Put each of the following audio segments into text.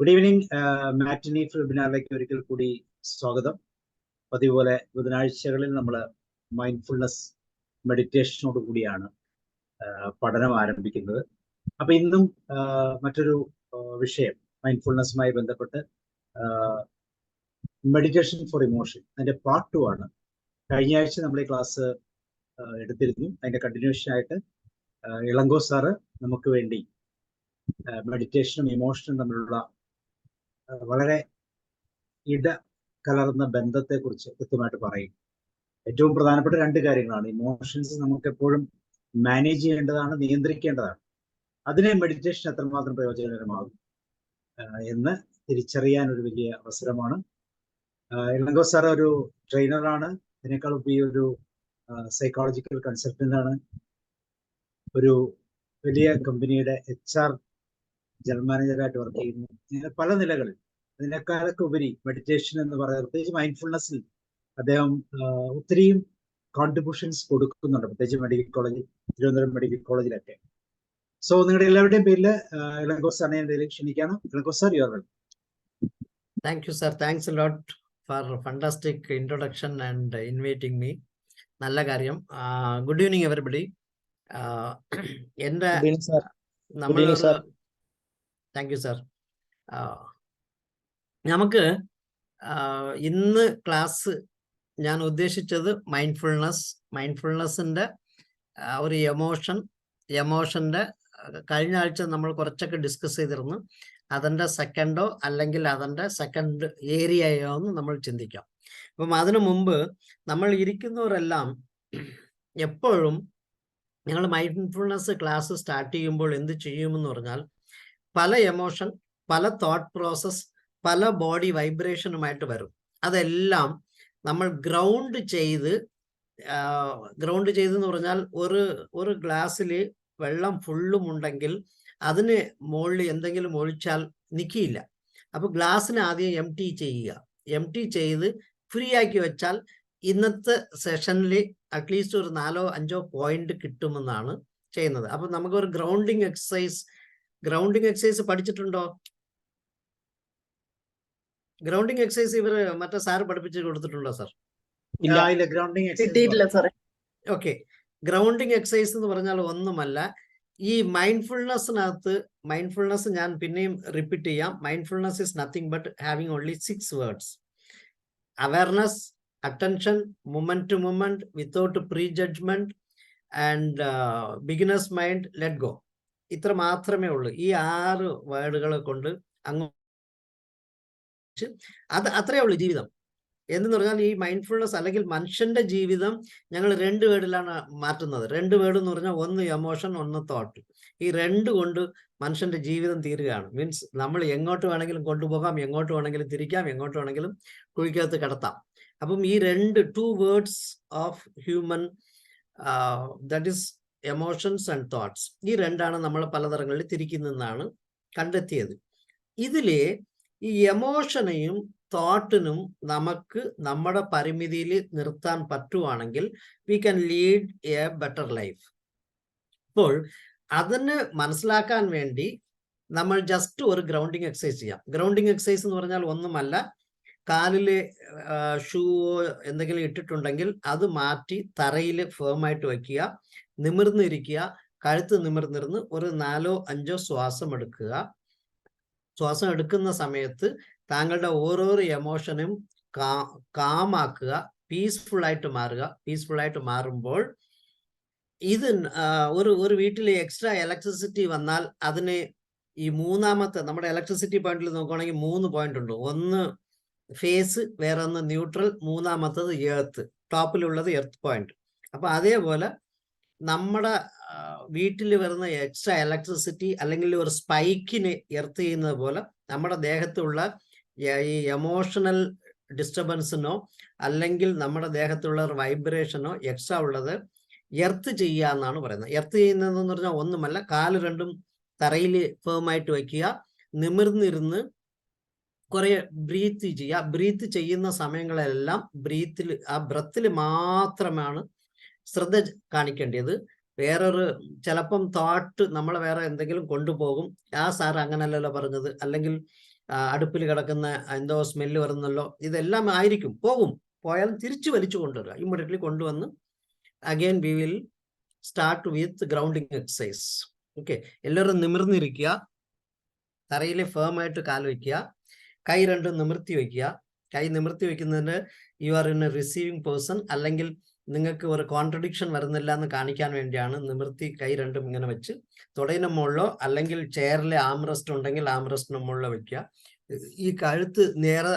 Good evening. മാറ്റിനി വെബിനാറിലേക്ക് ഒരിക്കൽ കൂടി സ്വാഗതം. അതുപോലെ ബുധനാഴ്ചകളിൽ നമ്മൾ മൈൻഡ്ഫുൾനെസ് മെഡിറ്റേഷനോട് കൂടിയാണ് പഠനം ആരംഭിക്കുന്നത്. അപ്പൊ ഇന്നും മറ്റൊരു വിഷയം മൈൻഡ്ഫുൾനെസ്സുമായി ബന്ധപ്പെട്ട് മെഡിറ്റേഷൻ ഫോർ ഇമോഷൻ, അതിന്റെ പാർട്ട് 2 ആണ്. കഴിഞ്ഞ ആഴ്ച നമ്മൾ ഈ ക്ലാസ് എടുത്തിരുന്നു. അതിന്റെ കണ്ടിന്യൂഷൻ ആയിട്ട് ഇളങ്കോ സാറ് നമുക്ക് വേണ്ടി മെഡിറ്റേഷനും ഇമോഷനും തമ്മിലുള്ള വളരെ കലർന്ന ബന്ധത്തെക്കുറിച്ച് കൃത്യമായിട്ട് പറയും. ഏറ്റവും പ്രധാനപ്പെട്ട 2 കാര്യങ്ങളാണ്. ഇമോഷൻസ് നമുക്ക് എപ്പോഴും മാനേജ് ചെയ്യേണ്ടതാണ്, നിയന്ത്രിക്കേണ്ടതാണ്. അതിനെ മെഡിറ്റേഷൻ എത്രമാത്രം പ്രയോജനകരമാകും എന്ന് തിരിച്ചറിയാൻ ഒരു വലിയ അവസരമാണ്. ഇളങ്കോ സാർ ഒരു ട്രെയിനറാണ്, അതിനേക്കാൾ ഉപരി ഒരു സൈക്കോളജിക്കൽ കൺസൾട്ടന്റ് ആണ്, ഒരു വലിയ കമ്പനിയുടെ HR ജനറൽ മാനേജറായിട്ട് വർക്ക് ചെയ്യുന്നു. ഇങ്ങനെ പല നിലകളിൽ. അതിനേക്കാളൊക്കെ ഉപരി മെഡിറ്റേഷൻ എന്ന് പറയുന്നത്, പ്രത്യേകിച്ച് മൈൻഡ്ഫുൾനെസ്സിൽ അദ്ദേഹം ഒത്തിരിയും കോൺട്രിബ്യൂഷൻസ് കൊടുക്കുന്നുണ്ട്, പ്രത്യേകിച്ച് മെഡിക്കൽ കോളേജ്, തിരുവനന്തപുരം മെഡിക്കൽ കോളേജിലൊക്കെ. സോ നിങ്ങളുടെ എല്ലാവരുടെയും പേരിൽ ഇളങ്കോ സാറിനെ ഞാൻ ക്ഷണിക്കാണ്. Elango sir, you are welcome. Thank you, sir. Thanks a lot for fantastic introduction and inviting me. നല്ല കാര്യം. Good evening everybody. എൻ്റെ താങ്ക് യു സാർ. നമുക്ക് ഇന്ന് ക്ലാസ് ഞാൻ ഉദ്ദേശിച്ചത് മൈൻഡ്ഫുൾനെസ്സിൻ്റെ ഒരു എമോഷൻ്റെ കഴിഞ്ഞ ആഴ്ച നമ്മൾ കുറച്ചൊക്കെ ഡിസ്കസ് ചെയ്തിരുന്നു. അതിൻ്റെ സെക്കൻഡോ അല്ലെങ്കിൽ അതിൻ്റെ സെക്കൻഡ് ഏരിയയോ എന്ന് നമ്മൾ ചിന്തിക്കാം. അപ്പം അതിനു മുമ്പ് നമ്മൾ ഇരിക്കുന്നവരെല്ലാം എപ്പോഴും ഞങ്ങൾ മൈൻഡ്ഫുൾനെസ് ക്ലാസ് സ്റ്റാർട്ട് ചെയ്യുമ്പോൾ എന്ത് ചെയ്യുമെന്ന് പറഞ്ഞാൽ, പല എമോഷൻ, പല തോട്ട് പ്രോസസ്, പല ബോഡി വൈബ്രേഷനുമായിട്ട് വരും. അതെല്ലാം നമ്മൾ ഗ്രൗണ്ട് ചെയ്തെന്ന് പറഞ്ഞാൽ ഒരു ഗ്ലാസ്സിൽ വെള്ളം ഫുള്ളും ഉണ്ടെങ്കിൽ അതിന് മുകളിൽ എന്തെങ്കിലും ഒഴിച്ചാൽ നിൽക്കിയില്ല. അപ്പൊ ഗ്ലാസ്സിന് ആദ്യം എംടി ചെയ്ത് ഫ്രീ ആക്കി വെച്ചാൽ ഇന്നത്തെ സെഷനിൽ അറ്റ്ലീസ്റ്റ് ഒരു 4-5 പോയിന്റ് കിട്ടുമെന്നാണ് ചെയ്യുന്നത്. അപ്പൊ നമുക്കൊരു ഗ്രൗണ്ടിങ് എക്സസൈസ് പഠിച്ചിട്ടുണ്ടോ? ഗ്രൗണ്ടിങ് എക്സസൈസ് ഇവര് മറ്റേ സാറ് പഠിപ്പിച്ച് കൊടുത്തിട്ടുണ്ടോ സാർ? ഓക്കെ. ഗ്രൗണ്ടിങ് എക്സസൈസ് എന്ന് പറഞ്ഞാൽ ഒന്നുമല്ല, ഈ മൈൻഡ്ഫുൾനെസ് ഞാൻ പിന്നെയും റിപ്പീറ്റ് ചെയ്യാം. Mindfulness is nothing but having only 6 words: awareness, attention, moment to moment, without pre judgement and beginner's mind, let go. ഇത്ര മാത്രമേ ഉള്ളൂ. ഈ 6 വേർഡുകളെ കൊണ്ട് അത്രയേ ഉള്ളൂ ജീവിതം. എന്ന് പറഞ്ഞാൽ ഈ മൈൻഡ്ഫുൾനെസ് അല്ലെങ്കിൽ മനുഷ്യന്റെ ജീവിതം ഞങ്ങൾ 2 വേർഡിലാണ് മാറ്റുന്നത്. 2 വേർഡ് എന്ന് പറഞ്ഞാൽ ഒന്ന് എമോഷൻ, ഒന്ന് തോട്ട്. ഈ 2 കൊണ്ട് മനുഷ്യന്റെ ജീവിതം തീരുകയാണ്. മീൻസ് നമ്മൾ എങ്ങോട്ട് വേണമെങ്കിലും കൊണ്ടുപോകാം, എങ്ങോട്ട് വേണമെങ്കിലും തിരിക്കാം, എങ്ങോട്ട് വേണമെങ്കിലും കുഴിക്കകത്ത് കിടത്താം. അപ്പം ഈ 2 words of human, that is emotions and thoughts. ഈ 2ആണ് നമ്മൾ പലതരങ്ങളിൽ തിരിക്കുന്നതെന്നാണ് കണ്ടെത്തിയത്. ഇതിലെ ഈ എമോഷനെയും തോട്ടിനും നമുക്ക് നമ്മുടെ പരിമിതിയിൽ നിർത്താൻ പറ്റുവാണെങ്കിൽ we can lead A better life. അപ്പോൾ അതിന് മനസ്സിലാക്കാൻ വേണ്ടി നമ്മൾ ജസ്റ്റ് ഒരു ഗ്രൗണ്ടിങ് എക്സസൈസ് ചെയ്യാം. ഗ്രൗണ്ടിങ് എക്സസൈസ് എന്ന് പറഞ്ഞാൽ ഒന്നുമല്ല, കാലില് ഷൂവോ എന്തെങ്കിലും ഇട്ടിട്ടുണ്ടെങ്കിൽ അത് മാറ്റി തറയിൽ ഫേമായിട്ട് വയ്ക്കുക, നിമിർന്നിരിക്കുക, കഴുത്ത് നിമിർന്നിരുന്ന് ഒരു 4-5 ശ്വാസം എടുക്കുക. ശ്വാസം എടുക്കുന്ന സമയത്ത് താങ്കളുടെ ഓരോരോ എമോഷനും കാമാക്കുക, പീസ്ഫുൾ ആയിട്ട് മാറുമ്പോൾ ഇത് ഒരു വീട്ടിൽ എക്സ്ട്രാ ഇലക്ട്രിസിറ്റി വന്നാൽ അതിന് ഈ മൂന്നാമത്തെ നമ്മുടെ ഇലക്ട്രിസിറ്റി പോയിന്റിൽ നോക്കുകയാണെങ്കിൽ 3 പോയിന്റ് ഉണ്ട്. ഒന്ന് ഫേസ്, വേറെ ഒന്ന് ന്യൂട്രൽ, മൂന്നാമത്തത് എർത്ത്. ടോപ്പിലുള്ളത് earth point. അപ്പൊ അതേപോലെ നമ്മുടെ വീട്ടിൽ വരുന്ന എക്സ്ട്രാ ഇലക്ട്രിസിറ്റി അല്ലെങ്കിൽ ഒരു സ്പൈക്കിന് എർത്ത് ചെയ്യുന്നത് പോലെ നമ്മുടെ ദേഹത്തുള്ള ഈ എമോഷണൽ ഡിസ്റ്റർബൻസിനോ അല്ലെങ്കിൽ നമ്മുടെ ദേഹത്തുള്ള ഒരു വൈബ്രേഷനോ എക്സ്ട്രാ ഉള്ളത് എർത്ത് ചെയ്യുക എന്നാണ് പറയുന്നത്. എർത്ത് ചെയ്യുന്നതെന്ന് പറഞ്ഞാൽ ഒന്നുമല്ല, കാല് രണ്ടും തറയിൽ ഫേമായിട്ട് വയ്ക്കുക, നിമിർന്നിരുന്ന് കുറെ ബ്രീത്ത് ചെയ്യുന്ന സമയങ്ങളെല്ലാം ബ്രത്തിൽ മാത്രമാണ് ശ്രദ്ധ കാണിക്കേണ്ടത്. വേറൊരു ചിലപ്പം തോട്ട് നമ്മളെ വേറെ എന്തെങ്കിലും കൊണ്ടുപോകും. ആ സാർ അങ്ങനല്ലല്ലോ പറഞ്ഞത്, അല്ലെങ്കിൽ അടുപ്പിൽ കിടക്കുന്ന എന്തോ സ്മെല്ല് വരുന്നല്ലോ, ഇതെല്ലാം ആയിരിക്കും. പോയാൽ തിരിച്ചു വലിച്ചു കൊണ്ടുവരിക. ഇമ്മീഡിയറ്റ്ലി കൊണ്ടുവന്ന് again we will start with grounding exercise. Okay, എല്ലാവരും നിമിർന്നിരിക്കുക, തറയിൽ ഫേം ആയിട്ട് കാൽ വയ്ക്കുക, കൈ രണ്ടും നിമിർത്തി വയ്ക്കുക. കൈ നിമിർത്തി വയ്ക്കുന്നതിന് you are in A receiving person, അല്ലെങ്കിൽ നിങ്ങൾക്ക് ഒരു കോൺട്രഡിക്ഷൻ വരുന്നില്ല എന്ന് കാണിക്കാൻ വേണ്ടിയാണ് നിമിർത്തി കൈ രണ്ടും ഇങ്ങനെ വെച്ച് തുടയിന് മുകളിലോ അല്ലെങ്കിൽ ചെയറിലെ ആംറെസ്റ്റ് ഉണ്ടെങ്കിൽ ആംറെസ്റ്റിന് മുകളിലോ വെക്കുക. ഈ കഴുത്ത് നേരെ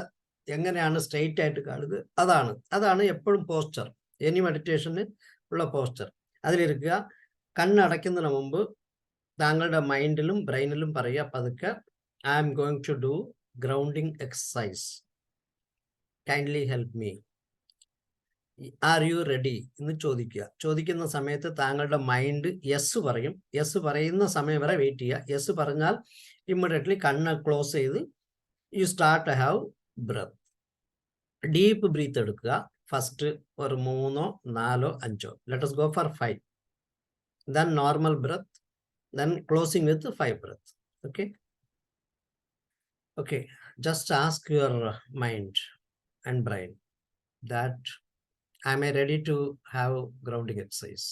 എങ്ങനെയാണ് സ്ട്രെയിറ്റ് ആയിട്ട് കഴുത്, അതാണ് എപ്പോഴും പോസ്ചർ, എനി മെഡിറ്റേഷന് ഉള്ള പോസ്ചർ. അതിലിരിക്കുക. കണ്ണടയ്ക്കുന്നതിന് മുമ്പ് താങ്കളുടെ മൈൻഡിലും ബ്രെയിനിലും പറയുക പതുക്കെ, I am going to do grounding exercise, kindly help me, are you ready എന്ന് ചോദിക്കുക. ചോദിക്കുന്ന സമയത്ത് താങ്കളുടെ മൈൻഡ് യെസ് പറയും. യെസ് പറയുന്ന സമയം വരെ വെയിറ്റ് ചെയ്യുക. യെസ് പറഞ്ഞാൽ ഇമ്മീഡിയറ്റ്ലി കണ്ണ് ക്ലോസ് ചെയ്ത് you start to have breath. Deep breath എടുക്കുക. ഫസ്റ്റ് ഒരു 3, 4, 5. Let us go for 5. Then normal breath. Then closing with 5 breath. Okay. Just ask your mind and brain that am I ready to have grounding exercise?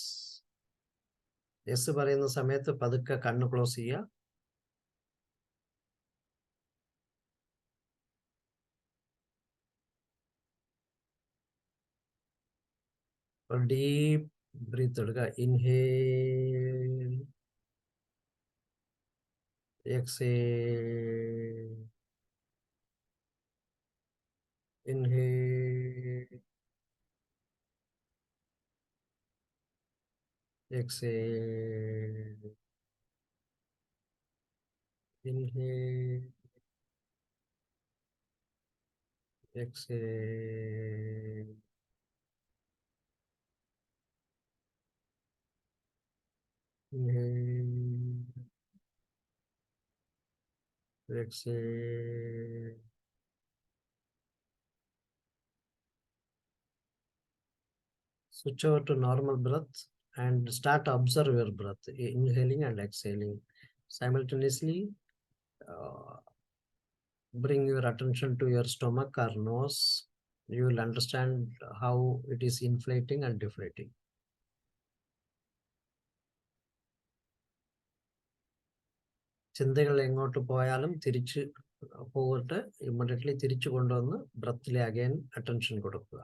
Yes പറയുന്ന സമയത്ത് പതുക്കെ കണ്ണ് close ചെയ്യുക. Deep breath എടുക്കുക. Inhale, exhale, inhale, exhale, inhale, exhale, inhale, exhale. Switch over to normal breath and start to observe your breath, inhaling and exhaling. Simultaneously, bring your attention to your stomach or nose. You will understand how it is inflating and deflating. ചിന്തകൾ എങ്ങോട്ട് പോയാലും തിരിച്ച് പോയിട്ട് immediately തിരിച്ചു കൊണ്ടുവന്ന് ബ്രത്തിലെ again attention കൊടുക്കുക.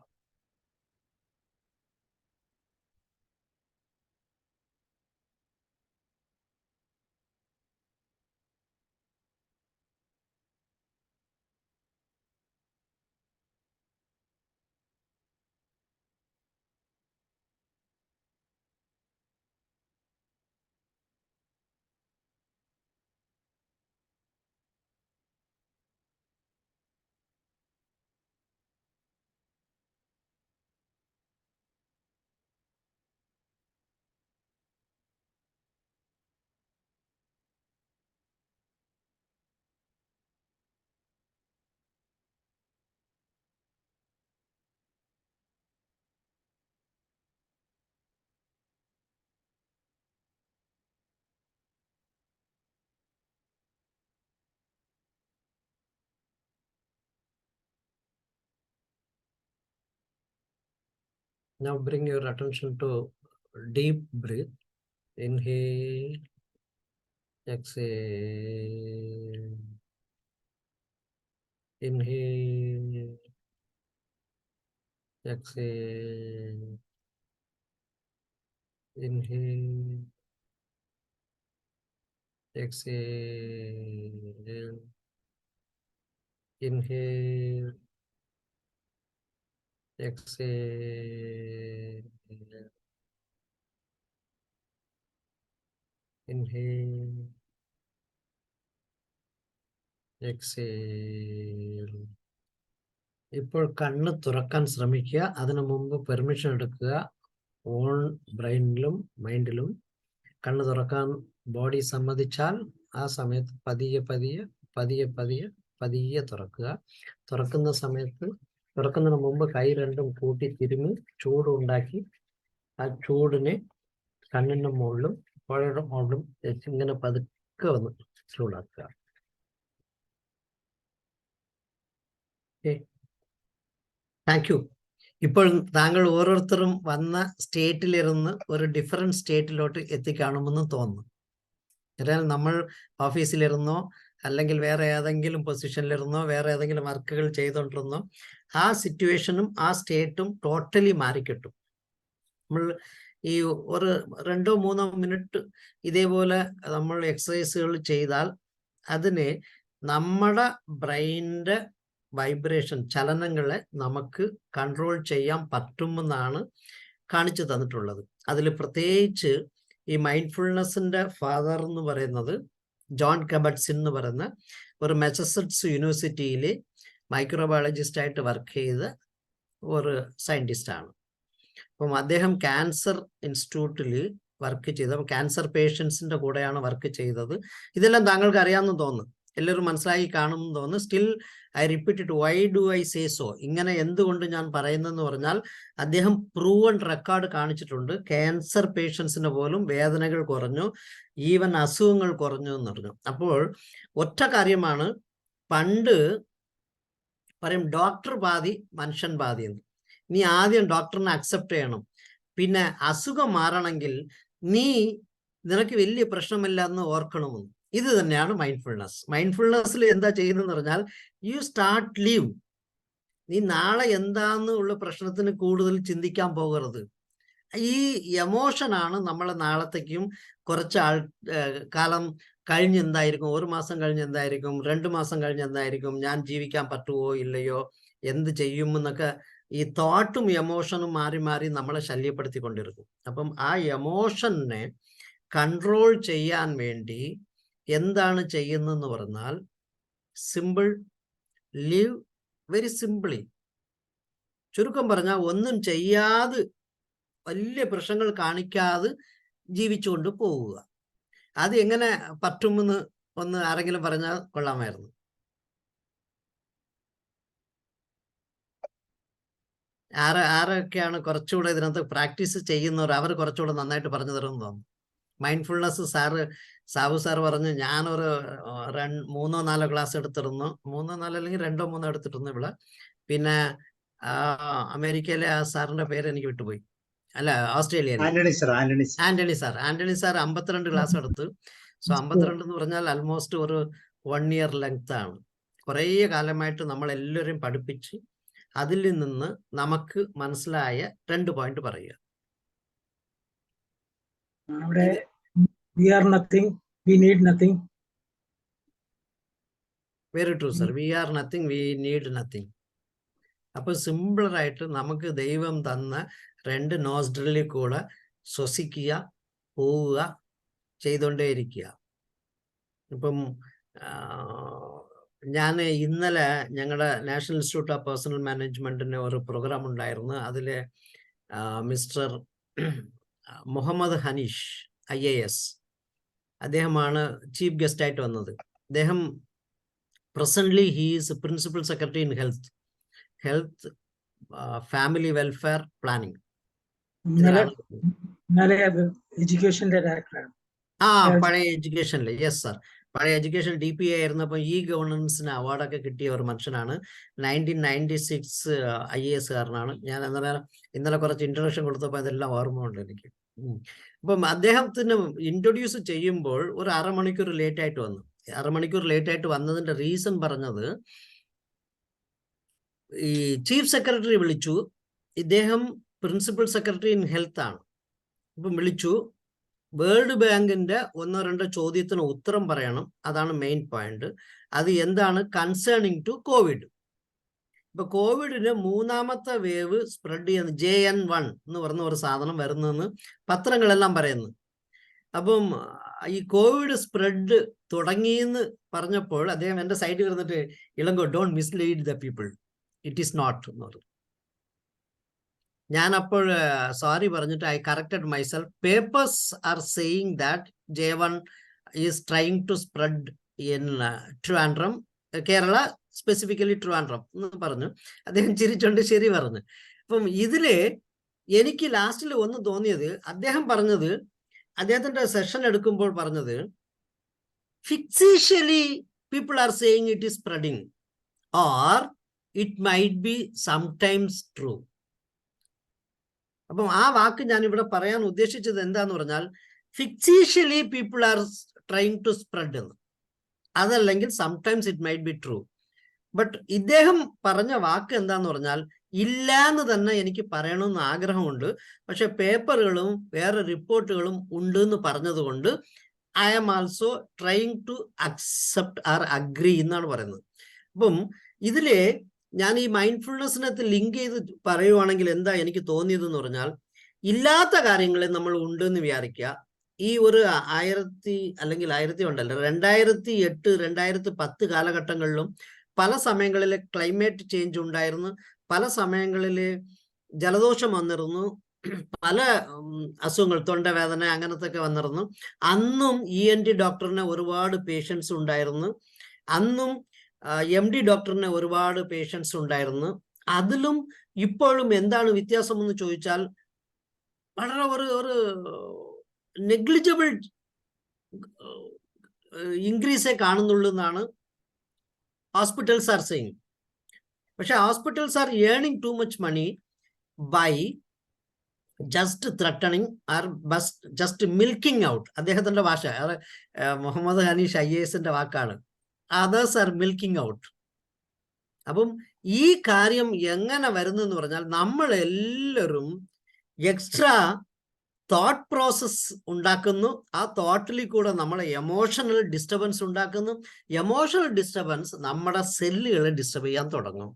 Now bring your attention to deep breath. Inhale, exhale, inhale, exhale, inhale, exhale, inhale, exhale, inhale, exhale. ഇപ്പോൾ കണ്ണ് തുറക്കാൻ ശ്രമിക്കുക. അതിനു മുമ്പ് പെർമിഷൻ എടുക്കുക. ഓൺ ബ്രെയിനിലും മൈൻഡിലും കണ്ണ് തുറക്കാൻ ബോഡി സമ്മതിച്ചാൽ ആ സമയത്ത് പതിയെ പതിയെ പതിയെ പതിയെ പതിയെ തുറക്കുക. തുറക്കുന്നതിന് മുമ്പ് കൈ രണ്ടും കൂട്ടി തിരുമ്മി ചൂടുണ്ടാക്കി ആ ചൂടിനെ കണ്ണിൻ്റെ മുകളിലും പുഴയുടെ മുകളിലും ഇങ്ങനെ പതുക്കെ വന്ന് ചൂടാക്കുക. Thank you. ഇപ്പോൾ താങ്കൾ ഓരോരുത്തരും വന്ന സ്റ്റേറ്റിലിരുന്ന് ഒരു ഡിഫറെന്റ് സ്റ്റേറ്റിലോട്ട് എത്തിക്കാണുമെന്ന് തോന്നുന്നു. എന്നാൽ നമ്മൾ ഓഫീസിലിരുന്നോ അല്ലെങ്കിൽ വേറെ ഏതെങ്കിലും പൊസിഷനിലിരുന്നോ വേറെ ഏതെങ്കിലും വർക്കുകൾ ചെയ്തുകൊണ്ടിരുന്നോ ആ സിറ്റുവേഷനും ആ സ്റ്റേറ്റും ടോട്ടലി മാറിക്കിട്ടും. നമ്മൾ ഈ ഒരു 2-3 മിനിറ്റ് ഇതേപോലെ നമ്മൾ എക്സസൈസുകൾ ചെയ്താൽ അതിനെ നമ്മുടെ ബ്രെയിനിന്റെ വൈബ്രേഷൻ ചലനങ്ങളെ നമുക്ക് കൺട്രോൾ ചെയ്യാൻ പറ്റുമെന്നാണ് കാണിച്ചു തന്നിട്ടുള്ളത്. അതിൽ പ്രത്യേകിച്ച് ഈ മൈൻഡ്ഫുൾനെസ്സിന്റെ ഫാദർ എന്ന് പറയുന്നത് ജോൺ കബട്സിൻ എന്ന് പറയുന്ന ഒരു മാസച്യൂസെറ്റ്സ് യൂണിവേഴ്സിറ്റിയിൽ മൈക്രോബയോളജിസ്റ്റ് ആയിട്ട് വർക്ക് ചെയ്ത ഒരു സയന്റിസ്റ്റ് ആണ്. അപ്പം അദ്ദേഹം ക്യാൻസർ ഇൻസ്റ്റിറ്റ്യൂട്ടിൽ വർക്ക് ചെയ്ത ക്യാൻസർ പേഷ്യൻസിന്റെ കൂടെയാണ് വർക്ക് ചെയ്തത്. ഇതെല്ലാം താങ്കൾക്ക് അറിയാമെന്ന് തോന്നുന്നു, എല്ലാവരും മനസ്സിലാക്കി കാണുമെന്ന് തോന്നുന്നു. Still I repeat it, why do I say so? ഇങ്ങനെ എന്തുകൊണ്ട് ഞാൻ പറയുന്നതെന്ന് പറഞ്ഞാൽ അദ്ദേഹം പ്രൂവൺ റെക്കോർഡ് കാണിച്ചിട്ടുണ്ട്. ക്യാൻസർ പേഷ്യൻസിന് പോലും വേദനകൾ കുറഞ്ഞു, ഈവൻ അസുഖങ്ങൾ കുറഞ്ഞു എന്ന് പറഞ്ഞു. അപ്പോൾ ഒറ്റ കാര്യമാണ്, പണ്ട് പറയും ഡോക്ടർ പാതി മനുഷ്യൻ പാതി എന്ന്. നീ ആദ്യം ഡോക്ടറിനെ അക്സെപ്റ്റ് ചെയ്യണം, പിന്നെ അസുഖം മാറണമെങ്കിൽ നിനക്ക് വലിയ പ്രശ്നമില്ല എന്ന് ഓർക്കണമെന്ന്. ഇത് തന്നെയാണ് മൈൻഡ്ഫുൾനെസ്. മൈൻഡ്ഫുൾനെസ്സിൽ എന്താ ചെയ്യുന്നതെന്ന് പറഞ്ഞാൽ യു സ്റ്റാർട്ട് ലീവ്. നീ നാളെ എന്താന്നുള്ള പ്രശ്നത്തിന് കൂടുതൽ ചിന്തിക്കാൻ പോകരുത്. ഈ എമോഷനാണ് നമ്മളെ നാളത്തേക്കും കുറച്ച് കാലം കഴിഞ്ഞ് എന്തായിരിക്കും, 1 മാസം കഴിഞ്ഞ് എന്തായിരിക്കും, 2 മാസം കഴിഞ്ഞ് എന്തായിരിക്കും, ഞാൻ ജീവിക്കാൻ പറ്റുമോ ഇല്ലയോ, എന്ത് ചെയ്യും എന്നൊക്കെ ഈ തോട്ടും എമോഷനും മാറി മാറി നമ്മളെ ശല്യപ്പെടുത്തിക്കൊണ്ടിരിക്കും. അപ്പം ആ എമോഷനെ കൺട്രോൾ ചെയ്യാൻ വേണ്ടി എന്താണ് ചെയ്യുന്നതെന്ന് പറഞ്ഞാൽ സിമ്പിൾ, ലിവ് വെരി സിംപിളി. ചുരുക്കം പറഞ്ഞാൽ ഒന്നും ചെയ്യാതെ വലിയ പ്രശ്നങ്ങൾ കാണിക്കാതെ ജീവിച്ചുകൊണ്ട് പോവുക. അത് എങ്ങനെ പറ്റുമെന്ന് ഒന്ന് ആരെങ്കിലും പറഞ്ഞാൽ കൊള്ളാമായിരുന്നു. ആരൊക്കെയാണ് കുറച്ചുകൂടെ ഇതിനകത്ത് പ്രാക്ടീസ് ചെയ്യുന്നവർ? അവർ കുറച്ചുകൂടെ നന്നായിട്ട് പറഞ്ഞു തരുമെന്ന് തോന്നുന്നു. മൈൻഡ്ഫുൾനെസ് സാബു സാർ പറഞ്ഞു, ഞാനൊരു 3-4 ക്ലാസ് എടുത്തിരുന്നു. 3-4 അല്ലെങ്കിൽ 2-3 എടുത്തിരുന്നു ഇവിടെ. പിന്നെ അമേരിക്കയിലെ ആ സാറിന്റെ പേര് എനിക്ക് വിട്ടുപോയി, അല്ല ഓസ്ട്രേലിയയിലെ ആന്റണി സാർ 52 ക്ലാസ് എടുത്തു. സോ 52 എന്ന് പറഞ്ഞാൽ ആൽമോസ്റ്റ് ഒരു 1 ഇയർ ലെങ്ത് ആണ്. കുറേ കാലമായിട്ട് നമ്മൾ എല്ലാവരെയും പഠിപ്പിച്ച് അതിൽ നിന്ന് നമുക്ക് മനസ്സിലായ 2 പോയിന്റ് പറയുക. അവിടെ we are nothing, we need nothing. Very true sir, we are nothing, we need nothing. അപ്പൊ സിമ്പിളായിട്ട് നമുക്ക് ദൈവം തന്ന 2 നോസ്ട്രലിൽ കൂടെ ശ്വസിക്കുക, പോവുക, ചെയ്തുകൊണ്ടേയിരിക്കുക. ഇപ്പം ഞാൻ ഇന്നലെ ഞങ്ങളുടെ നാഷണൽ ഇൻസ്റ്റിറ്റ്യൂട്ട് ഓഫ് പേഴ്സണൽ മാനേജ്മെന്റിന് ഒരു പ്രോഗ്രാം ഉണ്ടായിരുന്നു. അതിൽ മിസ്റ്റർ മുഹമ്മദ് ഹനീഷ് IAS അദ്ദേഹമാണ് ചീഫ് ഗസ്റ്റ് ആയിട്ട് വന്നത്. അദ്ദേഹം presently he is principal secretary in health family welfare planning. എഡ്യൂക്കേഷന്റെ ഡയറക്ടറാണ്. പഴയ എഡ്യൂക്കേഷനിൽ, യെസ് സർ, പഴയ എഡ്യൂക്കേഷൻ DPA ആയിരുന്നപ്പോൾ ഗവേണൻസിന് അവാർഡൊക്കെ കിട്ടിയ ഒരു മനുഷ്യനാണ്. 1996 IAS കാരനാണ്. ഞാൻ ഇന്നലെ കുറച്ച് ഇൻട്രൊഡക്ഷൻ കൊടുത്തപ്പോൾ അതെല്ലാം ഓർമ്മയുണ്ട് എനിക്ക്. അപ്പം അദ്ദേഹത്തിന് ഇൻട്രൊഡ്യൂസ് ചെയ്യുമ്പോൾ ഒരു 1/2 മണിക്കൂർ ലേറ്റ് ആയിട്ട് വന്നു. 1/2 മണിക്കൂർ ലേറ്റ് ആയിട്ട് വന്നതിന്റെ റീസൺ പറഞ്ഞത്, ഈ ചീഫ് സെക്രട്ടറി വിളിച്ചു, ഇദ്ദേഹം പ്രിൻസിപ്പൽ സെക്രട്ടറി ഇൻ ഹെൽത്ത് ആണ്. ഇപ്പം വിളിച്ചു, വേൾഡ് ബാങ്കിന്റെ 1-2 ചോദ്യത്തിന് ഉത്തരം പറയണം, അതാണ് മെയിൻ പോയിന്റ്. അത് എന്താണ് കൺസേണിങ് ടു കോവിഡ്. ഇപ്പൊ കോവിഡിന് 3ാമത്തെ വേവ് സ്പ്രെഡ് ചെയ്യുന്ന JN1 എന്ന് പറഞ്ഞ ഒരു സാധനം വരുന്നെന്ന് പത്രങ്ങളെല്ലാം പറയുന്നു. അപ്പം ഈ കോവിഡ് സ്പ്രെഡ് തുടങ്ങിയെന്ന് പറഞ്ഞപ്പോൾ അദ്ദേഹം എന്റെ സൈഡിൽ ഇരുന്നിട്ട്, Elango don't mislead the people, it is not എന്ന് പറഞ്ഞു. ഞാൻ അപ്പോൾ സോറി പറഞ്ഞിട്ട് I corrected myself. Papers are saying that J1 is trying to spread in Trivandrum, Kerala, specifically Trivandrum എന്ന് പറഞ്ഞു. അദ്ദേഹം ചിരിച്ചോണ്ട് ശരി പറഞ്ഞു. അപ്പം ഇതില് എനിക്ക് ലാസ്റ്റിൽ ഒന്ന് തോന്നിയത്, അദ്ദേഹം പറഞ്ഞത്, അദ്ദേഹത്തിന്റെ സെഷൻ എടുക്കുമ്പോൾ പറഞ്ഞത്, physically people are saying it is spreading, or it might be sometimes true. അപ്പം ആ വാക്ക് ഞാൻ ഇവിടെ പറയാൻ ഉദ്ദേശിച്ചത് എന്താന്ന് പറഞ്ഞാൽ physically people are trying to spread എന്ന്, അതല്ലെങ്കിൽ sometimes it might be true. But ഇദ്ദേഹം പറഞ്ഞ വാക്ക് എന്താന്ന് പറഞ്ഞാൽ ഇല്ല എന്ന് തന്നെ എനിക്ക് പറയണമെന്ന് ആഗ്രഹമുണ്ട്, പക്ഷെ പേപ്പറുകളും വേറെ റിപ്പോർട്ടുകളും ഉണ്ട് എന്ന് പറഞ്ഞതുകൊണ്ട് I am also trying to accept or agree എന്നാണ് പറയുന്നത്. അപ്പം ഇതിലെ ഞാൻ ഈ മൈൻഡ്ഫുൾനെസ്സിനകത്ത് ലിങ്ക് ചെയ്ത് പറയുവാണെങ്കിൽ എന്താ എനിക്ക് തോന്നിയതെന്ന് പറഞ്ഞാൽ, ഇല്ലാത്ത കാര്യങ്ങളെ നമ്മൾ ഉണ്ടെന്ന് വിചാരിക്കുക. ഈ ഒരു 2008, 2010 കാലഘട്ടങ്ങളിലും പല സമയങ്ങളിൽ ക്ലൈമറ്റ് ചേഞ്ച് ഉണ്ടായിരുന്നു, പല സമയങ്ങളിൽ ജലദോഷം വന്നിരുന്നു, പല അസുഖങ്ങൾ, തൊണ്ടവേദന അങ്ങനത്തെ ഒക്കെ വന്നിരുന്നു. അന്നും ENT ഡോക്ടറിന് ഒരുപാട് പേഷ്യൻസ് ഉണ്ടായിരുന്നു, അന്നും MD ഡോക്ടറിന് ഒരുപാട് പേഷ്യൻസ് ഉണ്ടായിരുന്നു. അതിലും ഇപ്പോഴും എന്താണ് വ്യത്യാസം എന്ന് ചോദിച്ചാൽ വളരെ ഒരു നെഗ്ലിജിബിൾ ഇൻക്രീസേ കാണുന്നുള്ളൂ എന്നാണ് hospitals are saying. പക്ഷെ hospitals are earning too much money by just threatening or just milking out. അദ്ദേഹത്തിന്റെ ഭാഷ മുഹമ്മദ് ഹനീഷ് IASന്റെ വാക്കാണ്, others are milking out. അപ്പം ഈ കാര്യം എങ്ങനെ വരുന്നു എന്ന് പറഞ്ഞാൽ നമ്മൾ എല്ലാവരും എക്സ്ട്രാ തോട്ട് പ്രോസസ് ഉണ്ടാക്കുന്നു, ആ തോട്ടിൽ കൂടെ നമ്മളെ എമോഷണൽ ഡിസ്റ്റർബൻസ് ഉണ്ടാക്കുന്നു. എമോഷണൽ ഡിസ്റ്റർബൻസ് നമ്മുടെ സെല്ലുകളെ ഡിസ്റ്റർബ് ചെയ്യാൻ തുടങ്ങും.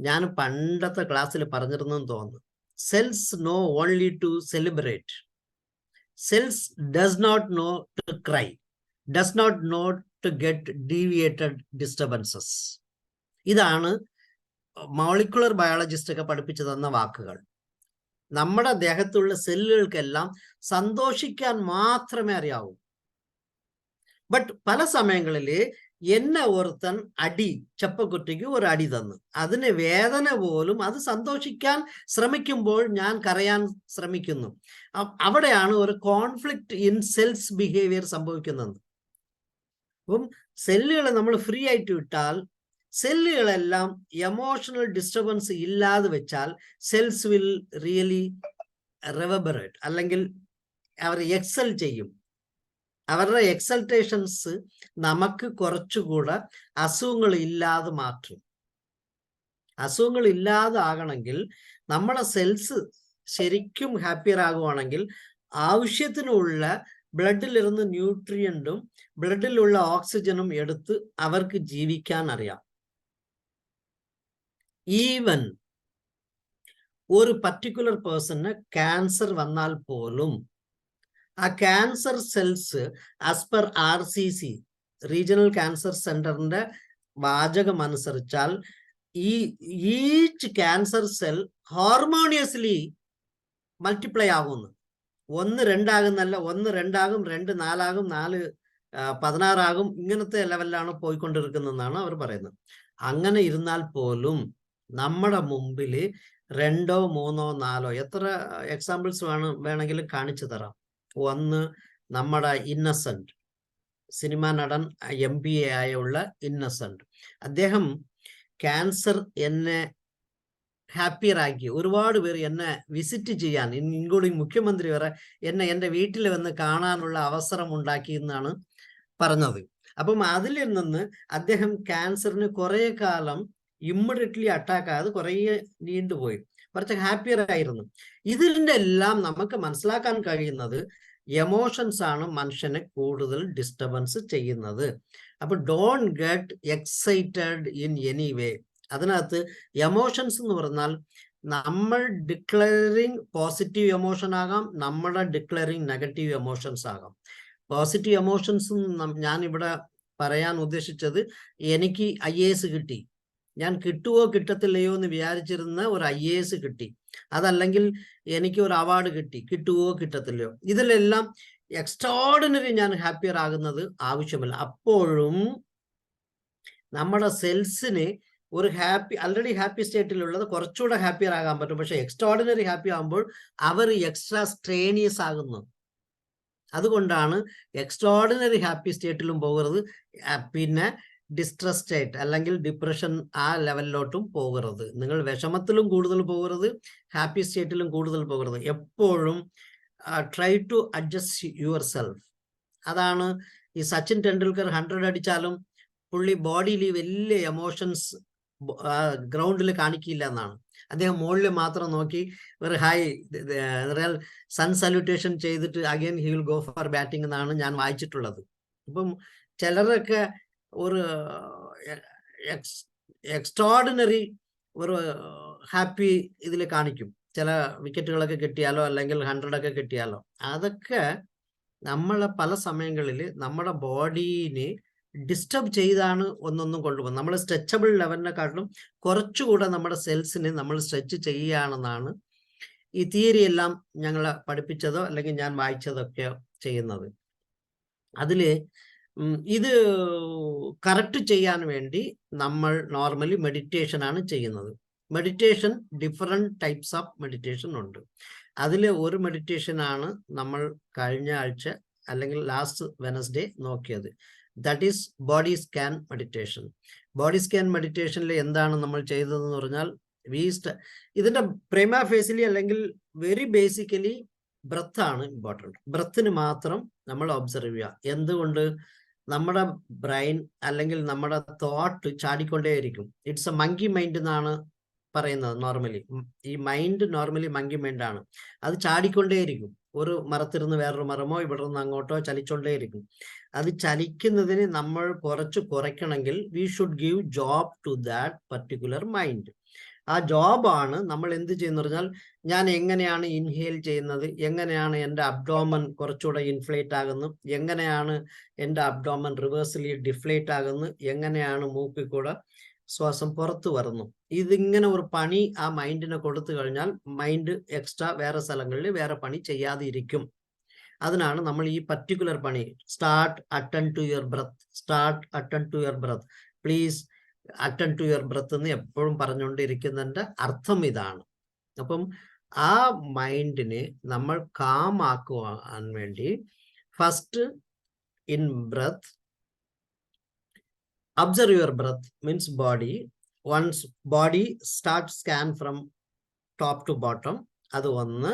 ഞാൻ പണ്ടത്തെ ക്ലാസ്സിൽ പറഞ്ഞിരുന്നു തോന്നുന്നു, cells know only to celebrate, cells does not know to cry, does not know to get deviated disturbances. ഇതാണ് മോളിക്കുലർ ബയോളജിസ്റ്റ് ഒക്കെ പഠിപ്പിച്ചു തന്ന വാക്കുകൾ. നമ്മുടെ ദേഹത്തുള്ള സെല്ലുകൾക്കെല്ലാം സന്തോഷിക്കാൻ മാത്രമേ അറിയാവൂ. ബട്ട് പല സമയങ്ങളിൽ എന്നെ ഓർത്തൻ ചെപ്പക്കുറ്റിക്ക് ഒരു അടി തന്നു, അതിന് വേദന പോലും, അത് സന്തോഷിക്കാൻ ശ്രമിക്കുമ്പോൾ ഞാൻ കരയാൻ ശ്രമിക്കുന്നു. അവിടെയാണ് ഒരു കോൺഫ്ലിക്റ്റ് ഇൻ സെൽസ് ബിഹേവിയർ സംഭവിക്കുന്നത്. അപ്പം സെല്ലുകളെ നമ്മൾ ഫ്രീ ആയിട്ട് വിട്ടാൽ, സെല്ലുകളെല്ലാം എമോഷണൽ ഡിസ്റ്റർബൻസ് ഇല്ലാതെ വെച്ചാൽ സെൽസ് വിൽ റിയലി റിവബറേറ്റ്, അല്ലെങ്കിൽ അവർ എക്സൽ ചെയ്യും. അവരുടെ എക്സൽട്ടേഷൻസ് നമുക്ക് കുറച്ചുകൂടെ അസുഖങ്ങൾ ഇല്ലാതെ മാറ്റും. അസുഖങ്ങൾ ഇല്ലാതെ ആകണമെങ്കിൽ നമ്മുടെ സെൽസ് ശരിക്കും ഹാപ്പിയർ ആകുവാണെങ്കിൽ ആവശ്യത്തിനുള്ള ബ്ലഡിലിരുന്ന് ന്യൂട്രിയൻറ്റും ബ്ലഡിലുള്ള ഓക്സിജനും എടുത്ത് അവർക്ക് ജീവിക്കാൻ അറിയാം. ഈവൻ ഒരു പർട്ടിക്കുലർ പേഴ്സണ് ക്യാൻസർ വന്നാൽ പോലും ആ cancer cells as per RCC, regional cancer സെന്ററിന്റെ വാചകം അനുസരിച്ചാൽ each cancer cell harmoniously multiply ആകുന്നു. 1 2 ആകുന്നല്ല, 1 2 ആകും, 2 4 ആകും, 4 16 ആകും, ഇങ്ങനത്തെ ലെവലിലാണ് പോയിക്കൊണ്ടിരിക്കുന്നതെന്നാണ് അവർ പറയുന്നത്. അങ്ങനെ ഇരുന്നാൽ പോലും നമ്മുടെ മുമ്പിൽ 2 3 4 എത്ര എക്സാമ്പിൾസ് വേണമെങ്കിലും കാണിച്ചു തരാം. ഒന്ന്, നമ്മുടെ ഇന്നസെന്റ്, സിനിമാ നടൻ MBA ആയുള്ള ഇന്നസെന്റ്. അദ്ദേഹം ക്യാൻസർ എന്നെ ഹാപ്പിയറാക്കി, ഒരുപാട് പേര് എന്നെ വിസിറ്റ് ചെയ്യാൻ, ഇൻക്ലൂഡിങ് മുഖ്യമന്ത്രി വരെ എന്നെ എൻ്റെ വീട്ടിൽ വന്ന് കാണാനുള്ള അവസരം ഉണ്ടാക്കി എന്നാണ് പറഞ്ഞത്. അപ്പം അതിൽ നിന്ന് അദ്ദേഹം ക്യാൻസറിന് കുറേ കാലം ഇമ്മീഡിയറ്റ്ലി അറ്റാക്ക് ആയത് കുറേ നീണ്ടുപോയി, കുറച്ച് ഹാപ്പിയർ ആയിരുന്നു. ഇതിൻ്റെ എല്ലാം നമുക്ക് മനസ്സിലാക്കാൻ കഴിയുന്നത് എമോഷൻസ് ആണ് മനുഷ്യനെ കൂടുതൽ ഡിസ്റ്റർബൻസ് ചെയ്യുന്നത്. അപ്പൊ don't get excited in any way. അതിനകത്ത് എമോഷൻസ് എന്ന് പറഞ്ഞാൽ നമ്മൾ ഡിക്ലെയറിങ് പോസിറ്റീവ് എമോഷൻ ആകാം, നമ്മുടെ ഡിക്ലെയറിങ് നെഗറ്റീവ് എമോഷൻസ് ആകാം. പോസിറ്റീവ് എമോഷൻസ് ഞാൻ ഇവിടെ പറയാൻ ഉദ്ദേശിച്ചത്, എനിക്ക് IAS കിട്ടി, ഞാൻ കിട്ടുവോ കിട്ടത്തില്ലയോ എന്ന് വിചാരിച്ചിരുന്ന ഒരു IAS കിട്ടി, അതല്ലെങ്കിൽ എനിക്ക് ഒരു അവാർഡ് കിട്ടി, കിട്ടുവോ കിട്ടത്തില്ലയോ, ഇതിലെല്ലാം എക്സ്ട്രാordinary ഞാൻ ഹാപ്പിയർ ആകുന്നത് ആവശ്യമില്ല. അപ്പോഴും നമ്മുടെ സെൽസിന് ഒരു ആൾറെഡി ഹാപ്പി സ്റ്റേറ്റിലുള്ളത് കുറച്ചുകൂടെ ഹാപ്പിയർ ആകാൻ പറ്റും. പക്ഷെ എക്സ്ട്രാordinary ഹാപ്പി ആകുമ്പോൾ അവർ എക്സ്ട്രാ സ്ട്രേനിയസ് ആകുന്നു. അതുകൊണ്ടാണ് എക്സ്ട്രാordinary ഹാപ്പി സ്റ്റേറ്റിലും പോകരുത്, പിന്നെ ഡിസ്ട്രസ് സ്റ്റേറ്റ് അല്ലെങ്കിൽ ഡിപ്രഷൻ ആ ലെവലിലോട്ടും പോകരുത്. നിങ്ങൾ വിഷമത്തിലും കൂടുതൽ പോകരുത്, ഹാപ്പി സ്റ്റേറ്റിലും കൂടുതൽ പോകരുത്. എപ്പോഴും try to adjust your self. അതാണ് ഈ സച്ചിൻ ടെണ്ടുൽക്കർ 100 അടിച്ചാലും പുള്ളി ബോഡിയിൽ വലിയ എമോഷൻസ് ഗ്രൗണ്ടിൽ കാണിക്കില്ല എന്നാണ്. അദ്ദേഹം മുകളിൽ മാത്രം നോക്കി ഒരു ഹായ് സൺ സല്യൂട്ടേഷൻ ചെയ്തിട്ട് again he will go for batting എന്നാണ് ഞാൻ വായിച്ചിട്ടുള്ളത്. ഇപ്പം ചിലരൊക്കെ ഒരു എക്സ്ട്രാഡിനറി ഒരു ഹാപ്പി ഇതിൽ കാണിക്കും. ചില വിക്കറ്റുകളൊക്കെ കിട്ടിയാലോ അല്ലെങ്കിൽ 100 ഒക്കെ കിട്ടിയാലോ, അതൊക്കെ നമ്മളെ പല സമയങ്ങളിൽ നമ്മുടെ ബോഡീനെ ഡിസ്റ്റർബ് ചെയ്താണ് ഒന്നൊന്നും കൊണ്ടുപോകുന്നത്. നമ്മൾ സ്ട്രെച്ചബിൾ ലെവലിനെക്കാട്ടിലും കുറച്ചുകൂടെ നമ്മുടെ സെൽസിനെ നമ്മൾ സ്ട്രെച്ച് ചെയ്യുകയാണെന്നാണ് ഈ തിയറി എല്ലാം ഞങ്ങളെ പഠിപ്പിച്ചതോ അല്ലെങ്കിൽ ഞാൻ വായിച്ചതൊക്കെ ചെയ്യുന്നത്. അതിൽ ഇത് കറക്റ്റ് ചെയ്യാൻ വേണ്ടി നമ്മൾ നോർമലി മെഡിറ്റേഷൻ ആണ് ചെയ്യുന്നത്. Meditation different types of meditation ഉണ്ട്. അതിൽ ഒരു മെഡിറ്റേഷൻ ആണ് നമ്മൾ കഴിഞ്ഞ ആഴ്ച അല്ലെങ്കിൽ ലാസ്റ്റ് വെനസ്ഡേ നോക്കിയത്. That is body scan meditation. Body scan മെഡിറ്റേഷനിൽ എന്താണ് നമ്മൾ ചെയ്തതെന്ന് പറഞ്ഞാൽ ഇതിന്റെ പ്രൈമ ഫേസിലി അല്ലെങ്കിൽ വെരി ബേസിക്കലി ബ്രത്ത് ആണ് ഇമ്പോർട്ടൻറ്റ്. ബ്രത്തിന് മാത്രം നമ്മൾ ഒബ്സർവ് ചെയ്യുക. എന്തുകൊണ്ട്? നമ്മുടെ ബ്രെയിൻ അല്ലെങ്കിൽ നമ്മുടെ തോട്ട് ചാടിക്കൊണ്ടേയിരിക്കും. ഇറ്റ്സ് എ മങ്കി മൈൻഡ് എന്നാണ് പറയുന്നത്. നോർമലി ഈ മൈൻഡ് നോർമലി മങ്കി മൈൻഡ് ആണ്. അത് ചാടിക്കൊണ്ടേയിരിക്കും. ഒരു മരത്തിരുന്ന് വേറൊരു മരമോ ഇവിടെ നിന്ന് അങ്ങോട്ടോ ചലിച്ചോണ്ടേയിരിക്കും. അത് ചലിക്കുന്നതിന് നമ്മൾ കുറയ്ക്കണമെങ്കിൽ we should give job to that particular mind. ആ ജോബാണ് നമ്മൾ എന്ത് ചെയ്യുന്ന പറഞ്ഞാൽ, ഞാൻ എങ്ങനെയാണ് ഇൻഹേൽ ചെയ്യുന്നത്, എങ്ങനെയാണ് എൻ്റെ അബ്ഡോമൻ കുറച്ചുകൂടെ ഇൻഫ്ലേറ്റ് ആകുന്നത്, എങ്ങനെയാണ് എൻ്റെ അബ്ഡോമൻ റിവേഴ്സലി ഡിഫ്ലേറ്റ് ആകുന്നത്, എങ്ങനെയാണ് മൂക്കിൽ കൂടെ ശ്വാസം പുറത്തു വരുന്നു. ഇതിങ്ങനെ ഒരു പണി ആ മൈൻഡിനെ കൊടുത്തു കഴിഞ്ഞാൽ മൈൻഡ് എക്സ്ട്രാ വേറെ സ്ഥലങ്ങളിൽ വേറെ പണി ചെയ്യാതെ ഇരിക്കും. അതിനാണ് നമ്മൾ ഈ പർട്ടിക്കുലർ പണി start attend to your breath, start attend to your breath, please attend to your breath എന്ന് എപ്പോഴും പറഞ്ഞുകൊണ്ടിരിക്കുന്നതിൻ്റെ അർത്ഥം ഇതാണ്. അപ്പം ആ മൈൻഡിനെ നമ്മൾ കാം ആക്കുവാൻ വേണ്ടി first in breath, observe your breath means body. Once body start scan from top to bottom, അത് ഒന്ന്.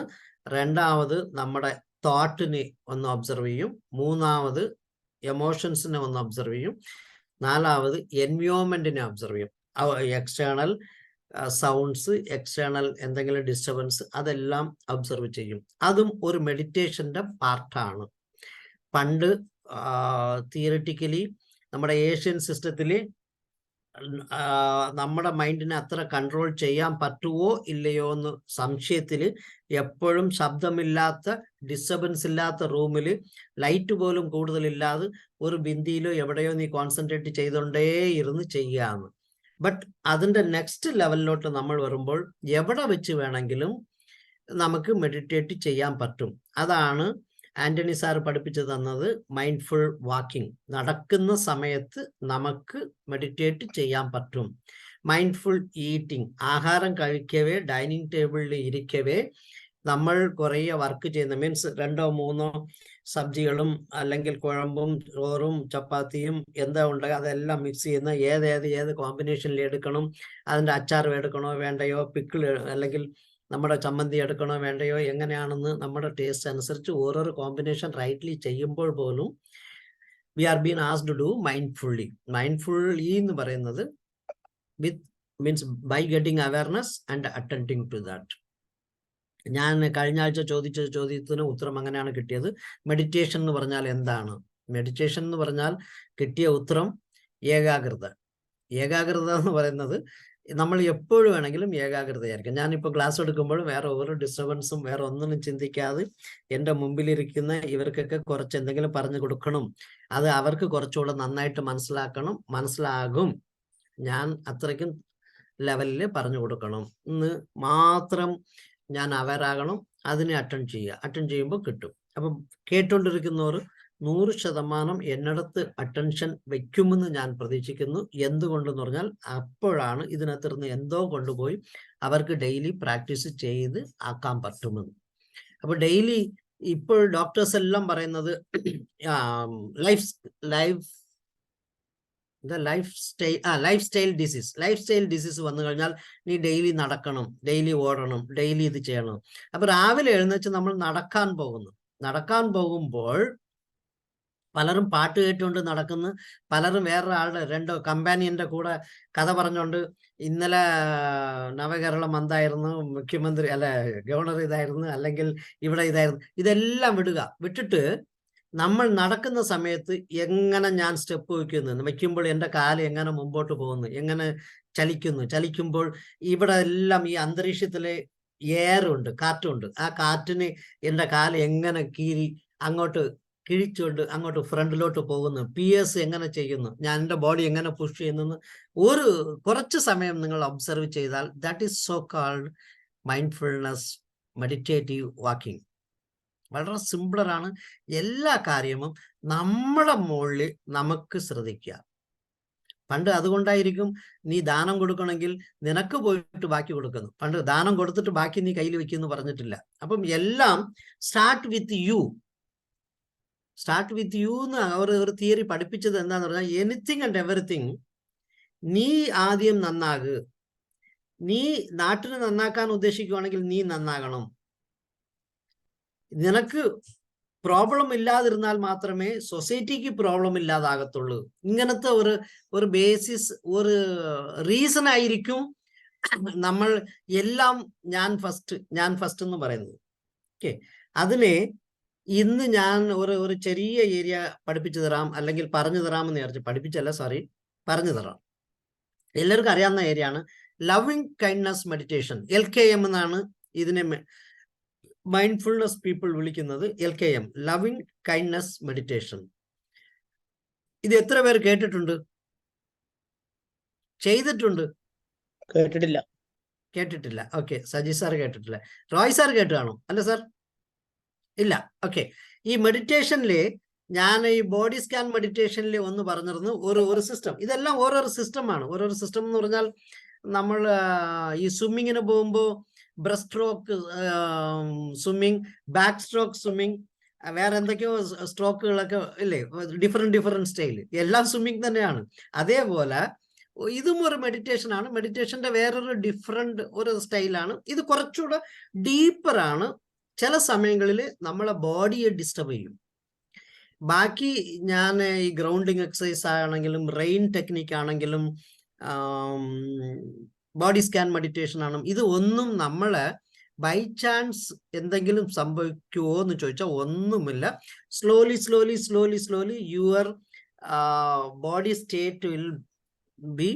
രണ്ടാമത് നമ്മുടെ തോട്ടിനെ ഒന്ന് ഒബ്സർവ് ചെയ്യും. മൂന്നാമത് എമോഷൻസിനെ ഒന്ന് ഒബ്സർവ് ചെയ്യും. നാലാമത് എൻവയോൺമെന്റിനെ ഒബ്സർവ് ചെയ്യും. എക്സ്റ്റേണൽ സൗണ്ട്സ്, എക്സ്റ്റേണൽ എന്തെങ്കിലും ഡിസ്റ്റർബൻസ്, അതെല്ലാം ഒബ്സർവ് ചെയ്യും. അതും ഒരു മെഡിറ്റേഷന്റെ പാർട്ടാണ്. പണ്ട് തിയറിറ്റിക്കലി നമ്മുടെ ഏഷ്യൻ സിസ്റ്റത്തിൽ നമ്മുടെ മൈൻഡിനെ അത്ര കൺട്രോൾ ചെയ്യാൻ പറ്റുമോ ഇല്ലയോ എന്ന് സംശയത്തിൽ എപ്പോഴും ശബ്ദമില്ലാത്ത, ഡിസ്റ്റർബൻസ് ഇല്ലാത്ത റൂമിൽ ലൈറ്റ് പോലും കൂടുതലില്ലാതെ ഒരു ബിന്ദിയിലോ എവിടെയോ നീ കോൺസെൻട്രേറ്റ് ചെയ്തുകൊണ്ടേ ഇരുന്ന് ചെയ്യാന്ന്. ബട്ട് അതിൻ്റെ നെക്സ്റ്റ് ലെവലിലോട്ട് നമ്മൾ വരുമ്പോൾ എവിടെ വെച്ച് വേണമെങ്കിലും നമുക്ക് മെഡിറ്റേറ്റ് ചെയ്യാൻ പറ്റും. അതാണ് ആന്റണി സാർ പഠിപ്പിച്ചു തന്നത്. Mindful walking. നടക്കുന്ന സമയത്ത് നമുക്ക് മെഡിറ്റേറ്റ് ചെയ്യാൻ പറ്റും. Mindful eating. ആഹാരം കഴിക്കവേ, ഡൈനിങ് ടേബിളിൽ ഇരിക്കവേ നമ്മൾ കുറേ വർക്ക് ചെയ്യുന്ന, മീൻസ് 2-3 സബ്ജികളും അല്ലെങ്കിൽ കുഴമ്പും ചോറും ചപ്പാത്തിയും എന്താ ഉണ്ടെങ്കിൽ അതെല്ലാം മിക്സ് ചെയ്യുന്ന, ഏത് കോമ്പിനേഷനിൽ എടുക്കണം, അതിൻ്റെ അച്ചാർ എടുക്കണോ വേണ്ടയോ, പിക്കിൾ അല്ലെങ്കിൽ നമ്മുടെ ചമ്മന്തി എടുക്കണോ വേണ്ടയോ, എങ്ങനെയാണെന്ന് നമ്മുടെ ടേസ്റ്റ് അനുസരിച്ച് ഓരോരോ കോമ്പിനേഷൻ റൈറ്റ്ലി ചെയ്യുമ്പോൾ പോലും we are been asked to do mindfully. Mindfully എന്ന് പറയുന്നത് with means by getting awareness and attending to that. ഞാൻ കഴിഞ്ഞ ആഴ്ച ചോദിച്ച ചോദ്യത്തിന് ഉത്തരം അങ്ങനെയാണ് കിട്ടിയത്. മെഡിറ്റേഷൻ എന്ന് പറഞ്ഞാൽ എന്താണ്? മെഡിറ്റേഷൻ എന്ന് പറഞ്ഞാൽ കിട്ടിയ ഉത്തരം ഏകാഗ്രത. ഏകാഗ്രത എന്ന് പറയുന്നത് നമ്മൾ എപ്പോഴും വേണമെങ്കിലും ഏകാഗ്രതയായിരിക്കും. ഞാനിപ്പോൾ ക്ലാസ് എടുക്കുമ്പോൾ വേറെ ഒരു ഡിസ്റ്റർബൻസും വേറെ ഒന്നും ചിന്തിക്കാതെ എൻ്റെ മുമ്പിലിരിക്കുന്ന ഇവർക്കൊക്കെ കുറച്ച് എന്തെങ്കിലും പറഞ്ഞു കൊടുക്കണം, അത് അവർക്ക് കുറച്ചുകൂടെ നന്നായിട്ട് മനസ്സിലാകും, ഞാൻ അത്രയ്ക്കും ലെവലിൽ പറഞ്ഞു കൊടുക്കണം എന്ന് മാത്രം ഞാൻ അവയറാകണം. അതിനെ അറ്റൻഡ് ചെയ്യുമ്പോൾ കിട്ടും. അപ്പം കേട്ടുകൊണ്ടിരിക്കുന്നവർ 100% എന്നിടത്ത് അറ്റൻഷൻ വയ്ക്കുമെന്ന് ഞാൻ പ്രതീക്ഷിക്കുന്നു. എന്തുകൊണ്ടെന്ന് പറഞ്ഞാൽ അപ്പോഴാണ് ഇതിനകത്തിരുന്ന് എന്തോ കൊണ്ടുപോയി അവർക്ക് ഡെയിലി പ്രാക്ടീസ് ചെയ്ത് ആക്കാൻ പറ്റുമെന്ന്. അപ്പൊ ഡെയിലി ഇപ്പോൾ ഡോക്ടേഴ്സ് എല്ലാം പറയുന്നത് ലൈഫ് ലൈഫ് സ്റ്റൈൽ ഡിസീസ് വന്നു കഴിഞ്ഞാൽ നീ ഡെയിലി നടക്കണം, ഡെയിലി ഓടണം, ഡെയിലി ഇത് ചെയ്യണം. അപ്പൊ രാവിലെ എഴുന്നേച്ച് നമ്മൾ നടക്കാൻ പോകുമ്പോൾ പലരും പാട്ട് കേട്ടുകൊണ്ട് നടക്കുന്നു, പലരും വേറൊരാളുടെ കമ്പാനിയന്റെ കൂടെ കഥ പറഞ്ഞുകൊണ്ട് ഇന്നലെ നവകേരളം എന്തായിരുന്നു, മുഖ്യമന്ത്രി അല്ല ഗവർണർ ഇതായിരുന്നു, അല്ലെങ്കിൽ ഇവിടെ ഇതായിരുന്നു, ഇതെല്ലാം വിട്ടിട്ട് നമ്മൾ നടക്കുന്ന സമയത്ത് എങ്ങനെ ഞാൻ സ്റ്റെപ്പ് വയ്ക്കുമ്പോൾ എൻ്റെ കാല് എങ്ങനെ മുമ്പോട്ട് പോകുന്നു, എങ്ങനെ ചലിക്കുമ്പോൾ ഇവിടെ എല്ലാം ഈ അന്തരീക്ഷത്തിലെ എയറുണ്ട്, കാറ്റുണ്ട്, ആ കാറ്റിന് എൻ്റെ കാല് എങ്ങനെ കിഴിച്ചുകൊണ്ട് അങ്ങോട്ട് ഫ്രണ്ടിലോട്ട് പോകുന്നു, PS എങ്ങനെ ചെയ്യുന്നു, ഞാൻ എൻ്റെ ബോഡി എങ്ങനെ പുഷ് ചെയ്യുന്നു, കുറച്ച് സമയം നിങ്ങൾ ഒബ്സർവ് ചെയ്താൽ that is so called mindfulness meditative walking. വളരെ സിമ്പിളറാണ്. എല്ലാ കാര്യവും നമ്മളെ മുകളിൽ നമുക്ക് ശ്രദ്ധിക്കുക. പണ്ട് അതുകൊണ്ടായിരിക്കും നീ ദാനം കൊടുക്കണമെങ്കിൽ നിനക്ക് പോയിട്ട് ബാക്കി കൊടുക്കുന്നു. പണ്ട് ദാനം കൊടുത്തിട്ട് ബാക്കി നീ കയ്യിൽ വെക്കുമെന്ന് പറഞ്ഞിട്ടില്ല. അപ്പം എല്ലാം സ്റ്റാർട്ട് വിത്ത് യു എന്ന് ഒരു തിയറി പഠിപ്പിച്ചത് എന്താന്ന് പറഞ്ഞാൽ, എനിത്തിങ് ആൻഡ് എവറിത്തിങ് നീ ആദ്യം നന്നാകുക. നീ നാട്ടിന് നന്നാക്കാൻ ഉദ്ദേശിക്കുകയാണെങ്കിൽ നീ നന്നാകണം. നിനക്ക് പ്രോബ്ലം ഇല്ലാതിരുന്നാൽ മാത്രമേ സൊസൈറ്റിക്ക് പ്രോബ്ലം ഇല്ലാതാകത്തുള്ളൂ. ഇങ്ങനത്തെ ഒരു ബേസിസ്, ഒരു റീസൺ ആയിരിക്കും നമ്മൾ എല്ലാം ഞാൻ ഫസ്റ്റ് എന്ന് പറയുന്നത്. ഓക്കെ, അതിനെ ഇന്ന് ഞാൻ ഒരു ചെറിയ ഏരിയ പഠിപ്പിച്ചു തരാം, അല്ലെങ്കിൽ പറഞ്ഞു തരാമെന്ന് വിചാരിച്ചു. പറഞ്ഞു തരാം. എല്ലാവർക്കും അറിയാവുന്ന ഏരിയ ആണ് ലവിങ് കൈൻഡ്നസ് മെഡിറ്റേഷൻ. LKM എന്നാണ് ഇതിനെ മൈൻഡ്ഫുൾനെസ് പീപ്പിൾ വിളിക്കുന്നത്. LKM, loving kindness meditation. ഇത് എത്ര പേർ കേട്ടിട്ടുണ്ട്, ചെയ്തിട്ടുണ്ട്? കേട്ടിട്ടില്ല. ഓക്കെ, സജി സാർ കേട്ടിട്ടില്ല. റോയ് സാർ കേട്ട് കാണും അല്ല സാർ? ഇല്ല. ഓക്കെ, ഈ മെഡിറ്റേഷനില് ഞാൻ ഈ ബോഡി സ്കാൻ മെഡിറ്റേഷനിൽ ഒന്ന് പറഞ്ഞിരുന്നു ഒരു സിസ്റ്റം. ഇതെല്ലാം ഓരോരോ സിസ്റ്റമാണ്. ഓരോരോ സിസ്റ്റം എന്ന് പറഞ്ഞാൽ നമ്മൾ ഈ സ്വിമ്മിങ്ങിന് പോകുമ്പോൾ breast stroke swimming, back stroke swimming, വേറെ എന്തൊക്കെയോ സ്ട്രോക്കുകളൊക്കെ ഇല്ലേ, ഡിഫറെന്റ് സ്റ്റൈൽ, എല്ലാം സ്വിമ്മിങ് തന്നെയാണ്. അതേപോലെ ഇതും ഒരു മെഡിറ്റേഷൻ ആണ്. മെഡിറ്റേഷന്റെ വേറൊരു ഡിഫറെന്റ് ഒരു സ്റ്റൈലാണ്. ഇത് കുറച്ചുകൂടെ ഡീപ്പറാണ്. ചില സമയങ്ങളിൽ നമ്മളെ ബോഡിയെ ഡിസ്റ്റർബ് ചെയ്യും. ബാക്കി ഞാൻ ഈ ഗ്രൗണ്ടിങ് എക്സസൈസ് ആണെങ്കിലും, റെയിൻ ടെക്നിക്ക് ആണെങ്കിലും, ബോഡി സ്കാൻ മെഡിറ്റേഷൻ ആണ്, ഇത് ഒന്നും നമ്മളെ ബൈ ചാൻസ് എന്തെങ്കിലും സംഭവിക്കുമോ എന്ന് ചോദിച്ചാൽ ഒന്നുമില്ല. Slowly your body state will be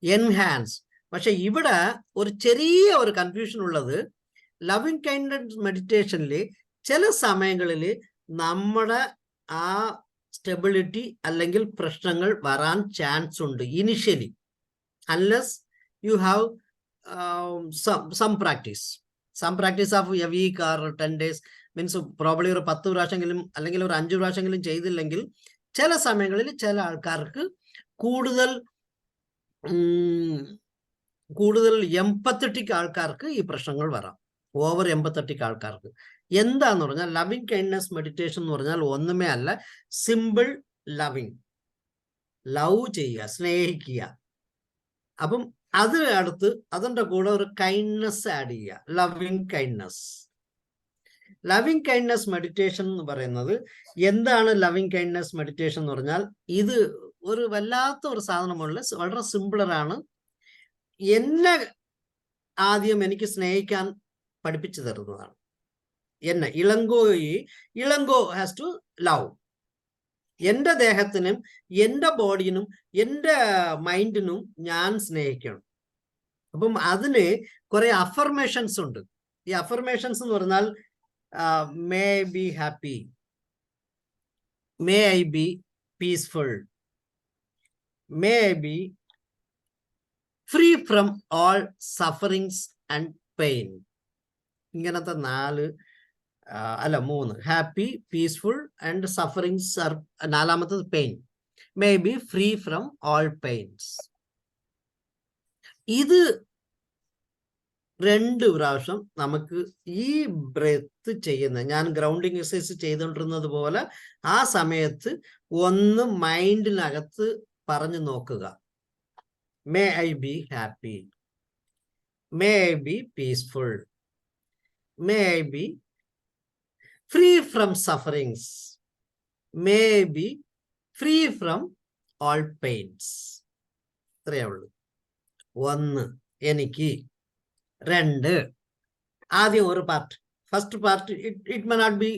enhance. പക്ഷെ ഇവിടെ ഒരു ചെറിയ കൺഫ്യൂഷൻ ഉള്ളത്, ലവിങ് കൈൻഡ്നസ് മെഡിറ്റേഷനിൽ ചില സമയങ്ങളിൽ നമ്മുടെ ആ സ്റ്റെബിലിറ്റി അല്ലെങ്കിൽ പ്രശ്നങ്ങൾ വരാൻ ചാൻസ് ഉണ്ട് initially, unless you have some practice of a week or 10 days. Means probably ഒരു 10 പ്രാവശ്യമെങ്കിലും അല്ലെങ്കിൽ ഒരു 5 പ്രാവശ്യമെങ്കിലും ചെയ്തില്ലെങ്കിൽ ചില സമയങ്ങളിൽ ചില ആൾക്കാർക്ക് കൂടുതൽ എംപത്തറ്റിക് ആൾക്കാർക്ക് ഈ പ്രശ്നങ്ങൾ വരാം. ഓവർ എംപത്തറ്റിക് ആൾക്കാർക്ക് എന്താന്ന് പറഞ്ഞാൽ, ലവിങ് കൈൻഡ്നസ് മെഡിറ്റേഷൻ എന്ന് പറഞ്ഞാൽ ഒന്നുമേ അല്ല, സിമ്പിൾ ലവിങ്, ലവ് ചെയ്യുക, സ്നേഹിക്കുക. അപ്പം അതിന്റെ കൂടെ ഒരു കൈൻഡ്നസ് ആഡ് ചെയ്യുക, ലവിങ് കൈൻഡ്നസ് മെഡിറ്റേഷൻ എന്ന് പറയുന്നത് എന്താണ്? ലവിങ് കൈൻഡ്നസ് മെഡിറ്റേഷൻ എന്ന് പറഞ്ഞാൽ ഇത് ഒരു വല്ലാത്ത ഒരു സാധനമുള്ള, വളരെ സിമ്പിളറാണ്. എന്നെ ആദ്യം എനിക്ക് സ്നേഹിക്കാൻ പഠിപ്പിച്ചു തരുന്നതാണ്. Elango has to love. എൻ്റെ ദേഹത്തിനും എൻ്റെ ബോഡിനും എൻ്റെ മൈൻഡിനും ഞാൻ സ്നേഹിക്കണം. അപ്പം അതിന് കുറെ അഫർമേഷൻസ് ഉണ്ട്. ഈ അഫർമേഷൻസ് എന്ന് പറഞ്ഞാൽ may I be happy, may I be peaceful, may I be free from all sufferings and pain. ഇങ്ങനത്തെ 3 happy, peaceful and sufferings are. നാലാമത്തത് pain, may be free from all pains. ഇത് 2 പ്രാവശ്യം നമുക്ക് ഈ ബ്രെത്ത് ചെയ്യുന്ന, ഞാൻ ഗ്രൗണ്ടിങ് എക്സസൈസ് ചെയ്തുകൊണ്ടിരുന്നത് പോലെ ആ സമയത്ത് ഒന്ന് മൈൻഡിനകത്ത് പറഞ്ഞു നോക്കുക. May I be happy, may I be peaceful, may I be free from sufferings, may I be free from all pains. ഇത്രയേ ഉള്ളൂ. 1 എനിക്ക്, 2 ആദ്യം ഒരു part, first part it may not be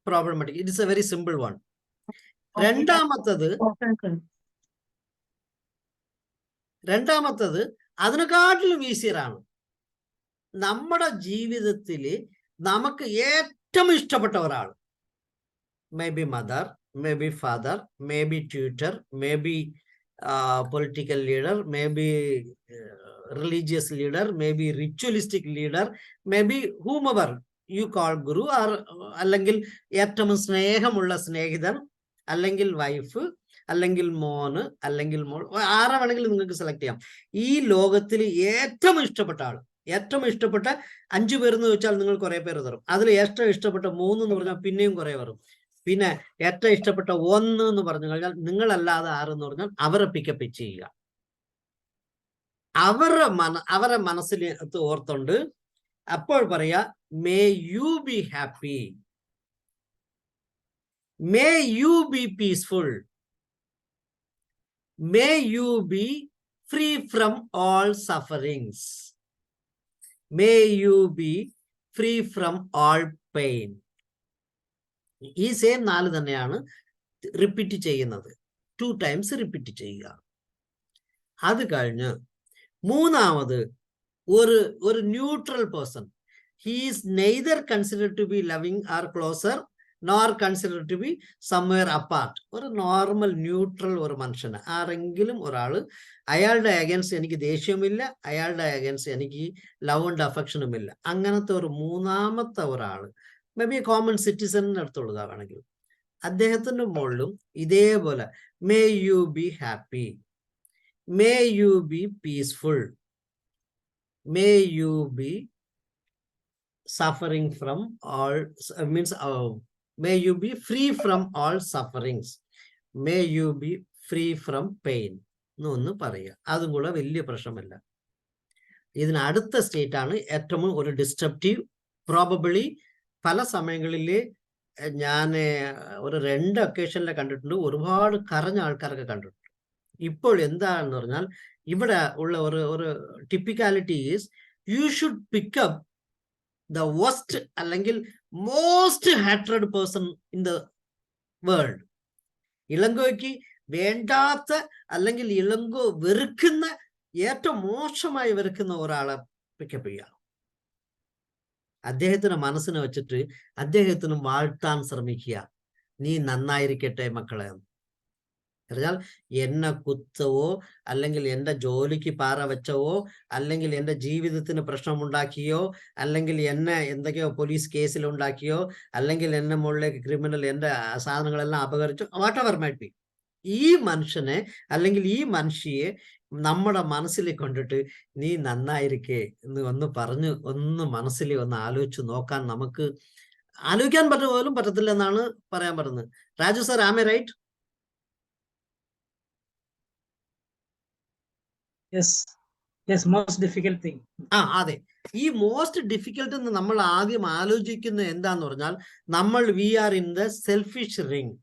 problematic, it is a very simple one. രണ്ടാമത്തത് അതിനെക്കാട്ടിലും ഈസിയറാണ്. നമ്മുടെ ജീവിതത്തിൽ നമുക്ക് ഏറ്റവും ഇഷ്ടപ്പെട്ട ഒരാൾ, may be mother, may be father, may be tutor, may be political leader, may B religious leader, maybe ritualistic leader, maybe whomever you call guru, or അല്ലെങ്കിൽ ഏറ്റവും സ്നേഹമുള്ള സ്നേഹിതൻ, അല്ലെങ്കിൽ വൈഫ്, അല്ലെങ്കിൽ മോന്, അല്ലെങ്കിൽ മോൾ, ആരെ വേണമെങ്കിലും നിങ്ങൾക്ക് സെലക്ട് ചെയ്യാം. ഈ ലോകത്തിൽ ഏറ്റവും ഇഷ്ടപ്പെട്ട ആൾ, ഏറ്റവും ഇഷ്ടപ്പെട്ട 5 പേരെന്ന് ചോദിച്ചാൽ നിങ്ങൾ കുറെ പേര് തരും. അതിൽ ഏറ്റവും ഇഷ്ടപ്പെട്ട 3 എന്ന് പറഞ്ഞാൽ പിന്നെയും കുറെ വരും. പിന്നെ ഏറ്റവും ഇഷ്ടപ്പെട്ട 1 എന്ന് പറഞ്ഞു കഴിഞ്ഞാൽ നിങ്ങളല്ലാതെ ആരെന്ന് പറഞ്ഞാൽ അവരെ പിക്കപ്പ് ചെയ്യുക. അവരെ മനസ്സിൽ ഓർത്തുണ്ട് അപ്പോൾ പറയാ, may you B happy, may you B peaceful, may you be free from all sufferings, may you be free from all pain. ഈ സെയിം 4 തന്നെയാണ് റിപ്പീറ്റ് ചെയ്യുന്നത്. 2 times റിപ്പീറ്റ് ചെയ്യുക. അത് കഴിഞ്ഞ് മൂന്നാമത് ഒരു neutral person, he is neither considered to be loving or closer nor considered to be somewhere apart. ഒരു normal neutral ഒരു മനുഷ്യന്, ആരെങ്കിലും ഒരാൾ, അയാളുടെ അഗൻസ്റ്റ് എനിക്ക് ദേഷ്യമില്ല, അയാളുടെ അഗൻസ്റ്റ് എനിക്ക് ലവ് ആൻഡ് അഫെക്ഷനും ഇല്ല, അങ്ങനത്തെ ഒരു മൂന്നാമത്തെ ഒരാൾ, മേ ബി കോമൺ സിറ്റിസണിന് അടുത്തുള്ളത് വേണമെങ്കിൽ, അദ്ദേഹത്തിന്റെ മുകളിലും ഇതേപോലെ may you be happy, may you be peaceful, may you be suffering from all, may you be free from all sufferings, may you be free from pain എന്നൊന്ന് പറയുക. അതും കൂടെ വലിയ പ്രശ്നമല്ല. ഇതിന് അടുത്ത സ്റ്റേറ്റ് ആണ് ഏറ്റവും ഒരു ഡിസ്ട്രപ്റ്റീവ്. പ്രോബബിളി പല സമയങ്ങളിൽ ഞാൻ ഒരു 2 ഒക്കേഷനിലെ കണ്ടിട്ടുണ്ട്, ഒരുപാട് കരഞ്ഞ ആൾക്കാരൊക്കെ കണ്ടിട്ടുണ്ട്. ഇപ്പോൾ എന്താണെന്ന് പറഞ്ഞാൽ ഇവിടെ ഉള്ള ഒരു typicality is, you should pick up the worst അല്ലെങ്കിൽ most hated person in the world. ഇളങ്കോയ്ക്ക് വേണ്ടാത്ത അല്ലെങ്കിൽ ഇളങ്കോ വെറുക്കുന്ന, ഏറ്റവും മോശമായി വെറുക്കുന്ന ഒരാളെ പിക്കപ്പ് ചെയ്യുക. അദ്ദേഹത്തിന് മനസ്സിനെ വെച്ചിട്ട് അദ്ദേഹത്തിന് വാഴ്ത്താൻ ശ്രമിക്കുക, നീ നന്നായിരിക്കട്ടെ മക്കളെ. പറഞ്ഞാൽ എന്നെ കുത്തവോ അല്ലെങ്കിൽ എൻ്റെ ജോലിക്ക് പാറ വെച്ചവോ അല്ലെങ്കിൽ എൻ്റെ ജീവിതത്തിന് പ്രശ്നമുണ്ടാക്കിയോ അല്ലെങ്കിൽ എന്നെ എന്തൊക്കെയോ പോലീസ് കേസിൽ ഉണ്ടാക്കിയോ അല്ലെങ്കിൽ എന്നെ മുകളിലേക്ക് ക്രിമിനൽ എൻ്റെ സാധനങ്ങളെല്ലാം അപഹരിച്ചോ, വാട്ട് എവർ മൈറ്റ് ബി, ഈ മനുഷ്യനെ അല്ലെങ്കിൽ ഈ മനുഷ്യയെ നമ്മുടെ മനസ്സിൽ കൊണ്ടിട്ട് നീ നന്നായിരിക്കേ എന്ന് ഒന്ന് പറഞ്ഞ് ഒന്ന് മനസ്സിൽ ഒന്ന് ആലോചിച്ച് നോക്കാൻ നമുക്ക് ആലോചിക്കാൻ പോലും പറ്റത്തില്ല എന്നാണ് പറയാൻ പറ്റുന്നത്. Raju sir, am I right? Yes, most difficult thing. അതെ, ഈ മോസ്റ്റ് ഡിഫിക്കൽട്ട് എന്ന് നമ്മൾ ആദ്യം ആലോചിക്കുന്നത് എന്താന്ന് പറഞ്ഞാൽ, നമ്മൾ we are in the selfish ring.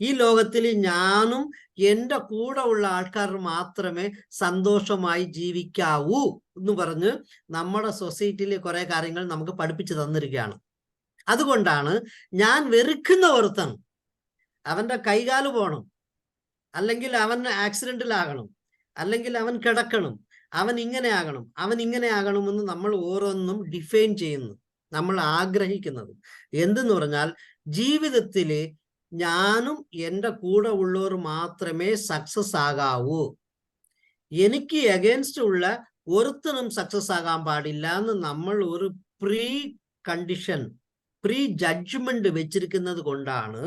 ഈ ലോകത്തിൽ ഞാനും എൻ്റെ കൂടെ ഉള്ള ആൾക്കാർ മാത്രമേ സന്തോഷമായി ജീവിക്കാവൂ എന്ന് പറഞ്ഞ് നമ്മുടെ സൊസൈറ്റിയിലെ കുറെ കാര്യങ്ങൾ നമുക്ക് പഠിപ്പിച്ചു തന്നിരിക്കുകയാണ്. അതുകൊണ്ടാണ് ഞാൻ വെറുക്കുന്ന ഒരുത്തൻ, അവൻ്റെ കൈകാല് പോകണം, അല്ലെങ്കിൽ അവൻ ആക്സിഡന്റിലാകണം, അല്ലെങ്കിൽ അവൻ കിടക്കണം, അവൻ ഇങ്ങനെ ആകണം, അവൻ ഇങ്ങനെ ആകണമെന്ന് നമ്മൾ ഓരോന്നും ഡിഫൈൻ ചെയ്യുന്നു, നമ്മൾ ആഗ്രഹിക്കുന്നത്. എന്തെന്ന് പറഞ്ഞാൽ ജീവിതത്തിൽ ഞാനും എൻ്റെ കൂടെ ഉള്ളവർ മാത്രമേ സക്സസ് ആകാവൂ, എനിക്ക് അഗേൻസ്റ്റ് ഉള്ള ഒരുത്തനും സക്സസ് ആകാൻ പാടില്ല എന്ന് നമ്മൾ ഒരു പ്രീ കണ്ടീഷൻ, പ്രീ ജഡ്ജ്മെന്റ് വെച്ചിരിക്കുന്നത് കൊണ്ടാണ്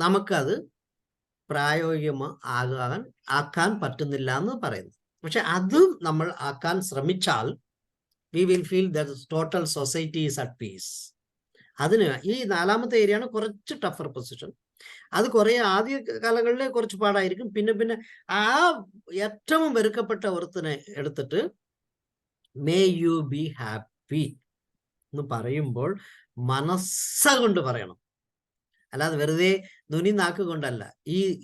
നമുക്കത് ആക്കാൻ പറ്റുന്നില്ല എന്ന് പറയുന്നു. പക്ഷെ അത് നമ്മൾ ആക്കാൻ ശ്രമിച്ചാൽ we will feel that total society is at peace. അതിന് ഈ 4ാമത്തെ ഏരിയയാണ് കുറച്ച് ടഫർ പൊസിഷൻ. അത് കുറെ ആദ്യ കാലങ്ങളിലെ കുറച്ച് പാടായിരിക്കും. പിന്നെ പിന്നെ ആ ഏറ്റവും വെറുക്കപ്പെട്ട ഒരുത്തിനെ എടുത്തിട്ട് മേ യു ബി ഹാപ്പി എന്ന് പറയുമ്പോൾ മനസ്സുകൊണ്ട് പറയണം, അല്ലാതെ വെറുതെ നുനി നാക്ക് കൊണ്ടല്ല.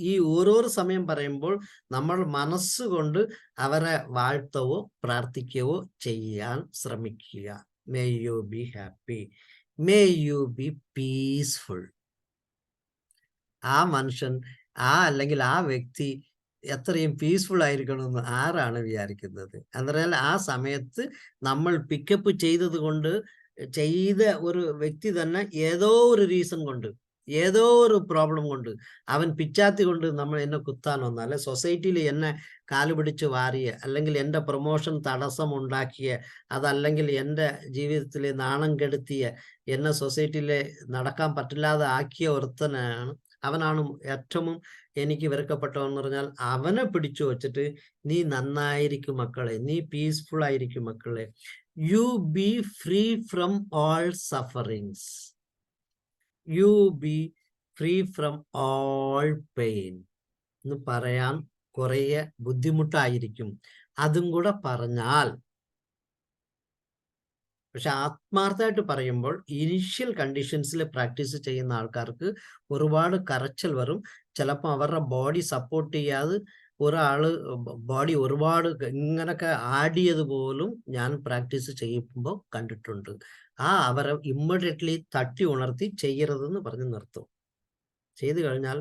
ഈ ഓരോരോ സമയം പറയുമ്പോൾ നമ്മൾ മനസ്സുകൊണ്ട് അവരെ വാഴ്ത്തവോ പ്രാർത്ഥിക്കുകയോ ചെയ്യാൻ ശ്രമിക്കുക. May you B happy, may you B peaceful. ആ മനുഷ്യൻ അല്ലെങ്കിൽ ആ വ്യക്തി എത്രയും പീസ്ഫുൾ ആയിരിക്കണമെന്ന് ആരാണ് വിചാരിക്കുന്നത്? എന്നാൽ ആ സമയത്ത് നമ്മൾ പിക്കപ്പ് ചെയ്തത് കൊണ്ട് ചെയ്ത ഒരു വ്യക്തി തന്നെ ഏതോ ഒരു റീസൺ കൊണ്ട്, ഏതോ ഒരു പ്രോബ്ലം കൊണ്ട്, അവൻ പിച്ചാത്തി കൊണ്ട് നമ്മൾ എന്നെ കുത്താൻ വന്ന, അല്ലെ സൊസൈറ്റിയിൽ എന്നെ കാലുപിടിച്ച് വാരിയ, അല്ലെങ്കിൽ എൻ്റെ പ്രൊമോഷൻ തടസ്സം ഉണ്ടാക്കിയ, അതല്ലെങ്കിൽ എൻ്റെ ജീവിതത്തിൽ നാണം കെടുത്തിയ, എന്നെ സൊസൈറ്റിയിൽ നടക്കാൻ പറ്റില്ലാതെ ആക്കിയ ഒരുത്തനാണ്, അവനാണ് ഏറ്റവും എനിക്ക് വെറുക്കപ്പെട്ടവെന്ന് പറഞ്ഞാൽ അവനെ പിടിച്ചു വച്ചിട്ട് നീ നന്നായിരിക്കും മക്കളെ, നീ പീസ്ഫുൾ ആയിരിക്കും മക്കളെ, you be free from all sufferings, you be free from all pain എന്ന് പറയാൻ കുറേ ബുദ്ധിമുട്ടായിരിക്കും. അതും കൂടെ പറഞ്ഞാൽ, പക്ഷെ ആത്മാർത്ഥമായിട്ട് പറയുമ്പോൾ ഇനിഷ്യൽ കണ്ടീഷൻസിൽ പ്രാക്ടീസ് ചെയ്യുന്ന ആൾക്കാർക്ക് ഒരുപാട് കരച്ചൽ വരും. ചിലപ്പോൾ അവരുടെ ബോഡി സപ്പോർട്ട് ചെയ്യാതെ ഒരാള് ബോഡി ഒരുപാട് ഇങ്ങനൊക്കെ ആടിയത് പോലും ഞാൻ പ്രാക്ടീസ് ചെയ്യുമ്പോൾ കണ്ടിട്ടുണ്ട്. അവരെ ഇമ്മീഡിയറ്റ്ലി തട്ടി ഉണർത്തി ചെയ്യരുതെന്ന് പറഞ്ഞ് നിർത്തും. ചെയ്തു കഴിഞ്ഞാൽ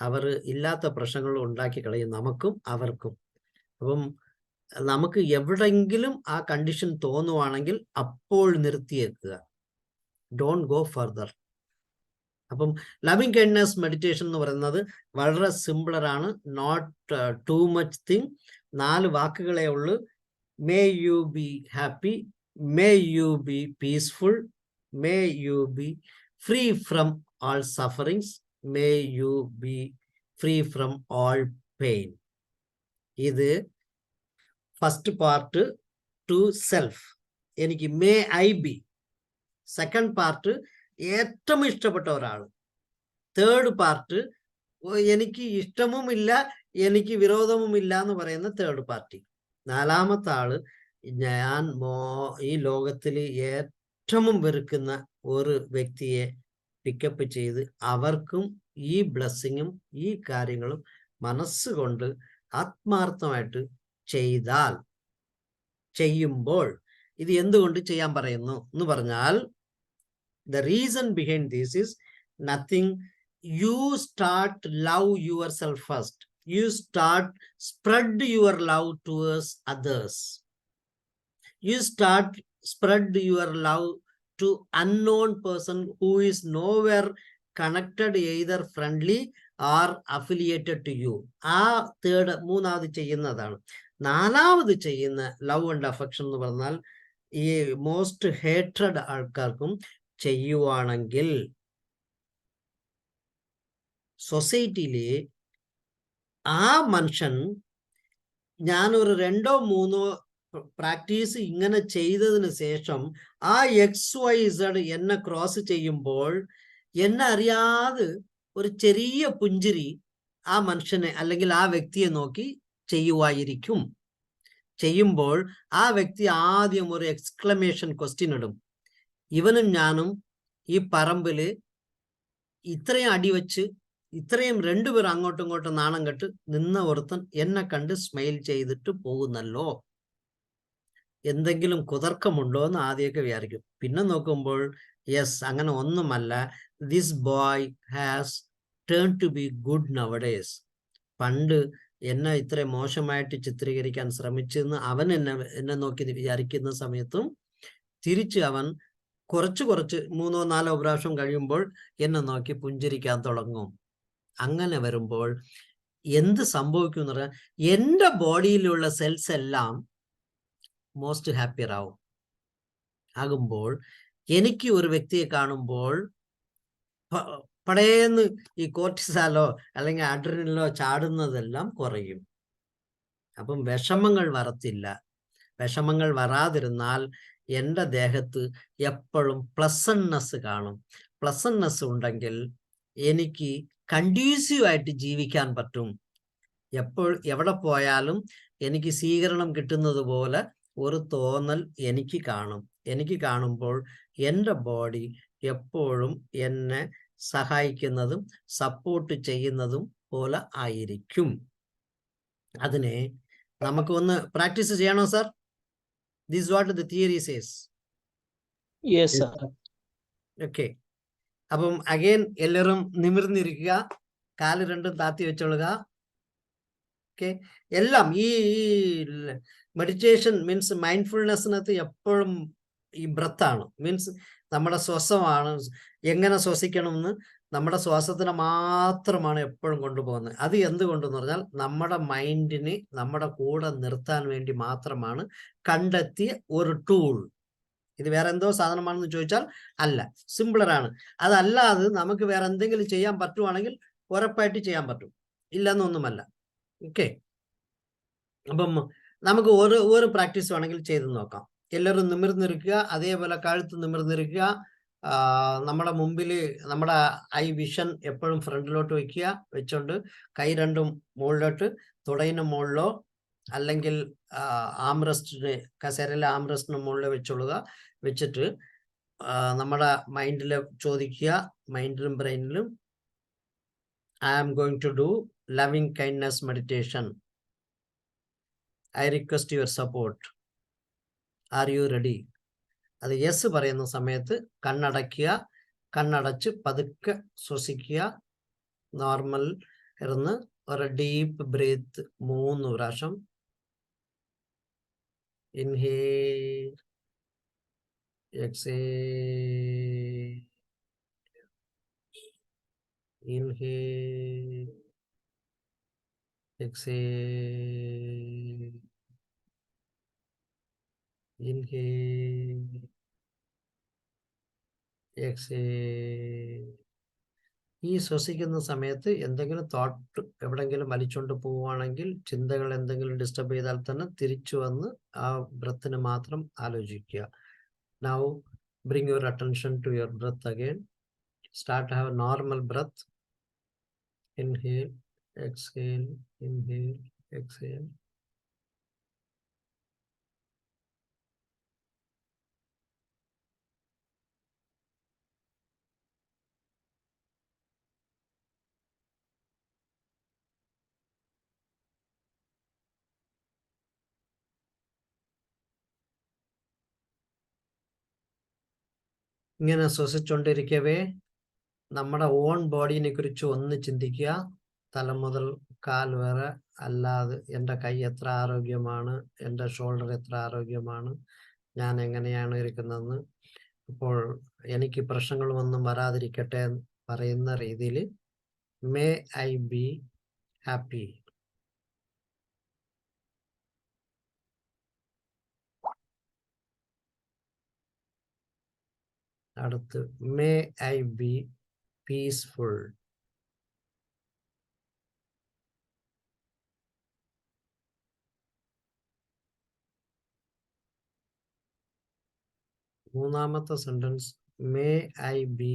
അവർ ഇല്ലാത്ത പ്രശ്നങ്ങൾ ഉണ്ടാക്കി കളയും, നമുക്കും അവർക്കും. അപ്പം നമുക്ക് എവിടെയെങ്കിലും ആ കണ്ടീഷൻ തോന്നുവാണെങ്കിൽ അപ്പോൾ നിർത്തിയേക്കുക, ഡോണ്ട് ഗോ ഫർദർ. അപ്പം ലവിങ് കൈൻഡ്നെസ് മെഡിറ്റേഷൻ എന്ന് പറയുന്നത് വളരെ സിമ്പിളറാണ്, നോട്ട് ടു മച്ച് തിങ്. 4 വാക്കുകളേ ഉള്ളൂ. May you B happy, may you B peaceful, may you be free from all sufferings, may you be free from all pain. ഇത് first part two self, എനിക്ക് may I B. Second part ഏറ്റവും ഇഷ്ടപ്പെട്ട ഒരാൾ. Third part എനിക്ക് ഇഷ്ടവുമില്ല എനിക്ക് വിരോധവുമില്ല എന്ന് പറയുന്ന third party. 4ാമത്തെ ആള് ഞാൻ ഈ ലോകത്തിൽ ഏറ്റവും വെറുക്കുന്ന ഒരു വ്യക്തിയെ പിക്കപ്പ് ചെയ്ത് അവർക്കും ഈ ബ്ലെസ്സിങ്ങും ഈ കാര്യങ്ങളും മനസ്സുകൊണ്ട് ആത്മാർത്ഥമായിട്ട് ചെയ്യുമ്പോൾ, ഇത് എന്തുകൊണ്ട് ചെയ്യാൻ പറയുന്നു എന്ന് പറഞ്ഞാൽ, the reason behind this is nothing. You start love yourself first. You start spread your love towards others. You start spread your love to unknown person who is nowhere connected, either friendly or affiliated to you. മൂന്നാമത് ചെയ്യുന്നതാണ്. 4ാമത് ചെയ്യുന്ന love and affection എന്ന് പറഞ്ഞാൽ ഈ most hated ആൾക്കാർക്കും ചെയ്യുവാണെങ്കിൽ സൊസൈറ്റിയിലെ ആ മനുഷ്യൻ, ഞാനൊരു 2ഓ 3ഓ പ്രാക്ടീസ് ഇങ്ങനെ ചെയ്തതിന് ശേഷം ആ XYZ എന്നെ ക്രോസ് ചെയ്യുമ്പോൾ എന്നെ അറിയാതെ ഒരു ചെറിയ പുഞ്ചിരി ആ മനുഷ്യനെ അല്ലെങ്കിൽ ആ വ്യക്തിയെ നോക്കി ചെയ്യുവായിരിക്കും. ചെയ്യുമ്പോൾ ആ വ്യക്തി ആദ്യം ഒരു എക്സ്ക്ലമേഷൻ ക്വസ്റ്റ്യൻ ഇടും, ഇവനും ഞാനും ഈ പറമ്പില് ഇത്രയും അടിവെച്ച് ഇത്രയും 2 പേർ അങ്ങോട്ടും ഇങ്ങോട്ടും നാണം കെട്ട് നിന്ന ഒരുത്തൻ എന്നെ കണ്ട് സ്മൈൽ ചെയ്തിട്ട് പോകുന്നല്ലോ, എന്തെങ്കിലും കുതർക്കമുണ്ടോ എന്ന് ആദ്യമൊക്കെ വിചാരിക്കും. പിന്നെ നോക്കുമ്പോൾ യെസ്, അങ്ങനെ ഒന്നുമല്ല, this boy has turn to be good nowadays. പണ്ട് എന്നെ ഇത്ര മോശമായിട്ട് ചിത്രീകരിക്കാൻ ശ്രമിച്ചെന്ന് അവൻ എന്നെ നോക്കി വിചാരിക്കുന്ന സമയത്തും തിരിച്ച് അവൻ കുറച്ച് 3ഓ 4ഓ പ്രാവശ്യം കഴിയുമ്പോൾ എന്നെ നോക്കി പുഞ്ചിരിക്കാൻ തുടങ്ങും. അങ്ങനെ വരുമ്പോൾ എന്ത് സംഭവിക്കും എന്ന് പറഞ്ഞാൽ എൻ്റെ ബോഡിയിലുള്ള സെൽസ് എല്ലാം മോസ്റ്റ് ഹാപ്പിയർ ആകുമ്പോൾ എനിക്ക് ഒരു വ്യക്തിയെ കാണുമ്പോൾ പടേന്ന് ഈ കോർട്ടിസാലോ അല്ലെങ്കിൽ അഡ്രിനലോ ചാടുന്നതെല്ലാം കുറയും. അപ്പം വിഷമങ്ങൾ വരത്തില്ല. വിഷമങ്ങൾ വരാതിരുന്നാൽ എൻ്റെ ദേഹത്ത് എപ്പോഴും പ്ലസൻനെസ് കാണും. പ്ലസൻനെസ് ഉണ്ടെങ്കിൽ എനിക്ക് കണ്ടീസീവ് ആയിട്ട് ജീവിക്കാൻ പറ്റും. എവിടെ പോയാലും എനിക്ക് സ്വീകരണം കിട്ടുന്നത് പോലെ ഒരു തോന്നൽ എനിക്ക് കാണും. എനിക്ക് കാണുമ്പോൾ എൻ്റെ ബോഡി എപ്പോഴും എന്നെ സഹായിക്കുന്നതും സപ്പോർട്ട് ചെയ്യുന്നതും പോലെ ആയിരിക്കും. അതിനെ നമുക്ക് ഒന്ന് പ്രാക്ടീസ് ചെയ്യണോ sir? This what the theory says. Yes, sir. Okay. അപ്പം അഗൈൻ എല്ലാവരും നിമിർന്നിരിക്കുക, കാല് രണ്ടും താത്തി വെച്ചോളുക. ഓക്കെ. എല്ലാം ഈ മെഡിറ്റേഷൻ മീൻസ് മൈൻഡ്ഫുൾനെസ്സിനകത്ത് എപ്പോഴും ഈ ബ്രത്താണ്, മീൻസ് നമ്മുടെ ശ്വാസമാണ്. എങ്ങനെ ശ്വസിക്കണമെന്ന് നമ്മുടെ ശ്വാസത്തിന് മാത്രമാണ് എപ്പോഴും കൊണ്ടുപോകുന്നത്. അത് എന്തുകൊണ്ടെന്ന് പറഞ്ഞാൽ നമ്മുടെ മൈൻഡിനെ നമ്മുടെ കൂടെ നിർത്താൻ വേണ്ടി മാത്രമാണ് കണ്ടെത്തിയ ഒരു ടൂൾ. ഇത് വേറെ എന്തോ സാധനമാണെന്ന് ചോദിച്ചാൽ അല്ല, സിമ്പിളറാണ്. അതല്ലാതെ നമുക്ക് വേറെ എന്തെങ്കിലും ചെയ്യാൻ പറ്റുവാണെങ്കിൽ ഉറപ്പായിട്ട് ചെയ്യാൻ പറ്റും, ഇല്ലെന്നൊന്നുമല്ല. ഓക്കെ. അപ്പം നമുക്ക് ഒരു പ്രാക്ടീസ് വേണമെങ്കിൽ ചെയ്ത് നോക്കാം. എല്ലാവരും നിമിർന്നിരിക്കുക, അതേപോലെ കഴുത്ത് നിമിർന്നിരിക്കുക. നമ്മുടെ മുമ്പിൽ നമ്മുടെ ഐ വിഷൻ എപ്പോഴും ഫ്രണ്ടിലോട്ട് വെക്കുക. വെച്ചോണ്ട് കൈ രണ്ടും മുകളിലോട്ട്, തുടയിന് മുകളിലോ അല്ലെങ്കിൽ ആംറസ്റ്റിന്, കസേരയിലെ ആംറസ്റ്റിന് മുകളിൽ വെച്ചോളുക. വെച്ചിട്ട് നമ്മുടെ മൈൻഡിൽ ചോദിക്കുക, മൈൻഡിലും ബ്രെയിനിലും, I am going to do loving kindness meditation. I request your support. Are you ready? അത് യെസ് പറയുന്ന സമയത്ത് കണ്ണടയ്ക്കുക. കണ്ണടച്ച് പതുക്കെ ശ്വസിക്കുക. നോർമൽ ഇരുന്ന് ഒരു ഡീപ്പ് ബ്രീത്ത് 3 പ്രാവശ്യം. Inhale, exhale, inhale, exhale, inhale, exhale. ഈ ശ്വസിക്കുന്ന സമയത്ത് എന്തെങ്കിലും തോട്ട് എവിടെങ്കിലും വലിച്ചുകൊണ്ട് പോവുകയാണെങ്കിൽ, ചിന്തകൾ എന്തെങ്കിലും ഡിസ്റ്റർബ് ചെയ്താൽ തന്നെ തിരിച്ചു വന്ന് ആ ബ്രത്തിന് മാത്രം ആലോചിക്കുക. Now bring your attention to your breath again. Start to have a normal breath. Inhale, exhale, inhale, exhale. ഇങ്ങനെ ശ്വസിച്ചുകൊണ്ടിരിക്കവേ നമ്മുടെ ഓൺ ബോഡിനെ കുറിച്ച് ഒന്ന് ചിന്തിക്കുക. തല മുതൽ കാൽ വരെ, അല്ലാതെ എൻ്റെ കൈ എത്ര ആരോഗ്യമാണ്, എൻ്റെ ഷോൾഡർ എത്ര ആരോഗ്യമാണ്, ഞാൻ എങ്ങനെയാണ് ഇരിക്കുന്നതെന്ന്. അപ്പോൾ എനിക്ക് പ്രശ്നങ്ങളൊന്നും വരാതിരിക്കട്ടെ എന്ന് പറയുന്ന രീതിയിൽ മേ ഐ ബി ഹാപ്പി. അടുത്ത് മേ ഐ ബി പീസ്ഫുൾ. മൂന്നാമത്തെ sentence may I be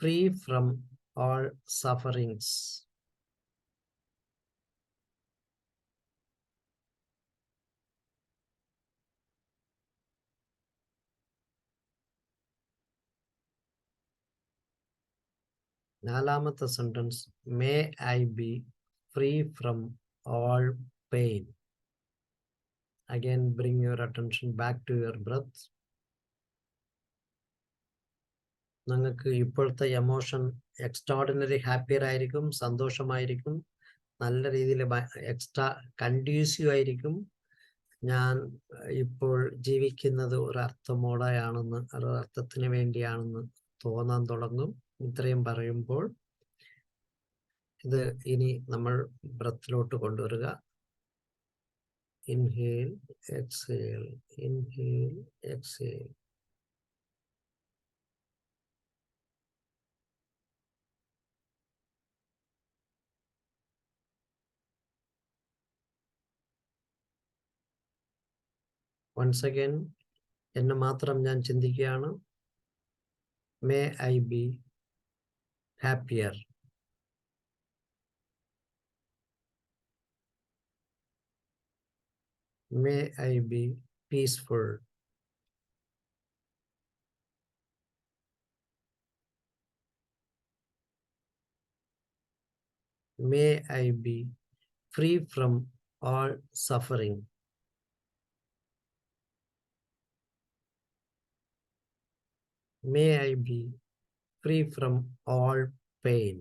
free from all sufferings. നാലാമത്തെ sentence may I be free from all pain. Again, bring your attention back to your breath. നിങ്ങൾക്ക് ഇപ്പോഴത്തെ emotion extraordinary happier ആയിരിക്കും, സന്തോഷമായിരിക്കും, നല്ല രീതിയിൽ extra കണ്ട്യൂസീവ് ആയിരിക്കും. ഞാൻ ഇപ്പോൾ ജീവിക്കുന്നത് ഒരു അർത്ഥമോടെയാണെന്ന്, ഒരു അർത്ഥത്തിന് വേണ്ടിയാണെന്ന് തോന്നാൻ തുടങ്ങും. ഇത്രയും പറയുമ്പോൾ ഇത് ഇനി നമ്മൾ ബ്രത്തിലോട്ട് കൊണ്ടുവരിക. Inhale, exhale, inhale, exhale. Once again എന്നെ മാത്രം ഞാൻ ചിന്തിക്കുകയാണ്. May I be happier. May I be peaceful. May I be free from all suffering. May I be free from all pain.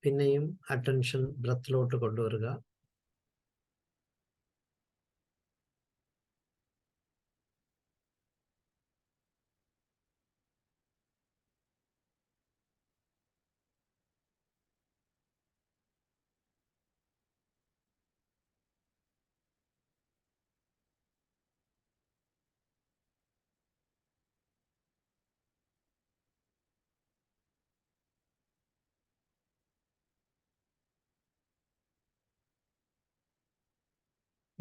പിന്നെയും അറ്റൻഷൻ ബ്രത്തിലോട്ട് കൊണ്ടുവരിക.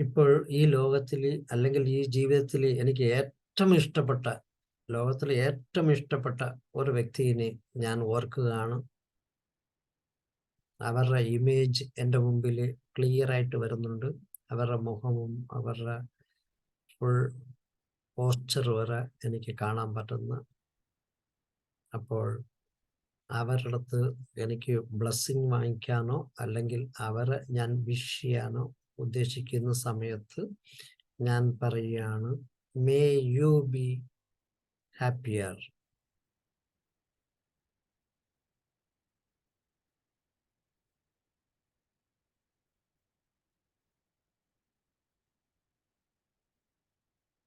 ഇപ്പോൾ ഈ ലോകത്തിൽ അല്ലെങ്കിൽ ഈ ജീവിതത്തിൽ എനിക്ക് ഏറ്റവും ഇഷ്ടപ്പെട്ട, ലോകത്തിലെ ഏറ്റവും ഇഷ്ടപ്പെട്ട ഒരു വ്യക്തിയെ ഞാൻ ഓർക്കുകയാണ്. അവരുടെ ഇമേജ് എൻ്റെ മുമ്പിൽ ക്ലിയർ ആയിട്ട് വരുന്നുണ്ട്. അവരുടെ മുഖവും അവരുടെ ഫുൾ പോസ്ചർ വരെ എനിക്ക് കാണാൻ പറ്റുന്നു. അപ്പോൾ അവരുടെ അടുത്ത് എനിക്ക് ബ്ലെസ്സിങ് വാങ്ങിക്കാനോ അല്ലെങ്കിൽ അവരെ ഞാൻ വിഷ് ചെയ്യാനോ ഉദ്ദേശിക്കുന്ന സമയത്ത് ഞാൻ പറയുകയാണ്, may you B happier.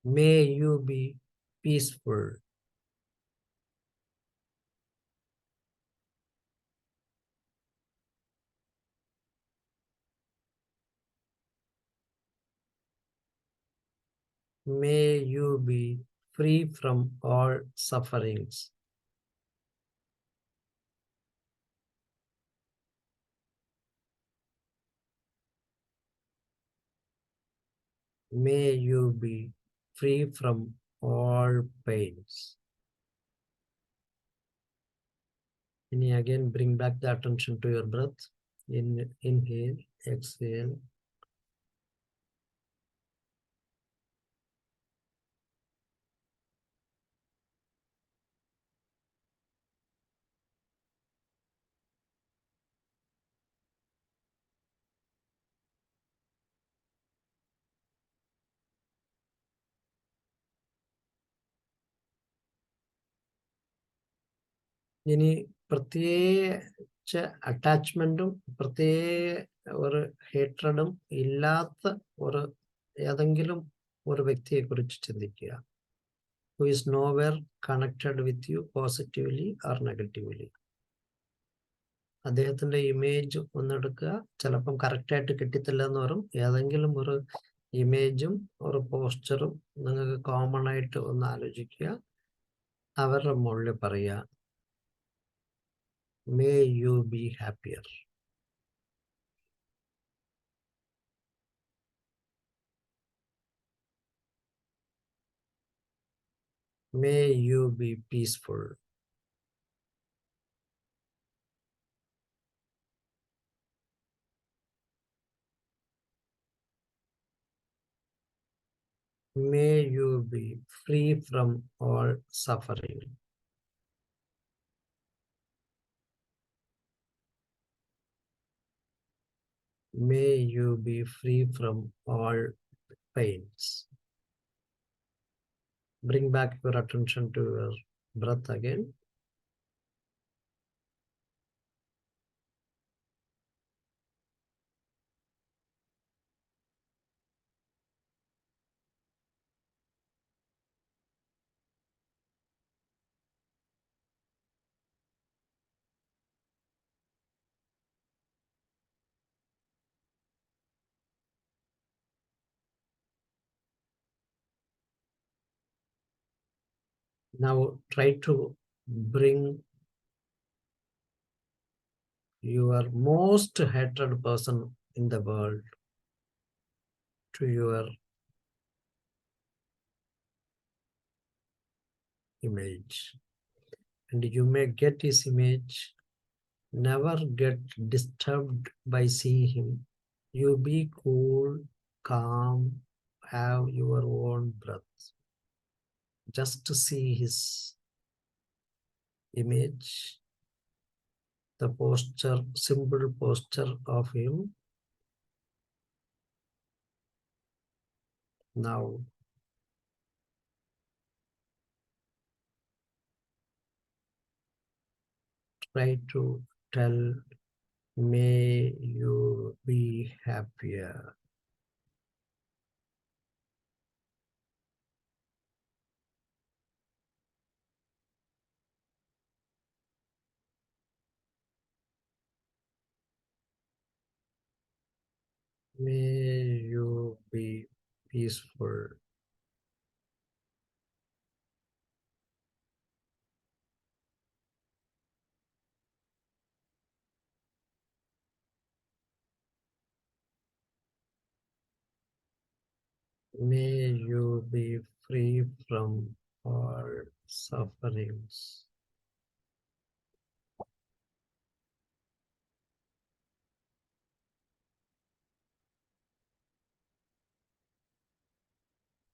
May you be peaceful. May you be free from all sufferings. May you be free from all pains. And again, bring back the attention to your breath. Inhale, exhale. ഇനി പ്രത്യേകിച്ച് അറ്റാച്ച്മെന്റും പ്രത്യേക ഒരു ഹേട്രഡും ഇല്ലാത്ത ഒരു ഏതെങ്കിലും ഒരു വ്യക്തിയെ കുറിച്ച് ചിന്തിക്കുക. Who is nowhere connected with you positively or negatively. അദ്ദേഹത്തിന്റെ ഇമേജ് ഒന്നെടുക്കുക. ചിലപ്പം കറക്റ്റായിട്ട് കിട്ടിത്തില്ല എന്ന് പറയും. ഏതെങ്കിലും ഒരു ഇമേജും ഒരു പോസ്റ്ററും നിങ്ങൾക്ക് കോമൺ ആയിട്ട് ഒന്ന് ആലോചിക്കുക. അവരുടെ മുകളിൽ പറയുക, may you be happier. May you be peaceful. May you be free from all suffering. May you be free from all pains. Bring back your attention to your breath again. Now try to bring your most hated person in the world to your image. And you may get his image. Never get disturbed by seeing him. You be cool, calm, have your own breath. Just to see his image, the posture, simple posture of him. Now, try to tell, may you be happier. May you be peaceful. May you be free from all sufferings.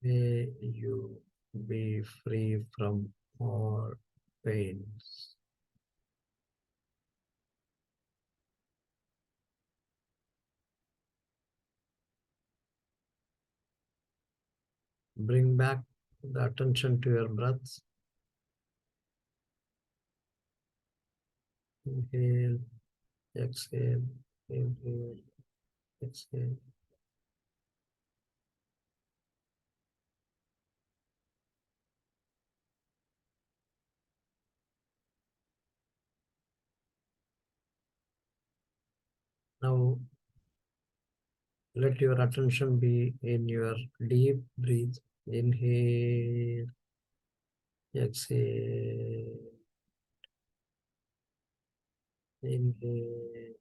May you be free from all pains. Bring back the attention to your breath. Inhale, exhale, inhale, exhale. Now, let your attention be in your deep breath. Inhale, exhale, inhale,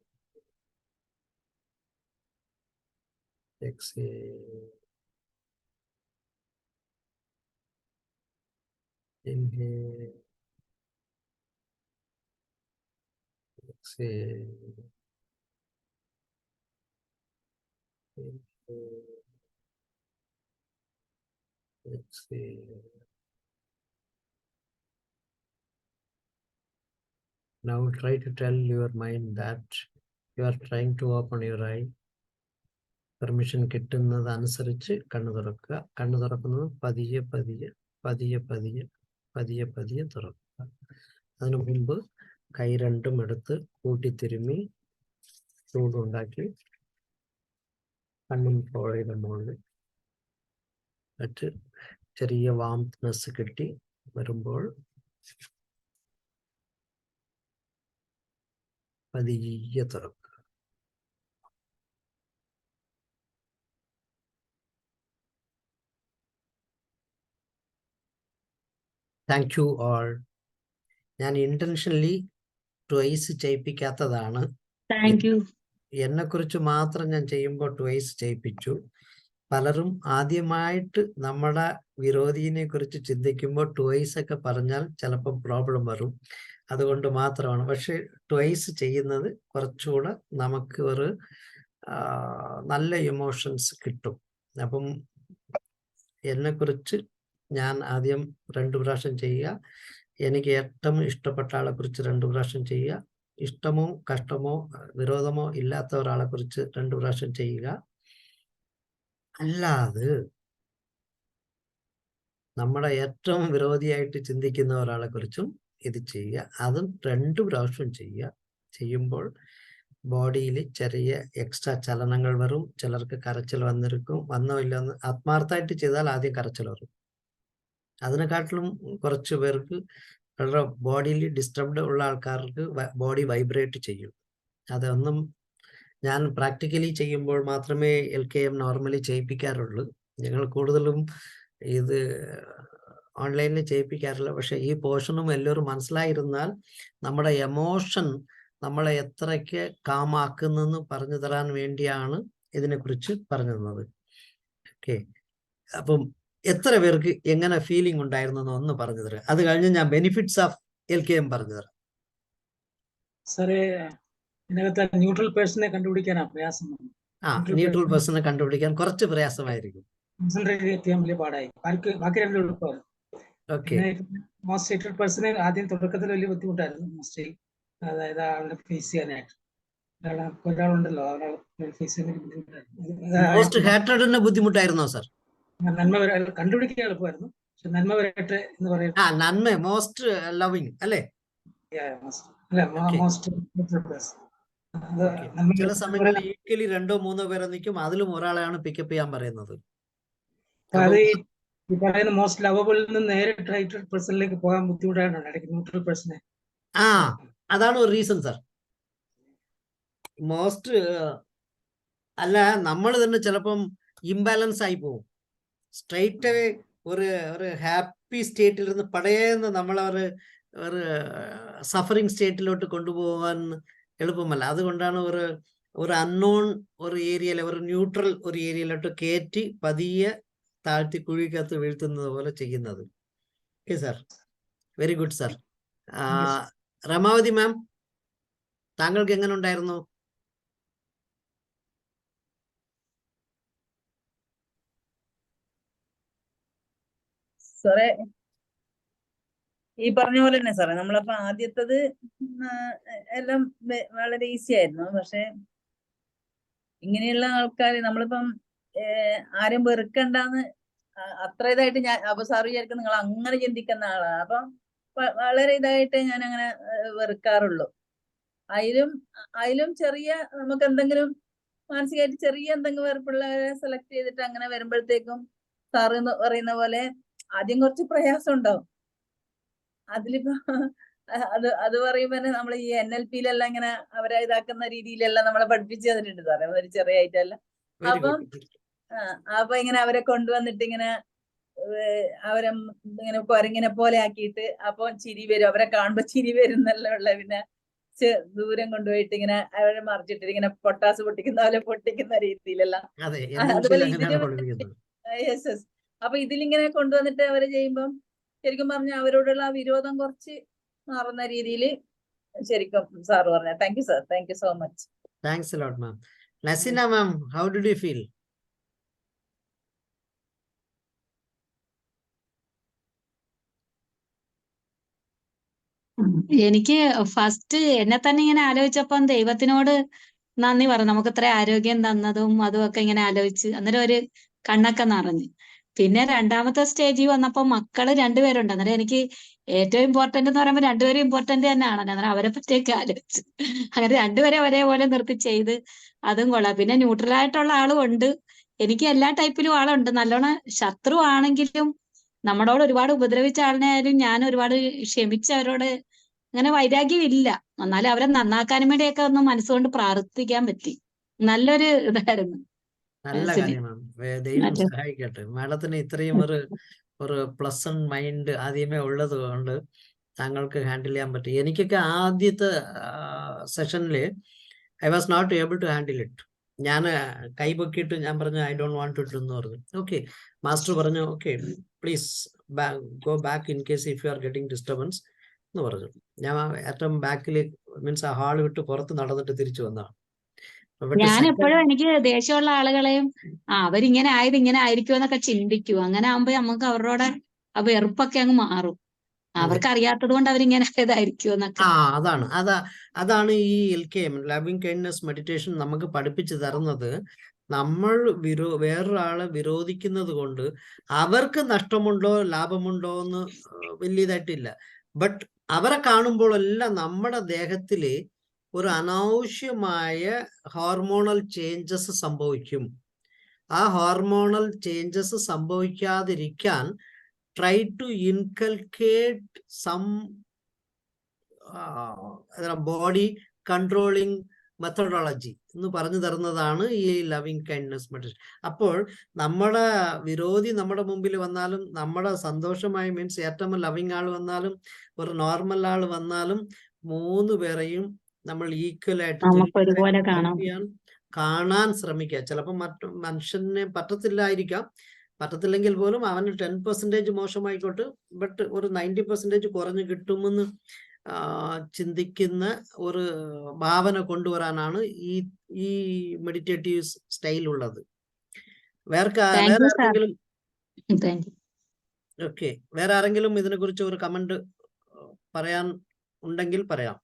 exhale, inhale, exhale, inhale, exhale. Now try to tell your mind that you are trying to open your eye. Permission കിട്ടുന്നത് അനുസരിച്ച് കണ്ണു തുറക്കുക. കണ്ണു തുറക്കുന്നത് പതിയെ പതിയെ പതിയെ പതിയെ പതിയെ പതിയെ തുറക്കുക. അതിനു മുമ്പ് കൈ രണ്ടും എടുത്ത് കൂട്ടിത്തിരുമ്മി ചൂടുണ്ടാക്കി കണ്ണും ഫോളയുടെ മുകളിൽ വെച്ച് ചെറിയ വാംനെസ് കിട്ടി വരുമ്പോൾ പതിയെ തുറക്കുക. Thank you all. ഞാൻ ഇന്റൻഷനലി ട്വൈസ് ചെയ്യിപ്പിക്കാത്തതാണ്. Thank you. എന്നെ കുറിച്ച് മാത്രം ഞാൻ ചെയ്യുമ്പോൾ ട്വൈസ് ചെയ്യിപ്പിച്ചു. പലരും ആദ്യമായിട്ട് നമ്മുടെ വിരോധിനെ കുറിച്ച് ചിന്തിക്കുമ്പോൾ ട്വൈസ് ഒക്കെ പറഞ്ഞാൽ ചിലപ്പോൾ പ്രോബ്ലം വരും. അതുകൊണ്ട് മാത്രമാണ്. പക്ഷെ ട്വൈസ് ചെയ്യുന്നത് കുറച്ചുകൂടെ നമുക്ക് ഒരു നല്ല ഇമോഷൻസ് കിട്ടും. അപ്പം എന്നെ കുറിച്ച് ഞാൻ ആദ്യം 2 പ്രാവശ്യം ചെയ്യുക. എനിക്ക് ഏറ്റവും ഇഷ്ടപ്പെട്ട ആളെ കുറിച്ച് 2 പ്രാവശ്യം ചെയ്യുക. ഇഷ്ടമോ കഷ്ടമോ വിരോധമോ ഇല്ലാത്ത ഒരാളെ കുറിച്ച് 2 പ്രാവശ്യം ചെയ്യുക. അല്ലാതെ നമ്മുടെ ഏറ്റവും വിരോധിയായിട്ട് ചിന്തിക്കുന്ന ഒരാളെ കുറിച്ചും ഇത് ചെയ്യുക. അതും 2 പ്രാവശ്യം ചെയ്യുക. ചെയ്യുമ്പോൾ ബോഡിയിൽ ചെറിയ എക്സ്ട്രാ ചലനങ്ങൾ വരും. ചിലർക്ക് കരച്ചിൽ വന്നിരിക്കും. വന്നോ ഇല്ലെന്ന് ആത്മാർത്ഥമായിട്ട് ചെയ്താൽ ആദ്യം കരച്ചിൽ വരും. അതിനെക്കാട്ടിലും കുറച്ച് പേർക്ക് വളരെ ബോഡിയിൽ ഡിസ്റ്റർബ്ഡ് ഉള്ള ആൾക്കാർക്ക് ബോഡി വൈബ്രേറ്റ് ചെയ്യും. അതൊന്നും ഞാൻ പ്രാക്ടിക്കലി ചെയ്യുമ്പോൾ മാത്രമേ LKM നോർമലി ചെയ്യിപ്പിക്കാറുള്ളൂ. ഞങ്ങൾ കൂടുതലും ഇത് ഓൺലൈനിൽ ചെയ്യിപ്പിക്കാറില്ല. പക്ഷെ ഈ പോർഷനും എല്ലാവരും മനസ്സിലായിരുന്നാൽ നമ്മുടെ എമോഷൻ നമ്മളെ എത്രയ്ക്ക് കാമാക്കുന്നെന്ന് പറഞ്ഞു തരാൻ വേണ്ടിയാണ് ഇതിനെക്കുറിച്ച് പറഞ്ഞു തന്നത്. ഓക്കെ, അപ്പം എത്ര പേർക്ക് എങ്ങനെ ഫീലിംഗ് ഉണ്ടായിരുന്നു ഒന്ന് പറഞ്ഞു തരാം. അത് കഴിഞ്ഞ് ഞാൻ ബെനിഫിറ്റ്സ് ഓഫ് LKM പറഞ്ഞു തരാം. സാറേ, ഇതിനകത്ത് ന്യൂട്രൽ പേഴ്സണെ കണ്ടുപിടിക്കാനാ പ്രയാസം. ന്യൂട്രൽ പേഴ്സണെ കണ്ടുപിടിക്കാൻ കുറച്ച് പ്രയാസമായിരിക്കും. കോൺസെൻട്രേറ്റ് ചെയ്യാൻ വലിയ പാടായി. ബാക്കി രണ്ടും എളുപ്പമാണ്. ഓക്കെ, പിന്നെ മോസ്റ്റ് ഹേറ്റഡ് പേഴ്സണെ ആദ്യം തുടക്കത്തിൽ വലിയ ബുദ്ധിമുട്ടായിരുന്നു മോസ്റ്റ്, അതായത് ആളുടെ ഫേസ് ചെയ്യാനായിട്ട്. ഒരാളുണ്ടല്ലോ അവരെ ഫേസ് ചെയ്യാൻ മോസ്റ്റ് ബുദ്ധിമുട്ടായിരുന്നു. ഹേറ്റഡിന് ബുദ്ധിമുട്ടായിരുന്നോ സർ? നന്മ കണ്ടുപിടിക്കാൻ എളുപ്പമായിരുന്നു, പക്ഷെ നന്മ വരട്ടെ എന്ന് പറയുന്നത് നന്മ മോസ്റ്റ് ലവിങ് അല്ലേ? Most hated person. ചില സമയങ്ങളിൽ ഈക്വലി 2-3 പേരെ നിൽക്കും, അതിലും ഒരാളെയാണ് പിക്കപ്പ് ചെയ്യാൻ പറയുന്നത്. അത് ഈ പറയുന്ന മോസ്റ്റ് ലവബിളിൽ നിന്ന് നേരെ ഹേറ്റഡ് പേഴ്സണിലേക്ക് പോകാൻ ബുദ്ധിമുട്ടായിട്ടുണ്ട് ഇടയ്ക്ക് ന്യൂട്രൽ പേഴ്സണെ. അതാണ് ഒരു റീസൺ സർ. മോസ്റ്റ് അല്ല, നമ്മൾ തന്നെ ചിലപ്പം ഇംബാലൻസ് ആയി പോകും. സ്ട്രൈറ്റ് ഒരു ഹാപ്പി സ്റ്റേറ്റിൽ നിന്ന് പടയെന്ന് ഒരു സഫറിങ് സ്റ്റേറ്റിലോട്ട് കൊണ്ടുപോകാൻ എളുപ്പമല്ല. അതുകൊണ്ടാണ് ഒരു അൺനോൺ ഒരു ഏരിയയിലെ ഒരു ന്യൂട്രൽ ഒരു ഏരിയയിലോട്ട് കയറ്റി പതിയെ താഴ്ത്തി കുഴിക്കകത്ത് വീഴ്ത്തുന്നത് പോലെ ചെയ്യുന്നത്. Okay sir, very good sir. Ramavathi ma'am, താങ്കൾക്ക് എങ്ങനെ ഉണ്ടായിരുന്നു? സാറേ ഈ പറഞ്ഞ പോലെ തന്നെ സാറേ, നമ്മളപ്പോ ആദ്യത്തത് എല്ലാം വളരെ ഈസി ആയിരുന്നു. പക്ഷെ ഇങ്ങനെയുള്ള ആൾക്കാര് നമ്മളിപ്പം ആരും വെറുക്കണ്ടെന്ന് അത്ര ഇതായിട്ട് ഞാൻ അപ്പൊ സാറ് വിചാരിക്കും നിങ്ങൾ അങ്ങനെ ചിന്തിക്കുന്ന ആളാണ്. അപ്പം വളരെ ഇതായിട്ട് ഞാൻ അങ്ങനെ വെറുക്കാറുള്ളൂ. അതിലും ചെറിയ നമുക്ക് എന്തെങ്കിലും മാനസികമായിട്ട് ചെറിയ എന്തെങ്കിലും വെറുപ്പുള്ളവരെ സെലക്ട് ചെയ്തിട്ട് അങ്ങനെ വരുമ്പോഴത്തേക്കും സാറ് പറയുന്ന പോലെ ആദ്യം കുറച്ച് പ്രയാസം ഉണ്ടാവും. അതിലിപ്പോ അത് പറയുമ്പോ തന്നെ നമ്മൾ ഈ NLP-ലെല്ലാം ഇങ്ങനെ അവരെ ഇതാക്കുന്ന രീതിയിലെല്ലാം നമ്മളെ പഠിപ്പിച്ചു തന്നിട്ടുണ്ട് സാറേ, ഒരു ചെറിയ ആയിട്ടല്ല. അപ്പൊ ഇങ്ങനെ അവരെ കൊണ്ടുവന്നിട്ട് ഇങ്ങനെ അവരെ ഇങ്ങനെ കുരങ്ങിനെ പോലെ ആക്കിയിട്ട് അപ്പൊ ചിരി വരും, അവരെ കാണുമ്പോ ചിരി വരുന്നല്ലോ ഉള്ള. പിന്നെ ദൂരം കൊണ്ടുപോയിട്ട് ഇങ്ങനെ അവരെ മറിച്ചിട്ട് ഇങ്ങനെ പൊട്ടാസ് പൊട്ടിക്കുന്ന പോലെ പൊട്ടിക്കുന്ന രീതിയിലെല്ലാം. അതുപോലെ യെസ്. അപ്പൊ ഇതിലിങ്ങനെ കൊണ്ടുവന്നിട്ട് അവരെ ചെയ്യുമ്പം ശരിക്കും പറഞ്ഞ അവരോടുള്ള വിരോധം കുറച്ച് മാറുന്ന രീതിയിൽ ശരിക്കും സാറ് പറഞ്ഞ. Thank you sir, thank you so much. Thanks a lot ma'am. Nasina ma'am, how did you feel? എനിക്ക് ഫസ്റ്റ് എന്നെ തന്നെ ഇങ്ങനെ ആലോചിച്ചപ്പം ദൈവത്തിനോട് നന്ദി പറഞ്ഞു. നമുക്ക് ഇത്ര ആരോഗ്യം തന്നതും അതും ഒക്കെ ഇങ്ങനെ ആലോചിച്ച് അന്നേരം ഒരു കണ്ണൊക്കെ നിറഞ്ഞു. പിന്നെ രണ്ടാമത്തെ സ്റ്റേജിൽ വന്നപ്പോ മക്കള് 2 പേരുണ്ട്. അന്നേരം എനിക്ക് ഏറ്റവും ഇമ്പോർട്ടന്റ് എന്ന് പറയുമ്പോൾ 2 പേരും ഇമ്പോർട്ടന്റ് തന്നെയാണല്ലോ. അന്നേരം അവരെ പറ്റിയൊക്കെ ആലോചിച്ചു. അങ്ങനെ 2 പേരെ ഒരേപോലെ നിർത്തി ചെയ്ത് അതും കൊള്ളാം. പിന്നെ ന്യൂട്രലായിട്ടുള്ള ആളും ഉണ്ട്. എനിക്ക് എല്ലാ ടൈപ്പിലും ആളുണ്ട്. നല്ലോണം ശത്രു ആണെങ്കിലും നമ്മളോട് ഒരുപാട് ഉപദ്രവിച്ച ആളിനായാലും ഞാൻ ഒരുപാട് ക്ഷമിച്ച് അവരോട് അങ്ങനെ വൈരാഗ്യം ഇല്ല. എന്നാലും അവരെ നന്നാക്കാനും വേണ്ടിയൊക്കെ ഒന്ന് മനസ്സുകൊണ്ട് പ്രാർത്ഥിക്കാൻ പറ്റി. നല്ലൊരു ഇതായിരുന്നു. നല്ല കാര്യമാണ്. ദൈവം സഹായിക്കട്ടെ. മാഡത്തിന് ഇത്രയും ഒരു പ്ലസന്റ് മൈൻഡ് ആദ്യമേ ഉള്ളത് കൊണ്ട് താങ്കൾക്ക് ഹാൻഡിൽ ചെയ്യാൻ പറ്റി. എനിക്കൊക്കെ ആദ്യത്തെ സെഷനില് I was not able to handle it. ഞാൻ കൈപൊക്കിയിട്ട് ഞാൻ പറഞ്ഞു ഐ ഡോണ്ട് വാണ്ട് ഇറ്റ് എന്ന് പറഞ്ഞു. ഓക്കെ, മാസ്റ്റർ പറഞ്ഞു okay please go back in case if you are getting disturbance എന്ന് പറഞ്ഞു. ഞാൻ ഏറ്റവും ബാക്കിൽ മീൻസ് ആ ഹാൾ വിട്ട് പുറത്ത് നടന്നിട്ട് തിരിച്ചു വന്നതാണ്. ഞാൻ എപ്പോഴും എനിക്ക് ദേഷ്യമുള്ള ആളുകളെയും അവരിങ്ങനെ ആയത് ഇങ്ങനെ ആയിരിക്കുമെന്നൊക്കെ ചിന്തിക്കും. അങ്ങനെ ആകുമ്പോ നമുക്ക് അവരോട് ആ വെറുപ്പൊക്കെ അങ്ങ് മാറും. അവർക്ക് അറിയാത്തത് കൊണ്ട് അവരിങ്ങനെ ആയതായിരിക്കും എന്നൊക്കെ. അതാണ് ഈ LKM ലവിങ് കൈൻഡ്നസ് മെഡിറ്റേഷൻ നമുക്ക് പഠിപ്പിച്ചു തരുന്നത്. നമ്മൾ വേറൊരാളെ വിരോധിക്കുന്നത് കൊണ്ട് അവർക്ക് നഷ്ടമുണ്ടോ ലാഭമുണ്ടോ എന്ന് വലിയതായിട്ടില്ല. ബട്ട് അവരെ കാണുമ്പോഴെല്ലാം നമ്മുടെ ദേഹത്തില് ഒരു അനാവശ്യമായ ഹോർമോണൽ ചേഞ്ചസ് സംഭവിക്കും. ആ ഹോർമോണൽ ചേഞ്ചസ് സംഭവിക്കാതിരിക്കാൻ try to inculcate some body controlling methodology എന്ന് പറഞ്ഞു തരുന്നതാണ് ഈ ലവിങ് കൈൻഡ്നസ് മെഡിറ്റേഷൻ. അപ്പോൾ നമ്മുടെ വിരോധി നമ്മുടെ മുമ്പിൽ വന്നാലും, നമ്മുടെ സന്തോഷമായി മീൻസ് ഏറ്റവും ലവിങ് ആൾ വന്നാലും, ഒരു നോർമൽ ആൾ വന്നാലും 3 പേരെയും നമ്മൾ ഈക്വൽ ആയിട്ട് കാണാൻ ശ്രമിക്കുക. ചിലപ്പോൾ മനുഷ്യനെ പറ്റത്തില്ലെങ്കിൽ പോലും അവന് 10% മോശമായിക്കോട്ടെ, ബട്ട് ഒരു 90% കുറഞ്ഞു കിട്ടുമെന്ന് ചിന്തിക്കുന്ന ഒരു ഭാവന കൊണ്ടുവരാനാണ് ഈ മെഡിറ്റേറ്റീവ് സ്റ്റൈൽ ഉള്ളത്. വേറെ താങ്ക് യു സാർ. ആരെങ്കിലും താങ്ക് യു. ഓക്കെ, വേറെ ആരെങ്കിലും ഇതിനെ കുറിച്ച് ഒരു കമന്റ് പറയാൻ ഉണ്ടെങ്കിൽ പറയാം.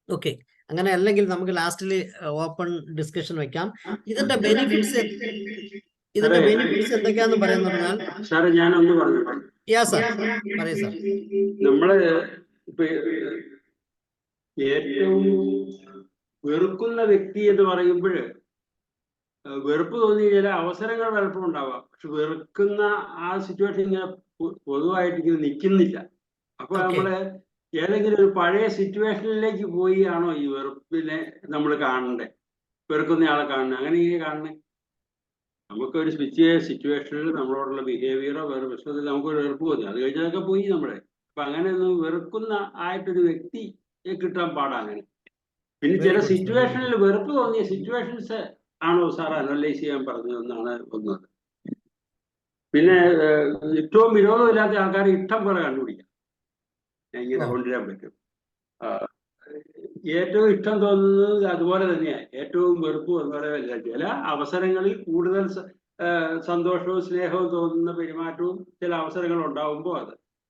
ഓക്കെ, അങ്ങനെ അല്ലെങ്കിൽ നമുക്ക് ലാസ്റ്റിൽ ഓപ്പൺ ഡിസ്കഷൻ വെക്കാം. ഇതിന്റെ ബെനിഫിറ്റ്സ് എന്തൊക്കെയാന്ന് പറയുന്ന പറഞ്ഞാൽ സാറേ ഞാനൊന്ന് പറഞ്ഞു. യാ സാർ, പറയൂ സാർ. നമ്മള് ഇപ്പൊ ഏറ്റവും വെറുക്കുന്ന വ്യക്തി എന്ന് പറയുമ്പോൾ വെറുപ്പ് തോന്നി ചില അവസരങ്ങൾ പലപ്പോഴും ഉണ്ടാവാം. പക്ഷെ വെറുക്കുന്ന ആ സിറ്റുവേഷൻ ഇങ്ങനെ പൊതുവായിട്ട് ഇങ്ങനെ നിൽക്കുന്നില്ല. അപ്പൊ നമ്മള് ഏതെങ്കിലും ഒരു പഴയ സിറ്റുവേഷനിലേക്ക് പോയി ആണോ ഈ വെറുപ്പിനെ നമ്മൾ കാണണ്ടേ? വെറുക്കുന്നയാളെ കാണണേ? അങ്ങനെ ഇങ്ങനെ കാണണേ? നമുക്കൊരു സിറ്റുവേഷനിൽ നമ്മളോടുള്ള ബിഹേവിയറോ വേറെ പ്രശ്നത്തിൽ നമുക്കൊരു വെറുപ്പ് തോന്നി, അത് കഴിഞ്ഞതൊക്കെ പോയി നമ്മളെ. അപ്പൊ അങ്ങനെ ഒന്ന് വെറുക്കുന്ന ആയിട്ടൊരു വ്യക്തിയെ കിട്ടാൻ പാടാ അങ്ങനെ. പിന്നെ ചില സിറ്റുവേഷനിൽ വെറുപ്പ് തോന്നിയ സിറ്റുവേഷൻസ് ആണോ സാർ അനലൈസ് ചെയ്യാൻ പറഞ്ഞതെന്നാണ് ഒന്നത്. പിന്നെ ഏറ്റവും വിരോധമില്ലാത്ത ആൾക്കാരെ ഇഷ്ടം പോലെ കണ്ടുപിടിക്കാം, ഇങ്ങനെ കൊണ്ടുവരാൻ പറ്റും. ഏറ്റവും ഇഷ്ടം തോന്നുന്നത് അതുപോലെ തന്നെയാണ് ഏറ്റവും വെറുപ്പും അതുപോലെ. ചില അവസരങ്ങളിൽ കൂടുതൽ സന്തോഷവും സ്നേഹവും തോന്നുന്ന പെരുമാറ്റവും ചില അവസരങ്ങൾ ഉണ്ടാവുമ്പോൾ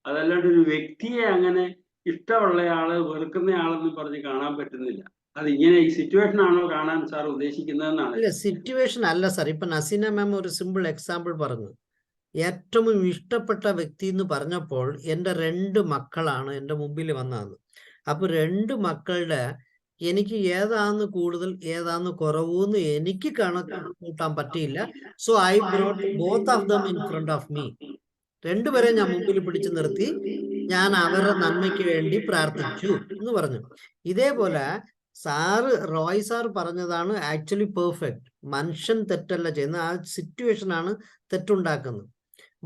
അതല്ലാണ്ട് ഒരു വ്യക്തിയെ അങ്ങനെ ഇഷ്ടമുള്ളയാള് വെറുക്കുന്നയാളെന്ന് പറഞ്ഞ് കാണാൻ പറ്റുന്നില്ല. അത് ഇങ്ങനെ ഈ സിറ്റുവേഷൻ ആണോ കാണാൻ സാർ ഉദ്ദേശിക്കുന്നതെന്നാണ്. സിറ്റുവേഷൻ അല്ല സാർ. ഇപ്പൊ നസീന മാം ഒരു സിമ്പിൾ എക്സാമ്പിൾ പറഞ്ഞു. ഏറ്റവും ഇഷ്ടപ്പെട്ട വ്യക്തി എന്ന് പറഞ്ഞപ്പോൾ എൻ്റെ 2 മക്കളാണ് എൻ്റെ മുമ്പിൽ വന്നത്. അപ്പൊ 2 മക്കളുടെ എനിക്ക് ഏതാന്ന് കൂടുതൽ ഏതാന്ന് കുറവെന്ന് എനിക്ക് കണക്ക് കൂട്ടാൻ പറ്റിയില്ല. So I brought both of them in front of me. 2 പേരെ ഞാൻ മുമ്പിൽ പിടിച്ചു നിർത്തി ഞാൻ അവരുടെ നന്മയ്ക്ക് വേണ്ടി പ്രാർത്ഥിച്ചു എന്ന് പറഞ്ഞു. ഇതേപോലെ റോയ് സാർ പറഞ്ഞതാണ് ആക്ച്വലി പെർഫെക്റ്റ്. മനുഷ്യൻ തെറ്റല്ല ചെയ്യുന്നത്, ആ സിറ്റുവേഷൻ ആണ് തെറ്റുണ്ടാക്കുന്നത്.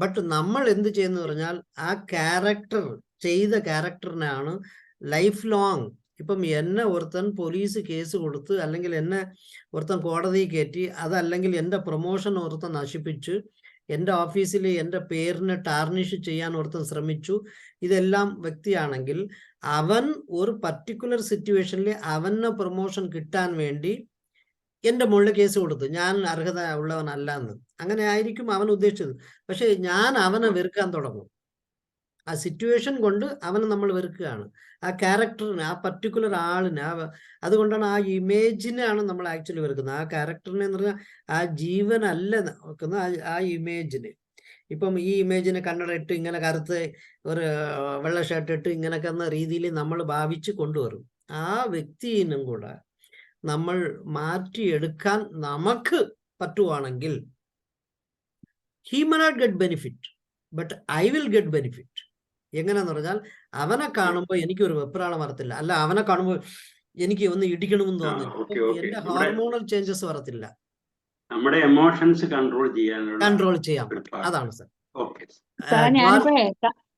ബട്ട് നമ്മൾ എന്ത് ചെയ്യുന്ന പറഞ്ഞാൽ ആ ചെയ്ത ക്യാരക്ടറിനാണ് ലൈഫ് ലോങ്. ഇപ്പം എന്നെ ഒരുത്തൻ പോലീസ് കേസ് കൊടുത്ത് അല്ലെങ്കിൽ എന്നെ ഒരുത്തൻ കോടതി കയറ്റി, അതല്ലെങ്കിൽ എൻ്റെ പ്രൊമോഷൻ ഒരുത്തൻ നശിപ്പിച്ച്, എൻ്റെ ഓഫീസിൽ എൻ്റെ പേരിനെ ടാർണിഷ് ചെയ്യാൻ ഒരുത്തൻ ശ്രമിച്ചു, ഇതെല്ലാം വ്യക്തിയാണെങ്കിൽ അവൻ ഒരു പർട്ടിക്കുലർ സിറ്റുവേഷനിൽ അവന് പ്രൊമോഷൻ കിട്ടാൻ വേണ്ടി എൻ്റെ മുകളിൽ കേസ് കൊടുത്തു, ഞാൻ അർഹത ഉള്ളവനല്ല എന്ന്. അങ്ങനെ ആയിരിക്കും അവൻ ഉദ്ദേശിച്ചത്. പക്ഷെ ഞാൻ അവനെ വെറുക്കാൻ തുടങ്ങും. ആ സിറ്റുവേഷൻ കൊണ്ട് അവനെ നമ്മൾ വെറുക്കുകയാണ്, ആ ക്യാരക്ടറിന്, ആ പർട്ടിക്കുലർ ആളിന്. അതുകൊണ്ടാണ് ആ ഇമേജിനെയാണ് നമ്മൾ ആക്ച്വലി വെറുക്കുന്നത്. ആ ക്യാരക്ടറിനെ എന്ന് പറഞ്ഞാൽ ആ ജീവനല്ല നോക്കുന്നത്, ആ ഇമേജിന്. ഇപ്പം ഈ ഇമേജിനെ കണ്ണട ഇട്ട് ഇങ്ങനെ കറുത്ത് ഒരു വെള്ള ഷർട്ട് ഇട്ട് ഇങ്ങനെയൊക്കെ എന്ന രീതിയിൽ നമ്മൾ ഭാവിച്ച് കൊണ്ടുവരും. ആ വ്യക്തിനും കൂടെ നമ്മൾ മാറ്റിയെടുക്കാൻ നമുക്ക് പറ്റുവാണെങ്കിൽ he may not get benefit, but I will get benefit. എങ്ങനെയാന്ന് പറഞ്ഞാൽ അവനെ കാണുമ്പോൾ എനിക്കൊരു വെപ്രാളം വരത്തില്ല, അല്ല അവനെ കാണുമ്പോൾ എനിക്ക് ഒന്ന് ഇടിക്കണമെന്ന് തോന്നുന്നു, എന്റെ ഹോർമോണൽ ചേഞ്ചസ് വരത്തില്ല. നമ്മുടെ എമോഷൻസ് കൺട്രോൾ ചെയ്യാം. അതാണ് സാർ.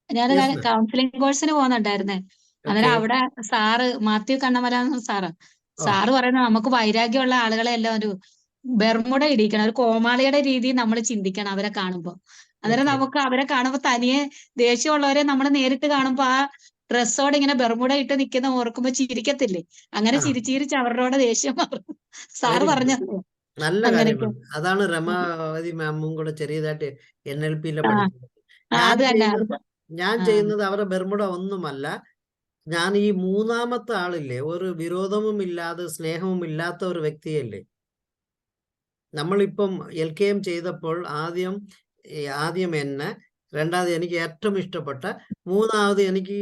ഞാൻ കൗൺസിലിംഗ് കോഴ്സിന് പോകുന്നുണ്ടായിരുന്നേ. അന്നേരം അവിടെ സാറ് മാത്യു കണ്ണമല സാറ് പറയുന്നത് നമുക്ക് വൈരാഗ്യമുള്ള ആളുകളെ എല്ലാം ഒരു ബെർമുട ഇടിക്കണം, ഒരു കോമാളിയുടെ രീതിയിൽ നമ്മൾ ചിന്തിക്കണം അവരെ കാണുമ്പോൾ. അന്നേരം നമുക്ക് അവരെ കാണുമ്പോൾ തനിയെ ദേഷ്യമുള്ളവരെ നമ്മൾ നേരിട്ട് കാണുമ്പോൾ ആ ഡ്രസ്സോടെ ഇങ്ങനെ ബെർമുട ഇട്ട് നിൽക്കുന്ന ഓർക്കുമ്പോ ചിരിക്കത്തില്ലേ? അങ്ങനെ ചിരിച്ചിരിച്ച് അവരോട് ദേഷ്യം മാറും. സാറ് പറഞ്ഞത് നല്ല കാര്യമാണ്. അതാണ് രമാവതി മാമും കൂടെ ചെറിയതായിട്ട് NLP-യിലെ പഠിക്കുന്നത്. ഞാൻ ചെയ്യുന്നത് അവരുടെ ബെർമുട ഒന്നുമല്ല. ഞാൻ ഈ മൂന്നാമത്തെ ആളില്ലേ, ഒരു വിരോധവും ഇല്ലാതെ സ്നേഹവും ഇല്ലാത്ത ഒരു വ്യക്തിയല്ലേ. നമ്മളിപ്പം LKM ചെയ്തപ്പോൾ ആദ്യം എന്നെ, രണ്ടാമത് എനിക്ക് ഏറ്റവും ഇഷ്ടപ്പെട്ട, മൂന്നാമത് എനിക്ക്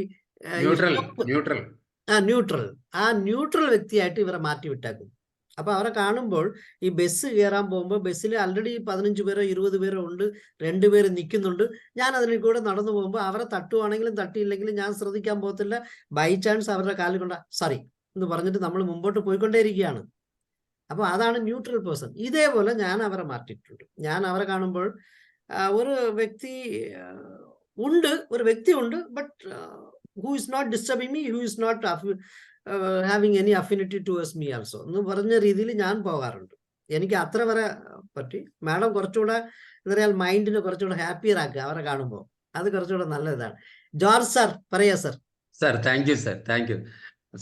ന്യൂട്രൽ വ്യക്തിയായിട്ട് ഇവരെ മാറ്റി വിട്ടേക്കും. അപ്പൊ അവരെ കാണുമ്പോൾ ഈ ബസ് കയറാൻ പോകുമ്പോൾ ബസ്സിൽ ആൾറെഡി 15 പേരോ 20 പേരോ ഉണ്ട്, 2 പേര് നിൽക്കുന്നുണ്ട്. ഞാൻ അതിനെ കൂടെ നടന്നു പോകുമ്പോൾ അവരെ തട്ടുവാണെങ്കിലും തട്ടിയില്ലെങ്കിലും ഞാൻ ശ്രദ്ധിക്കാൻ പോകത്തില്ല. ബൈ ചാൻസ് അവരുടെ കാലിൽ കൊണ്ട സോറി എന്ന് പറഞ്ഞിട്ട് നമ്മൾ മുമ്പോട്ട് പോയിക്കൊണ്ടേയിരിക്കുകയാണ്. അപ്പൊ അതാണ് ന്യൂട്രൽ പേഴ്സൺ. ഇതേപോലെ ഞാൻ അവരെ മാറ്റിയിട്ടുണ്ട്. ഞാൻ അവരെ കാണുമ്പോൾ ഒരു വ്യക്തി ഉണ്ട്, but who is not disturbing me, who is not having any affinity towards me also എന്ന് പറഞ്ഞ രീതിയിൽ ഞാൻ പോകാറുണ്ട്. എനിക്ക് അത്ര വരെ പറ്റി. മാഡം കുറച്ചുകൂടെ എന്താ പറയാ, മൈൻഡിനെ കുറച്ചുകൂടെ ഹാപ്പിയർ ആക്കുക അവരെ കാണുമ്പോൾ, അത് കുറച്ചുകൂടെ നല്ല ഇതാണ്. ജോർജ് സാർ പറയാ sir. Sir thank you sir, thank U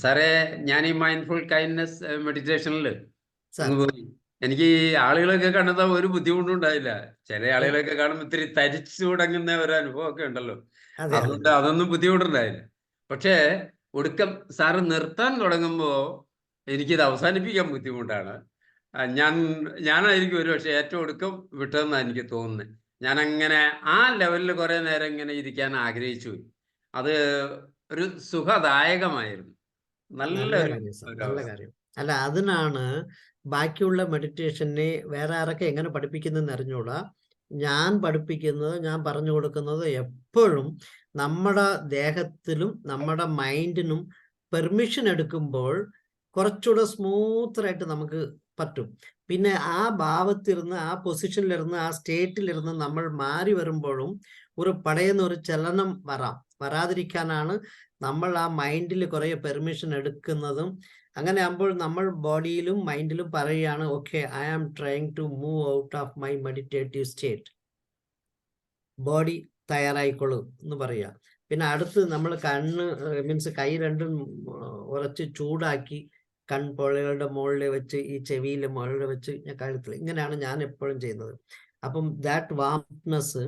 സാറേ. ഞാൻ ഈ മൈൻഡ്ഫുൾ കൈൻഡ്നെസ് മെഡിറ്റേഷനിൽ സാർ എനിക്ക് ഈ ആളുകളൊക്കെ കണ്ടത് ഒരു ബുദ്ധിമുട്ടും ഉണ്ടായില്ല. ചില ആളുകളൊക്കെ കാണുമ്പോൾ ഇത്തിരി തരിച്ചു തുടങ്ങുന്ന ഒരു അനുഭവം ഒക്കെ ഉണ്ടല്ലോ, അതെ അതെ അതുകൊണ്ട് അതൊന്നും ബുദ്ധിമുട്ടുണ്ടായില്ല. പക്ഷേ ഒടുക്കം സാറ് നിർത്താൻ തുടങ്ങുമ്പോൾ എനിക്കിത് അവസാനിപ്പിക്കാൻ ബുദ്ധിമുട്ടാണ്. ഞാനായിരിക്കും ഒരു പക്ഷേ ഏറ്റവും ഒടുക്കം വിട്ടതെന്നാണ് എനിക്ക് തോന്നുന്നത്. ഞാനങ്ങനെ ആ ലെവലിൽ കുറേ നേരം ഇങ്ങനെ ഇരിക്കാൻ ആഗ്രഹിച്ചു. അത് ഒരു സുഖദായകമായിരുന്നു. നല്ല നല്ലൊരു കാര്യം സാർ, ഒരു നല്ല അവസ്ഥ. കാര്യം. അല്ല, അതിനാണ് ബാക്കിയുള്ള മെഡിറ്റേഷനെ വേറെ ആരൊക്കെ എങ്ങനെ പഠിപ്പിക്കുന്നതെന്ന് അറിഞ്ഞൂടാ. ഞാൻ പഠിപ്പിക്കുന്നത്, ഞാൻ പറഞ്ഞു കൊടുക്കുന്നത് എപ്പോഴും നമ്മുടെ ദേഹത്തിലും നമ്മുടെ മൈൻഡിനും പെർമിഷൻ എടുക്കുമ്പോൾ കുറച്ചുകൂടെ സ്മൂത്തറായിട്ട് നമുക്ക് പറ്റും. പിന്നെ ആ ഭാവത്തിരുന്ന്, ആ പൊസിഷനിലിരുന്ന്, ആ സ്റ്റേറ്റിലിരുന്ന് നമ്മൾ മാറി വരുമ്പോഴും ഒരു പടയുന്ന ഒരു ചലനം വരാതിരിക്കാനാണ് നമ്മൾ ആ മൈൻഡിൽ കുറേ പെർമിഷൻ എടുക്കുന്നതും. അങ്ങനെ ആകുമ്പോൾ നമ്മൾ ബോഡിയിലും മൈൻഡിലും പറയുകയാണ്, okay, I am trying to move out of my meditative state. Body തയ്യാറായിക്കൊള്ളൂ എന്ന് പറയുക. പിന്നെ അടുത്ത് നമ്മൾ കണ്ണ് മീൻസ് കൈ രണ്ടും ഉറച്ച് ചൂടാക്കി കൺപൊളകളുടെ മുകളിൽ വെച്ച്, ഈ ചെവിയിലെ മുകളിൽ വെച്ച്, കഴുത്തിൽ, ഇങ്ങനെയാണ് ഞാൻ എപ്പോഴും ചെയ്യുന്നത്. അപ്പം ദാറ്റ് വാംനെസ്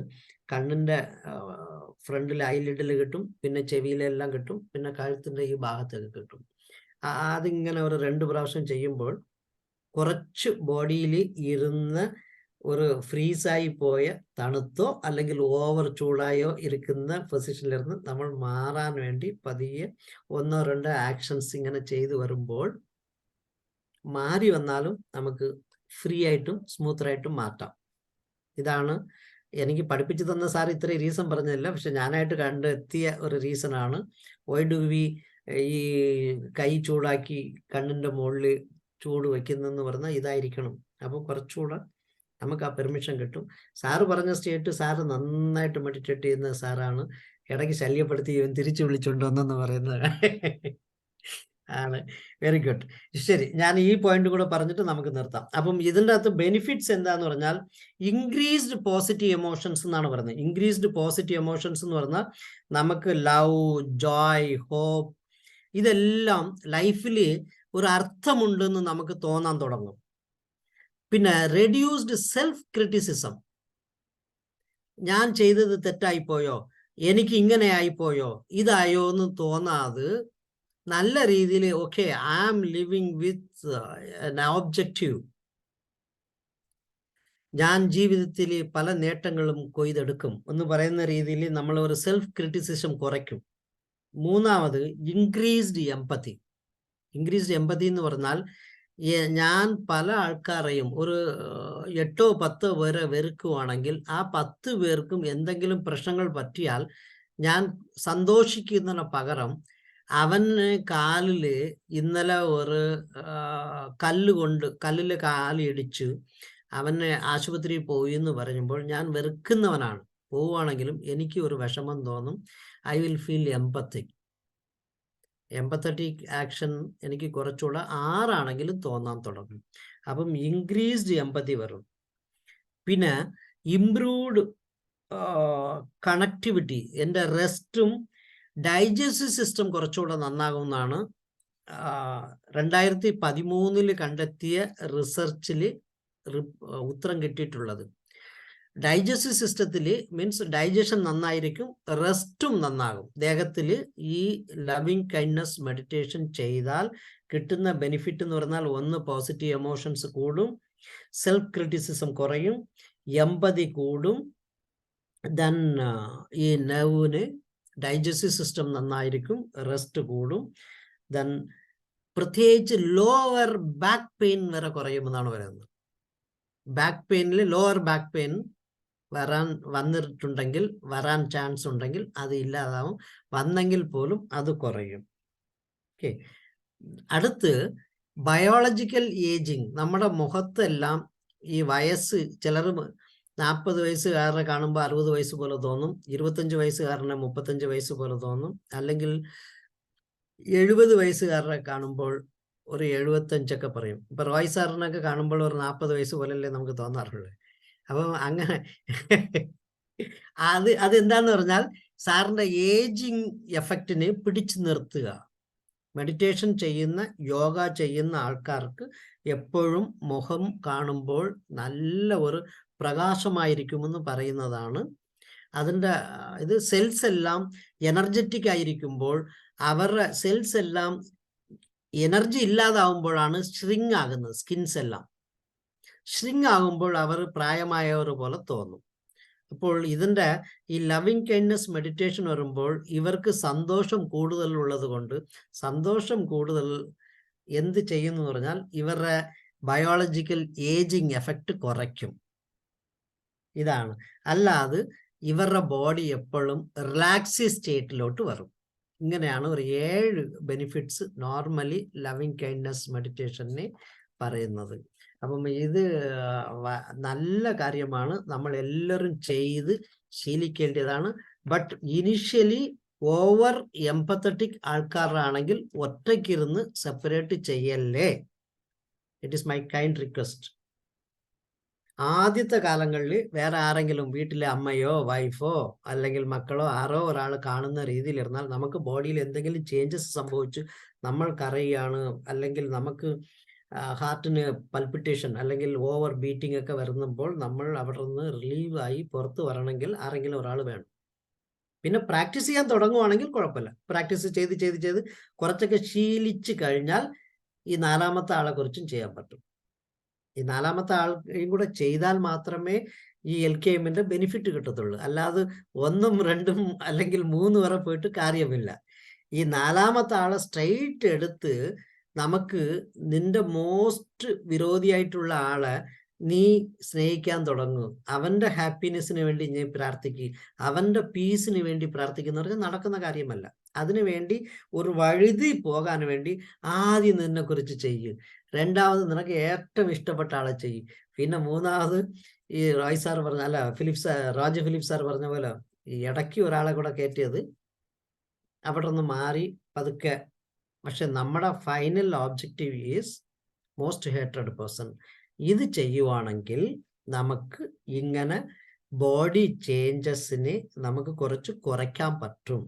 കണ്ണിൻ്റെ ഫ്രണ്ടിൽ ഐലിഡിൽ കിട്ടും, പിന്നെ ചെവിയിലെല്ലാം കിട്ടും, പിന്നെ കഴുത്തിൻ്റെ ഈ ഭാഗത്തൊക്കെ കിട്ടും. അതിങ്ങനെ ഒരു 2 പ്രാവശ്യം ചെയ്യുമ്പോൾ കുറച്ച് ബോഡിയിൽ ഇരുന്ന് ഒരു ഫ്രീസായി പോയ തണുത്തോ അല്ലെങ്കിൽ ഓവർ ചൂടായോ ഇരിക്കുന്ന പൊസിഷനിലിരുന്ന് നമ്മൾ മാറാൻ വേണ്ടി പതിയെ 1-2 ആക്ഷൻസ് ഇങ്ങനെ ചെയ്തു വരുമ്പോൾ മാറി വന്നാലും നമുക്ക് ഫ്രീ ആയിട്ടും സ്മൂത്തറായിട്ടും മാറ്റാം. ഇതാണ് എനിക്ക് പഠിപ്പിച്ചു തന്ന സാർ. ഇത്രയും റീസൺ പറഞ്ഞില്ല, പക്ഷെ ഞാനായിട്ട് കണ്ടെത്തിയ ഒരു റീസൺ ആണ്. വൈ ഡു വി ഈ കൈ ചൂടാക്കി കണ്ണിൻ്റെ മുകളിൽ ചൂട് വയ്ക്കുന്നെന്ന് പറഞ്ഞാൽ ഇതായിരിക്കണം. അപ്പോൾ കുറച്ചുകൂടെ നമുക്ക് ആ പെർമിഷൻ കിട്ടും. സാറ് പറഞ്ഞ സ്റ്റേറ്റ്, സാറ് നന്നായിട്ട് മെഡിറ്റേറ്റ് ചെയ്യുന്ന സാറാണ്. ഇടയ്ക്ക് ശല്യപ്പെടുത്തി തിരിച്ചു വിളിച്ചുകൊണ്ടുവന്നെന്ന് പറയുന്നത് ആണ്. Very good. ശരി, ഞാൻ ഈ പോയിന്റ് കൂടെ പറഞ്ഞിട്ട് നമുക്ക് നിർത്താം. അപ്പം ഇതിൻ്റെ അകത്ത് ബെനിഫിറ്റ്സ് എന്താന്ന് പറഞ്ഞാൽ ഇൻക്രീസ്ഡ് പോസിറ്റീവ് എമോഷൻസ് എന്നാണ് പറയുന്നത്. ഇൻക്രീസ്ഡ് പോസിറ്റീവ് എമോഷൻസ് എന്ന് പറഞ്ഞാൽ നമുക്ക് ലവ്, ജോയ്, ഹോപ്പ്, ഇതെല്ലാം ലൈഫിൽ ഒരു അർത്ഥമുണ്ടെന്ന് നമുക്ക് തോന്നാൻ തുടങ്ങും. പിന്നെ റെഡ്യൂസ്ഡ് സെൽഫ് ക്രിറ്റിസിസം. ഞാൻ ചെയ്തത് തെറ്റായിപ്പോയോ, എനിക്ക് ഇങ്ങനെ ആയിപ്പോയോ, ഇതായോ എന്ന് തോന്നാതെ നല്ല രീതിയിൽ okay, I am living with an objective. ഞാൻ ജീവിതത്തിൽ പല നേട്ടങ്ങളും കൊയ്തെടുക്കും എന്ന് പറയുന്ന രീതിയിൽ നമ്മൾ ഒരു സെൽഫ് ക്രിറ്റിസിസം കുറയ്ക്കും. മൂന്നാമത് ഇൻക്രീസ്ഡ് എമ്പത്തി. ഇൻക്രീസ്ഡ് എമ്പത്തി എന്ന് പറഞ്ഞാൽ ഞാൻ പല ആൾക്കാരെയും ഒരു 8-10 പേരെ വെറുക്കുവാണെങ്കിൽ ആ 10 പേർക്കും എന്തെങ്കിലും പ്രശ്നങ്ങൾ പറ്റിയാൽ ഞാൻ സന്തോഷിക്കുന്നതിന് പകരം അവന് കാലിൽ ഇന്നലെ ഒരു കല്ലിൽ കാലിടിച്ച് അവനെ ആശുപത്രിയിൽ പോയി എന്ന് പറയുമ്പോൾ ഞാൻ വെറുക്കുന്നവനാണ്. പോവുകയാണെങ്കിലും എനിക്ക് ഒരു വിഷമം തോന്നും. I will feel empathetic action എനിക്ക് കുറച്ചുകൂടെ 6 ആണെങ്കിലും തോന്നാൻ തുടങ്ങും. അപ്പം ഇൻക്രീസ്ഡ് എമ്പത്തി വരും. പിന്നെ ഇംപ്രൂവ്ഡ് കണക്ടിവിറ്റി. എൻ്റെ റെസ്റ്റും ഡൈജസ്റ്റീവ് സിസ്റ്റം കുറച്ചുകൂടെ നന്നാകുമെന്നാണ് 2013 കണ്ടെത്തിയ റിസർച്ചിൽ ഉത്തരം കിട്ടിയിട്ടുള്ളത്. ഡൈജസ്റ്റീവ് സിസ്റ്റത്തിൽ മീൻസ് ഡൈജഷൻ നന്നായിരിക്കും, റെസ്റ്റും നന്നാകും. ദേഹത്തിൽ ഈ ലവിങ് കൈൻഡ്നസ് മെഡിറ്റേഷൻ ചെയ്താൽ കിട്ടുന്ന ബെനിഫിറ്റ് എന്ന് പറഞ്ഞാൽ, ഒന്ന് പോസിറ്റീവ് എമോഷൻസ് കൂടും, സെൽഫ് ക്രിറ്റിസിസം കുറയും, എമ്പതി കൂടും, ദെൻ ഈ നെർവിന് ഡൈജസ്റ്റീവ് സിസ്റ്റം നന്നായിരിക്കും, റെസ്റ്റ് കൂടും, ദെൻ പ്രത്യേകിച്ച് ലോവർ ബാക്ക് പെയിൻ വരെ കുറയുമെന്നാണ് പറയുന്നത്. ബാക്ക് പെയിനിൽ ലോവർ ബാക്ക് പെയിൻ വന്നിട്ടുണ്ടെങ്കിൽ, വരാൻ ചാൻസ് ഉണ്ടെങ്കിൽ അത് ഇല്ലാതാവും, വന്നെങ്കിൽ പോലും അത് കുറയും. ഓക്കെ. അടുത്ത് ബയോളജിക്കൽ ഏജിങ്. നമ്മുടെ മുഖത്തെല്ലാം ഈ വയസ്സ്, ചിലർ 40 വയസ്സുകാരനെ കാണുമ്പോൾ 60 വയസ്സ് പോലെ തോന്നും, 25 വയസ്സുകാരനെ 35 വയസ്സ് പോലെ തോന്നും, അല്ലെങ്കിൽ 70 വയസ്സുകാരനെ കാണുമ്പോൾ ഒരു 75 പറയും. ഇപ്പൊ റോയ് സാറിനൊക്കെ കാണുമ്പോൾ ഒരു 40 വയസ്സ് പോലല്ലേ നമുക്ക് തോന്നാറുള്ളത്. അപ്പം അങ്ങനെ അതെന്താന്ന് പറഞ്ഞാൽ സാറിന്റെ ഏജിങ് എഫക്റ്റിനെ പിടിച്ചു നിർത്തുക. മെഡിറ്റേഷൻ ചെയ്യുന്ന, യോഗ ചെയ്യുന്ന ആൾക്കാർക്ക് എപ്പോഴും മുഖം കാണുമ്പോൾ നല്ല ഒരു പ്രകാശമായിരിക്കുമെന്ന് പറയുന്നതാണ്. അതിൻ്റെ ഇത് സെൽസ് എല്ലാം എനർജറ്റിക് ആയിരിക്കുമ്പോൾ, അവരുടെ സെൽസ് എല്ലാം എനർജി ഇല്ലാതാവുമ്പോഴാണ് ഷ്രിങ് ആകുന്നത്. സ്കിൻസ് എല്ലാം ഷ്രിങ് ആകുമ്പോൾ അവർ പ്രായമായവർ പോലെ തോന്നും. അപ്പോൾ ഇതിൻ്റെ ഈ ലവിങ് കൈൻഡ്നെസ് മെഡിറ്റേഷൻ വരുമ്പോൾ ഇവർക്ക് സന്തോഷം കൂടുതലുള്ളത് കൊണ്ട്, സന്തോഷം കൂടുതൽ എന്ത് ചെയ്യുന്നു പറഞ്ഞാൽ ഇവരുടെ ബയോളജിക്കൽ ഏജിങ് എഫക്റ്റ് കുറയ്ക്കും. ഇതാണ്. അല്ലാതെ ഇവരുടെ ബോഡി എപ്പോഴും റിലാക്സി സ്റ്റേറ്റിലോട്ട് വരും. ഇങ്ങനെയാണ് ഒരു 7 ബെനിഫിറ്റ്സ് നോർമലി ലവിങ് കൈൻഡ്നെസ് മെഡിറ്റേഷനെ പറയുന്നത്. അപ്പം ഇത് നല്ല കാര്യമാണ്, നമ്മൾ എല്ലാവരും ചെയ്ത് ശീലിക്കേണ്ടതാണ്. ബട്ട് ഇനിഷ്യലി ഓവർ എംപത്തറ്റിക് ആൾക്കാരാണെങ്കിൽ ഒറ്റയ്ക്കിരുന്ന് സെപ്പറേറ്റ് ചെയ്യല്ലേ. It is my kind request. ആദ്യത്തെ കാലങ്ങളിൽ വേറെ ആരെങ്കിലും വീട്ടിലെ അമ്മയോ വൈഫോ അല്ലെങ്കിൽ മക്കളോ ആരോ ഒരാൾ കാണുന്ന രീതിയിലിരുന്നാൽ നമുക്ക് ബോഡിയിൽ എന്തെങ്കിലും ചേഞ്ചസ് സംഭവിച്ച് നമ്മൾ കരയുകയാണ്, അല്ലെങ്കിൽ നമുക്ക് ഹാർട്ടിന് പൽപിറ്റേഷൻ അല്ലെങ്കിൽ ഓവർ ബീറ്റിംഗ് ഒക്കെ വരുമ്പോൾ നമ്മൾ അവിടെ നിന്ന് റിലീവ് ആയി പുറത്ത് വരണമെങ്കിൽ ആരെങ്കിലും ഒരാൾ വേണം. പിന്നെ പ്രാക്ടീസ് ചെയ്യാൻ തുടങ്ങുവാണെങ്കിൽ കുഴപ്പമില്ല. പ്രാക്ടീസ് ചെയ്ത് ചെയ്ത് ചെയ്ത് കുറച്ചൊക്കെ ശീലിച്ച് കഴിഞ്ഞാൽ ഈ 4ാമത്തെ ആളെ കുറിച്ചും ചെയ്യാൻ പറ്റും. ഈ 4ാമത്തെ ആൾക്കും കൂടെ ചെയ്താൽ മാത്രമേ ഈ LKMന്റെ ബെനിഫിറ്റ് കിട്ടത്തുള്ളൂ. അല്ലാതെ 1ഉം 2ഉം അല്ലെങ്കിൽ 3 വരെ പോയിട്ട് കാര്യമില്ല. ഈ 4ാമത്തെ ആളെ സ്ട്രെയിറ്റ് എടുത്ത് നമുക്ക് നിന്റെ മോസ്റ്റ് വിരോധിയായിട്ടുള്ള ആളെ നീ സ്നേഹിക്കാൻ തുടങ്ങും. അവന്റെ ഹാപ്പിനെസ്സിന് വേണ്ടി നീ പ്രാർത്ഥിക്കുക, അവന്റെ പീസിന് വേണ്ടി പ്രാർത്ഥിക്കുന്ന പറഞ്ഞാൽ നടക്കുന്ന കാര്യമല്ല. അതിനു വേണ്ടി ഒരു വഴുതി പോകാൻ വേണ്ടി ആദ്യം നിന്നെ കുറിച്ച് ചെയ്യും, രണ്ടാമത് നിനക്ക് ഏറ്റവും ഇഷ്ടപ്പെട്ട ആളെ ചെയ്യും, പിന്നെ 3ാമത് ഈ റോയ് സാർ പറഞ്ഞ അല്ല രാജു ഫിലിപ്പ് സാർ പറഞ്ഞ പോലെ ഈ ഇടയ്ക്ക് ഒരാളെ കൂടെ കയറ്റിയത് അവിടെ നിന്ന് മാറി പതുക്കെ. പക്ഷെ നമ്മുടെ final objective is most hated person. ഇത് ചെയ്യുവാണെങ്കിൽ നമുക്ക് ഇങ്ങനെ ബോഡി ചേഞ്ചസിനെ നമുക്ക് കുറച്ച് കുറയ്ക്കാൻ പറ്റും.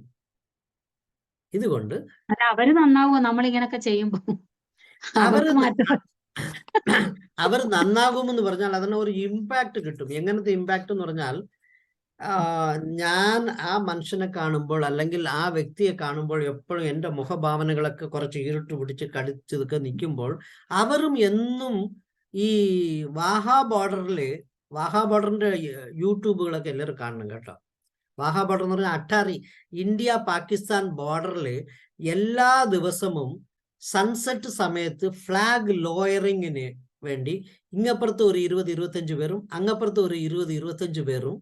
ഇതുകൊണ്ട് അല്ല, അവര് നന്നാവോ നമ്മളിങ്ങനൊക്കെ ചെയ്യുമ്പോ? അവർക്ക് മാറ്റം അവർ നന്നാകുമെന്ന് പറഞ്ഞാൽ അതിന് ഒരു ഇമ്പാക്ട് കിട്ടും. എങ്ങനത്തെ ഇമ്പാക്ട് എന്ന് പറഞ്ഞാൽ, ഞാൻ ആ മനുഷ്യനെ കാണുമ്പോൾ അല്ലെങ്കിൽ ആ വ്യക്തിയെ കാണുമ്പോൾ എപ്പോഴും എൻ്റെ മുഖഭാവനകളൊക്കെ കുറച്ച് ഇരുട്ട് പിടിച്ച് കടിച്ചതൊക്കെ നിൽക്കുമ്പോൾ അവരും എന്നും ഈ വാഹാ ബോർഡറിന്റെ യൂട്യൂബുകളൊക്കെ എല്ലാവരും കാണണം കേട്ടോ. വാഹാ ബോർഡർ എന്ന് പറഞ്ഞാൽ അട്ടാറി ഇന്ത്യ പാകിസ്ഥാൻ ബോർഡറിൽ എല്ലാ ദിവസവും സൺസെറ്റ് സമയത്ത് ഫ്ലാഗ് ലോയറിങ്ങിന് വേണ്ടി ഇങ്ങപ്പുറത്ത് ഒരു 20-25 പേരും അങ്ങപ്പുറത്ത് ഒരു 20-25 പേരും,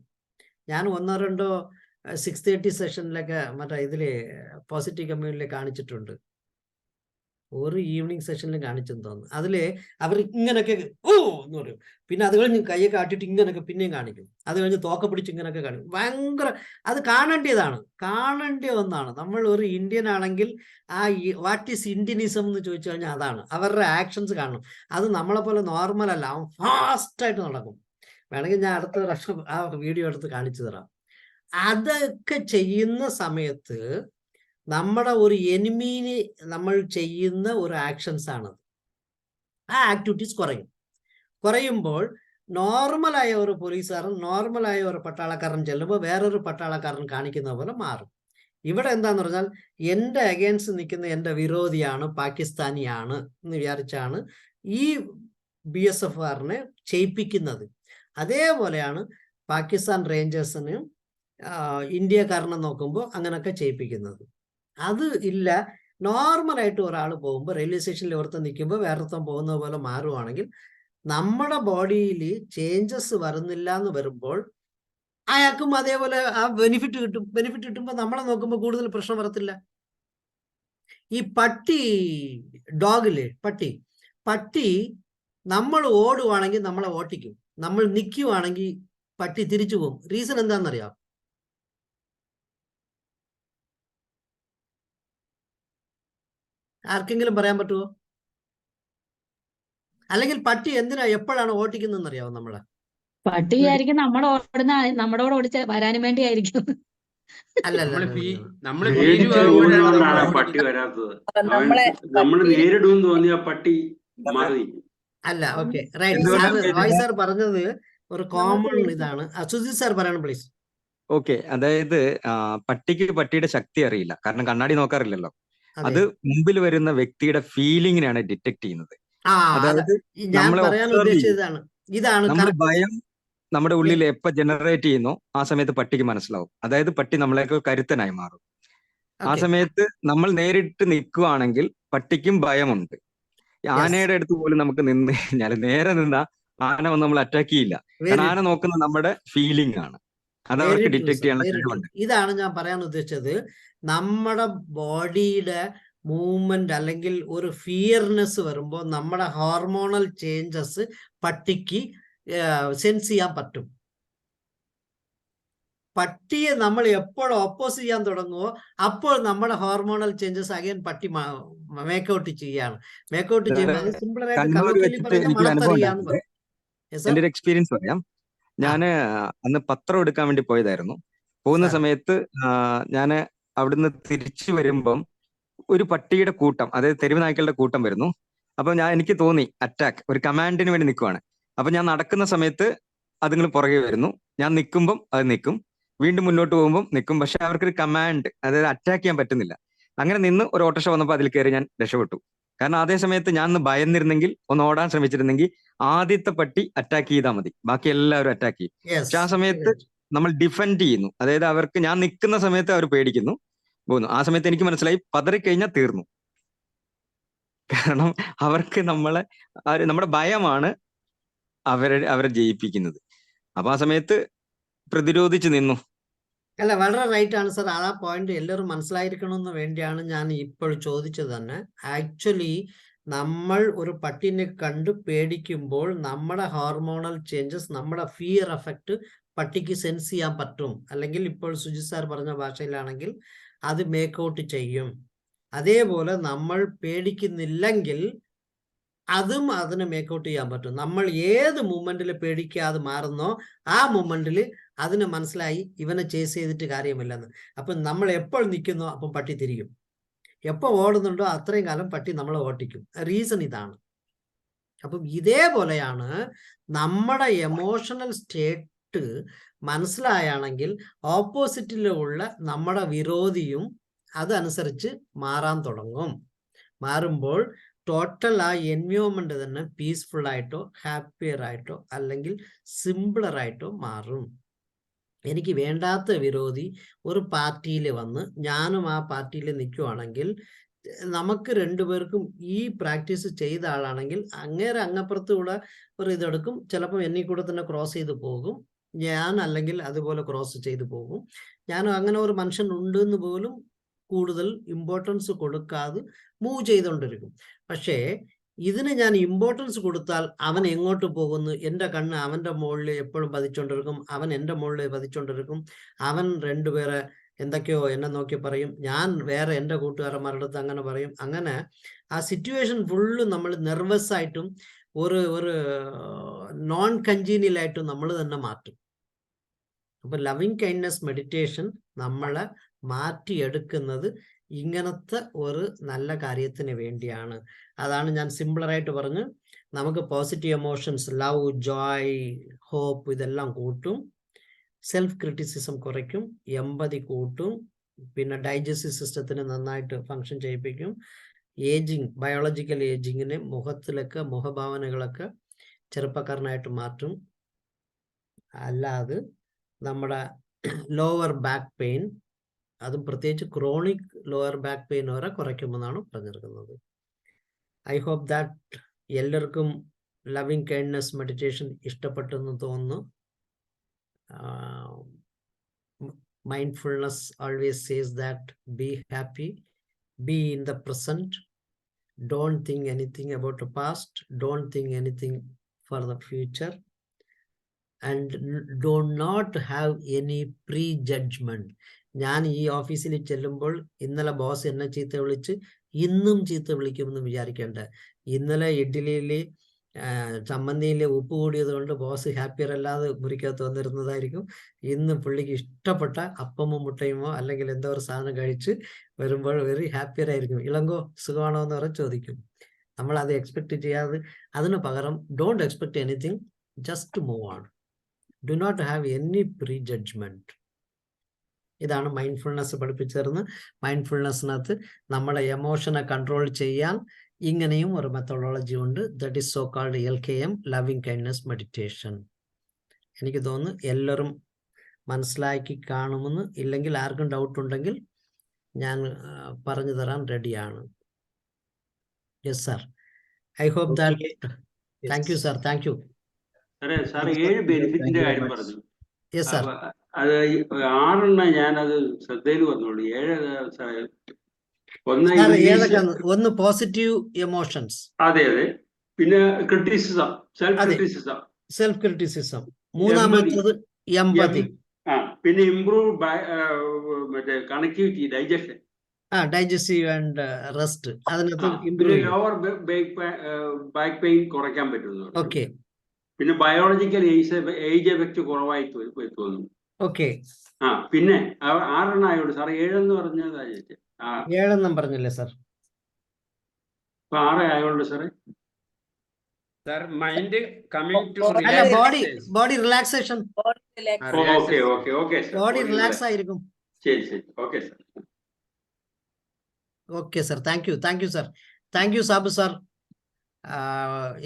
ഞാൻ 1-2 6:30 സെഷനിലൊക്കെ മറ്റേ ഇതില് പോസിറ്റീവ് കമ്മ്യൂണിലെ കാണിച്ചിട്ടുണ്ട്. ഒരു ഈവനിങ് സെഷനിൽ കാണിച്ചെന്ന് തോന്നുന്നു. അതില് അവർ ഇങ്ങനെയൊക്കെ ഓ എന്ന് പറയും, പിന്നെ അത് കഴിഞ്ഞ് കൈയൊക്കെ ആട്ടിട്ട് ഇങ്ങനെയൊക്കെ പിന്നെയും കാണിക്കും, അത് കഴിഞ്ഞ് തോക്ക പിടിച്ച് ഇങ്ങനെയൊക്കെ കാണിക്കും. ഭയങ്കര അത് കാണേണ്ട ഒന്നാണ്. നമ്മൾ ഒരു ഇന്ത്യൻ ആണെങ്കിൽ ആ വാട്ട് ഈസ് ഇന്ത്യനിസം എന്ന് ചോദിച്ചു കഴിഞ്ഞാൽ അതാണ്. അവരുടെ ആക്ഷൻസ് കാണണം. അത് നമ്മളെ പോലെ നോർമൽ അല്ല, അവൻ ഫാസ്റ്റായിട്ട് നടക്കും. വേണമെങ്കിൽ ഞാൻ അടുത്ത പ്രാവശ്യം ആ വീഡിയോ എടുത്ത് കാണിച്ചു തരാം. അതൊക്കെ ചെയ്യുന്ന സമയത്ത് നമ്മുടെ ഒരു എനിമീന് നമ്മൾ ചെയ്യുന്ന ഒരു ആക്ഷൻസ് ആണ്. ആ ആക്ടിവിറ്റീസ് കുറയുമ്പോൾ നോർമലായ ഒരു പോലീസുകാരൻ നോർമലായ ഒരു പട്ടാളക്കാരൻ ചെല്ലുമ്പോൾ വേറൊരു പട്ടാളക്കാരൻ കാണിക്കുന്ന പോലെ മാറും. ഇവിടെ എന്താന്ന് പറഞ്ഞാൽ എൻ്റെ അഗേൻസ്റ്റ് നിൽക്കുന്ന എൻ്റെ വിരോധിയാണ്, പാകിസ്ഥാനിയാണ് എന്ന് വിചാരിച്ചാണ് ഈ BSFകാരനെ ചെയ്യിപ്പിക്കുന്നത്. അതേപോലെയാണ് പാകിസ്ഥാൻ റേഞ്ചേഴ്സിന് ഇന്ത്യക്കാരനെ നോക്കുമ്പോൾ അങ്ങനെയൊക്കെ ചെയ്യിപ്പിക്കുന്നത്. അത് ഇല്ല. നോർമലായിട്ട് ഒരാൾ പോകുമ്പോൾ റെയിൽവേ സ്റ്റേഷനിൽ ഒരുത്തം നിൽക്കുമ്പോൾ വേറൊരുത്തം പോകുന്ന പോലെ മാറുവാണെങ്കിൽ നമ്മുടെ ബോഡിയിൽ ചേഞ്ചസ് വരുന്നില്ല എന്ന് വരുമ്പോൾ അയാൾക്കും അതേപോലെ ആ ബെനിഫിറ്റ് കിട്ടും. ബെനിഫിറ്റ് കിട്ടുമ്പോൾ നമ്മളെ നോക്കുമ്പോൾ കൂടുതൽ പ്രശ്നം വരത്തില്ല. ഈ പട്ടി നമ്മൾ ഓടുവാണെങ്കിൽ നമ്മളെ ഓട്ടിക്കും, നമ്മൾ നിൽക്കുവാണെങ്കിൽ പട്ടി തിരിച്ചു പോകും. റീസൺ എന്താണെന്നറിയാം? ആർക്കെങ്കിലും പറയാൻ പറ്റുമോ? അല്ലെങ്കിൽ പട്ടി എപ്പോഴാണ് ഓട്ടിക്കുന്നതെന്ന് അറിയാവോ? നമ്മളെ പട്ടി വിചാരിക്കും നമ്മളോട് ഓടിച്ച് വരാനും വേണ്ടി ആയിരിക്കും. അല്ല പേടിച്ചു പേടിച്ചു പോകുന്നതുകൊണ്ടാണ് പോകുന്നതുകൊണ്ടാണ് പട്ടി വരാത്തത്. നമ്മളെ നമ്മൾ പട്ടി നേരിടുമെന്ന് തോന്നിയ പട്ടി മാറി. അല്ല ഓക്കെ റൈറ്റ് സാർ എന്തുകൊണ്ടാണ് റോയ് സാർ പറഞ്ഞത് ഒരു കോമൺ ഇതാണ്. സുജിത് സാർ പറയണം പ്ലീസ്. ഓക്കെ, അതായത് പട്ടിക്ക് പട്ടിയുടെ ശക്തി അറിയില്ല, കാരണം കണ്ണാടി നോക്കാറില്ലല്ലോ. അതെ അത് മുമ്പിൽ വരുന്ന വ്യക്തിയുടെ ഫീലിങ്ങിനാണ് ഡിറ്റക്ട് ചെയ്യുന്നത്. ആ അതായത് ഞാൻ നമ്മളെ പറയാൻ ഒബ്സർവ് ചെയ്യും. ഉദ്ദേശിച്ചതാണ്. ഇതാണ് നമ്മൾ correct. ഭയം നമ്മുടെ ഉള്ളിൽ എപ്പോ ജനറേറ്റ് ചെയ്യുന്നോ ആ സമയത്ത് പട്ടിക്ക് മനസ്സിലാവും. അതായത് പട്ടി നമ്മളേക്കാൾ കരുത്തനായി മാറും. ആ Okay. സമയത്ത് നമ്മൾ നേരിട്ട് നിൽക്കുകയാണെങ്കിൽ പട്ടിക്കും ഭയമുണ്ട്. ഈ Yes. ആനയുടെ അടുത്ത് പോലും നമുക്ക് നിന്ന് കഴിഞ്ഞാൽ നേരെ നിന്നാ ആന വന്ന് നമ്മൾ അറ്റാക്ക് ചെയ്യില്ല. Very കാരണം ആന നോക്കുന്നത് നമ്മുടെ ഫീലിംഗ് ആണ്. അത് വെരി അവർക്ക് ട്രൂ ഡിറ്റക്ട് സർ, ചെയ്യാനുള്ള വെരി ട്രൂ. കഴിവുണ്ട്. ഇതാണ് ഞാൻ പറയാൻ ഉദ്ദേശിച്ചത്. നമ്മുടെ ബോഡിയുടെ മൂവ്മെന്റ് അല്ലെങ്കിൽ ഒരു ഫിയർനെസ് വരുമ്പോൾ നമ്മുടെ ഹോർമോണൽ ചേഞ്ചസ് പട്ടിക്ക് സെൻസ് ചെയ്യാൻ പറ്റും. പട്ടിയെ നമ്മൾ എപ്പോൾ ഓപ്പോസ് ചെയ്യാൻ തുടങ്ങുമോ അപ്പോൾ നമ്മുടെ ഹോർമോണൽ ചേഞ്ചസ് അഗൈൻ പട്ടി മേക്കൗട്ട് ചെയ്യാണ്. മേക്കൗട്ട് ചെയ്യുമ്പോൾ അത് സിമ്പിൾ ആയിട്ട് കണ്ണൂർ കലോക്കിലി വെച്ചിട്ട് പറയുന്ന എനിക്കൊരു അനുഭവം മണത്തറിയാന്ന് ഉണ്ടായിട്ടുണ്ട്. പറയും. Yes, sir? എന്റെ ഒരു എക്സ്പീരിയൻസ് പറയാം. ഞാന് അന്ന് പത്രം എടുക്കാൻ വേണ്ടി പോയതായിരുന്നു. പോകുന്ന Sir. സമയത്ത് ഞാന് അവിടുന്ന് തിരിച്ചു വരുമ്പം ഒരു പട്ടിയുടെ കൂട്ടം, അതായത് തെരുവ് നായ്ക്കളുടെ കൂട്ടം വരുന്നു. അപ്പൊ എനിക്ക് തോന്നി അറ്റാക്ക്, ഒരു കമാൻഡിന് വേണ്ടി നിൽക്കുവാണ്. അപ്പൊ ഞാൻ നടക്കുന്ന സമയത്ത് അതുങ്ങൾ പുറകെ വരുന്നു. ഞാൻ നിൽക്കുമ്പം അത് നിൽക്കും, വീണ്ടും മുന്നോട്ട് പോകുമ്പോൾ നിൽക്കും. പക്ഷെ അവർക്കൊരു കമാൻഡ്, അതായത് അറ്റാക്ക് ചെയ്യാൻ പറ്റുന്നില്ല. അങ്ങനെ നിന്ന് ഒരു ഓട്ടോഷ വന്നപ്പോൾ അതിൽ കയറി ഞാൻ രക്ഷപ്പെട്ടു. കാരണം അതേ സമയത്ത് ഞാൻ ഒന്ന് ഭയന്നിരുന്നെങ്കിൽ, ഒന്ന് ഓടാൻ ശ്രമിച്ചിരുന്നെങ്കിൽ ആദ്യത്തെ പട്ടി അറ്റാക്ക് ചെയ്താൽ മതി, ബാക്കി എല്ലാവരും അറ്റാക്ക് ചെയ്യും. Yes. പക്ഷെ ആ സമയത്ത് നമ്മൾ ഡിഫെൻഡ് ചെയ്യുന്നു. അതായത് അവർക്ക് ഞാൻ നിൽക്കുന്ന സമയത്ത് അവർ പേടിക്കുന്നു, പോകുന്നു. ആ സമയത്ത് എനിക്ക് മനസ്സിലായി പതറിക്കഴിഞ്ഞാൽ തീർന്നു. കാരണം അവർക്ക് നമ്മുടെ ഭയമാണ് അവരെ ജയിപ്പിക്കുന്നത്. അപ്പൊ ആ സമയത്ത് പ്രതിരോധിച്ച് നിന്നു. അല്ല, വളരെ റൈറ്റ് ആണ് സർ. ആ പോയിന്റ് എല്ലാവരും മനസ്സിലായിരിക്കണമെന്ന് വേണ്ടിയാണ് ഞാൻ ഇപ്പോൾ ചോദിച്ചത് തന്നെ. ആക്ച്വലി നമ്മൾ ഒരു പട്ടിനെ കണ്ട് പേടിക്കുമ്പോൾ നമ്മുടെ ഹോർമോണൽ ചേഞ്ചസ്, നമ്മുടെ ഫിയർ എഫക്റ്റ് പട്ടിക്ക് സെൻസ് ചെയ്യാൻ പറ്റും. അല്ലെങ്കിൽ ഇപ്പോൾ സുജിത് സാർ പറഞ്ഞ ഭാഷയിലാണെങ്കിൽ അത് മേക്കൗട്ട് ചെയ്യും. അതേപോലെ നമ്മൾ പേടിക്കുന്നില്ലെങ്കിൽ അതും അതിന് മേക്കൗട്ട് ചെയ്യാൻ പറ്റും. നമ്മൾ ഏത് മൂമെന്റിൽ പേടിക്കാതെ മാറുന്നോ ആ മൂമെന്റിൽ അതിന് മനസ്സിലായി ഇവനെ ചേസ് ചെയ്തിട്ട് കാര്യമില്ലെന്ന്. അപ്പം നമ്മൾ എപ്പോൾ നിൽക്കുന്നോ അപ്പം പട്ടി തിരിയും. എപ്പോൾ ഓടുന്നുണ്ടോ അത്രയും കാലം പട്ടി നമ്മളെ ഓട്ടിക്കും. റീസൺ ഇതാണ്. അപ്പം ഇതേപോലെയാണ് നമ്മുടെ എമോഷണൽ സ്റ്റേറ്റ് മനസ്സിലായാണെങ്കിൽ ഓപ്പോസിറ്റിലുള്ള നമ്മുടെ വിരോധിയും അതനുസരിച്ച് മാറാൻ തുടങ്ങും. മാറുമ്പോൾ ടോട്ടൽ ആ എൻവയോൺമെന്റ് തന്നെ പീസ്ഫുൾ ആയിട്ടോ ഹാപ്പിയർ ആയിട്ടോ അല്ലെങ്കിൽ സിംപിളർ ആയിട്ടോ മാറും. എനിക്ക് വേണ്ടാത്ത വിരോധി ഒരു പാർട്ടിയിൽ വന്ന് ഞാനും ആ പാർട്ടിയിൽ നിൽക്കുവാണെങ്കിൽ നമുക്ക് രണ്ടുപേർക്കും ഈ പ്രാക്ടീസ് ചെയ്ത ആളാണെങ്കിൽ അങ്ങേരെ അങ്ങപ്പുറത്തുകൂടെ ഒരു ഇതെടുക്കും. ചിലപ്പോൾ എന്നെ കൂടെ തന്നെ ക്രോസ് ചെയ്ത് പോകും. ഞാൻ അല്ലെങ്കിൽ അതുപോലെ ക്രോസ് ചെയ്ത് പോകും. ഞാനും അങ്ങനെ ഒരു മനുഷ്യൻ ഉണ്ടെന്ന് പോലും കൂടുതൽ ഇമ്പോർട്ടൻസ് കൊടുക്കാതെ മൂവ് ചെയ്തുകൊണ്ടിരിക്കും. പക്ഷേ ഇതിന് ഞാൻ ഇമ്പോർട്ടൻസ് കൊടുത്താൽ അവൻ എങ്ങോട്ട് പോകുന്നു, എൻ്റെ കണ്ണ് അവൻ്റെ മുകളിൽ എപ്പോഴും പതിച്ചുകൊണ്ടിരിക്കും, അവൻ എൻ്റെ മുകളിൽ പതിച്ചുകൊണ്ടിരിക്കും. അവൻ രണ്ടുപേരെ എന്തൊക്കെയോ എന്നെ നോക്കി പറയും, ഞാൻ വേറെ എൻ്റെ കൂട്ടുകാരന്മാരുടെ അടുത്ത് അങ്ങനെ പറയും. അങ്ങനെ ആ സിറ്റുവേഷൻ ഫുള്ള് നമ്മൾ നെർവസ് ആയിട്ടും ഒരു നോൺ കഞ്ചീനിയലായിട്ടും നമ്മൾ തന്നെ മാറ്റും. അപ്പൊ ലവിങ് കൈൻഡ്നെസ് മെഡിറ്റേഷൻ നമ്മളെ മാറ്റിയെടുക്കുന്നത് ഇങ്ങനത്തെ ഒരു നല്ല കാര്യത്തിന് വേണ്ടിയാണ്. അതാണ് ഞാൻ സിമ്പിളറായിട്ട് പറഞ്ഞു. നമുക്ക് positive emotions, love, joy, hope ഇതെല്ലാം കൂട്ടും. സെൽഫ് ക്രിറ്റിസിസം കുറയ്ക്കും, എമ്പതി കൂട്ടും, പിന്നെ ഡൈജസ്റ്റീവ് സിസ്റ്റത്തിന് നന്നായിട്ട് ഫങ്ഷൻ ചെയ്യിപ്പിക്കും. ഏജിങ്, ബയോളജിക്കൽ ഏജിങ്ങിന് മുഖത്തിലൊക്കെ മുഖഭാവനകളൊക്കെ ചെറുപ്പക്കാരനായിട്ട് മാറ്റും. അല്ലാതെ നമ്മുടെ ലോവർ ബാക്ക് പെയിൻ, അതും പ്രത്യേകിച്ച് ക്രോണിക് ലോവർ ബാക്ക് പെയിൻ വരെ കുറയ്ക്കുമെന്നാണ് പറഞ്ഞിരിക്കുന്നത്. ഐ ഹോപ്പ് ദാറ്റ് എല്ലാവർക്കും ലവിങ് കൈൻഡ്നെസ് മെഡിറ്റേഷൻ ഇഷ്ടപ്പെട്ടെന്ന് തോന്നുന്നു. Mindfulness always says that be happy, be in the present, don't think anything about the past, don't think anything for the future, and do not have any pre-judgment. ഞാൻ ഈ ഓഫീസിൽ ചെല്ലുമ്പോൾ ഇന്നലെ boss എന്നെ ചീത്ത വിളിച്ച് ഇന്നും ചീത്ത വിളിക്കുമെന്ന് വിചാരിക്കേണ്ട. ഇന്നലെ ഇഡ്ഡലിയിൽ ചമ്മന്തിയിൽ ഉപ്പ് കൂടിയത് കൊണ്ട് ബോസ് ഹാപ്പിയർ അല്ലാതെ മുറിക്കകത്ത് വന്നിരുന്നതായിരിക്കും. ഇന്ന് പുള്ളിക്ക് ഇഷ്ടപ്പെട്ട അപ്പമോ മുട്ടയുമോ അല്ലെങ്കിൽ എന്തോ ഒരു സാധനം കഴിച്ച് വരുമ്പോൾ വെരി ഹാപ്പിയർ ആയിരിക്കും. ഇളങ്കോ സുഖമാണോ എന്ന് പറഞ്ഞ് ചോദിക്കും. നമ്മൾ അത് എക്സ്പെക്ട് ചെയ്യാതെ അതിന് പകരം don't expect anything, just move on. Do not have any pre judgement. ഇതാണ് മൈൻഡ്ഫുൾനെസ് പഠിപ്പിച്ചു തരുന്നത്. മൈൻഡ്ഫുൾനെസ്സിനകത്ത് നമ്മുടെ എമോഷനെ കൺട്രോൾ ചെയ്യാൻ ഇങ്ങനെയും ഒരു മെത്തഡോളജി ഉണ്ട്. That is so called LKM, loving kindness meditation. എനിക്ക് തോന്നുന്നു എല്ലാവരും മനസ്സിലാക്കി കാണുമെന്ന്. ഇല്ലെങ്കിൽ ആർക്കും ഡൗട്ട് ഉണ്ടെങ്കിൽ ഞാൻ പറഞ്ഞു തരാൻ റെഡിയാണ്. Yes sir, I hope that. Thank you sir, thank you. Sir 7 ബെനിഫിറ്റിന്റെ കാര്യം പറഞ്ഞു. Yes sir. അത് 6 ഞാനത് ശ്രദ്ധയിൽ വന്നോളൂ. 7 ഒന്ന് പോസിറ്റീവ് എമോഷൻസ്. അതെ അതെ. പിന്നെ ക്രിറ്റിസിസം, സെൽഫ് ക്രിറ്റിസിസം. മൂന്നാമത്തത് എംപതി. പിന്നെ ഇംപ്രൂവ് മറ്റേ connectivity, digestion, digestive and rest. അതിനകത്ത് ലോവർ ബാക്ക് പെയിൻ കുറയ്ക്കാൻ പറ്റുന്നു. ഓക്കെ. പിന്നെ ബയോളജിക്കൽ ഏജ് എഫക്ട് കുറവായി തോന്നുന്നു. ഓക്കെ. പിന്നെ 6 ആയോണ്ട് സാർ 7 പറഞ്ഞതാ ചേച്ചി. 7 പറഞ്ഞല്ലേ സാർ? 6 ആയോണ്ട് സാറേ. Sir, mind coming to body relaxation. Okay, sir. Body relax ആയിരിക്കും. ശരി. Okay, sir. Okay, sir. Thank you, sir. Thank you, Sabu sir.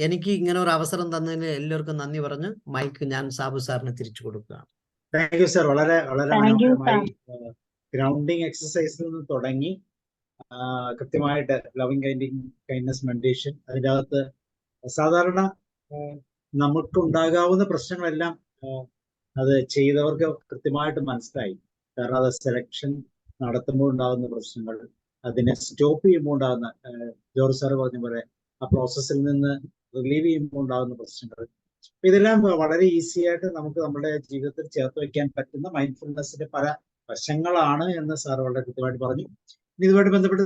എനിക്ക് ഇങ്ങനെ ഒരു അവസരം തന്നതിന് എല്ലാവർക്കും നന്ദി പറഞ്ഞ് മൈക്ക് ഞാൻ സാബു സാറിന് തിരിച്ചു കൊടുക്കുകയാണ്. Thank you sir. വളരെ മനോഹരമായി ഗ്രൗണ്ടിങ് എക്സസൈസിൽ നിന്ന് തുടങ്ങി കൃത്യമായിട്ട് ലവിങ് കൈൻഡ്നസ് മെഡിറ്റേഷൻ, അതിൻ്റെ അകത്ത് സാധാരണ നമുക്കുണ്ടാകാവുന്ന പ്രശ്നങ്ങളെല്ലാം അത് ചെയ്തവർക്ക് കൃത്യമായിട്ട് മനസ്സിലായി. കാരണം അത് സെലക്ഷൻ നടത്തുമ്പോൾ ഉണ്ടാകുന്ന പ്രശ്നങ്ങൾ, അതിനെ സ്റ്റോപ്പ് ചെയ്യുമ്പോൾ ഉണ്ടാകുന്ന, ജോർജ് സാറ് പറഞ്ഞ പോലെ ആ പ്രോസസ്സിൽ നിന്ന് റിലീവ് ചെയ്യുമ്പോൾ ഉണ്ടാകുന്ന പ്രശ്നങ്ങൾ, ഇതെല്ലാം വളരെ ഈസി ആയിട്ട് നമുക്ക് നമ്മുടെ ജീവിതത്തിൽ ചേർത്ത് വയ്ക്കാൻ പറ്റുന്ന മൈൻഡ്ഫുൾനെസ്സിന്റെ പല വശങ്ങളാണ് എന്ന് സാർ വളരെ കൃത്യമായിട്ട് പറഞ്ഞു. ഇനി ഇതുമായിട്ട് ബന്ധപ്പെട്ട്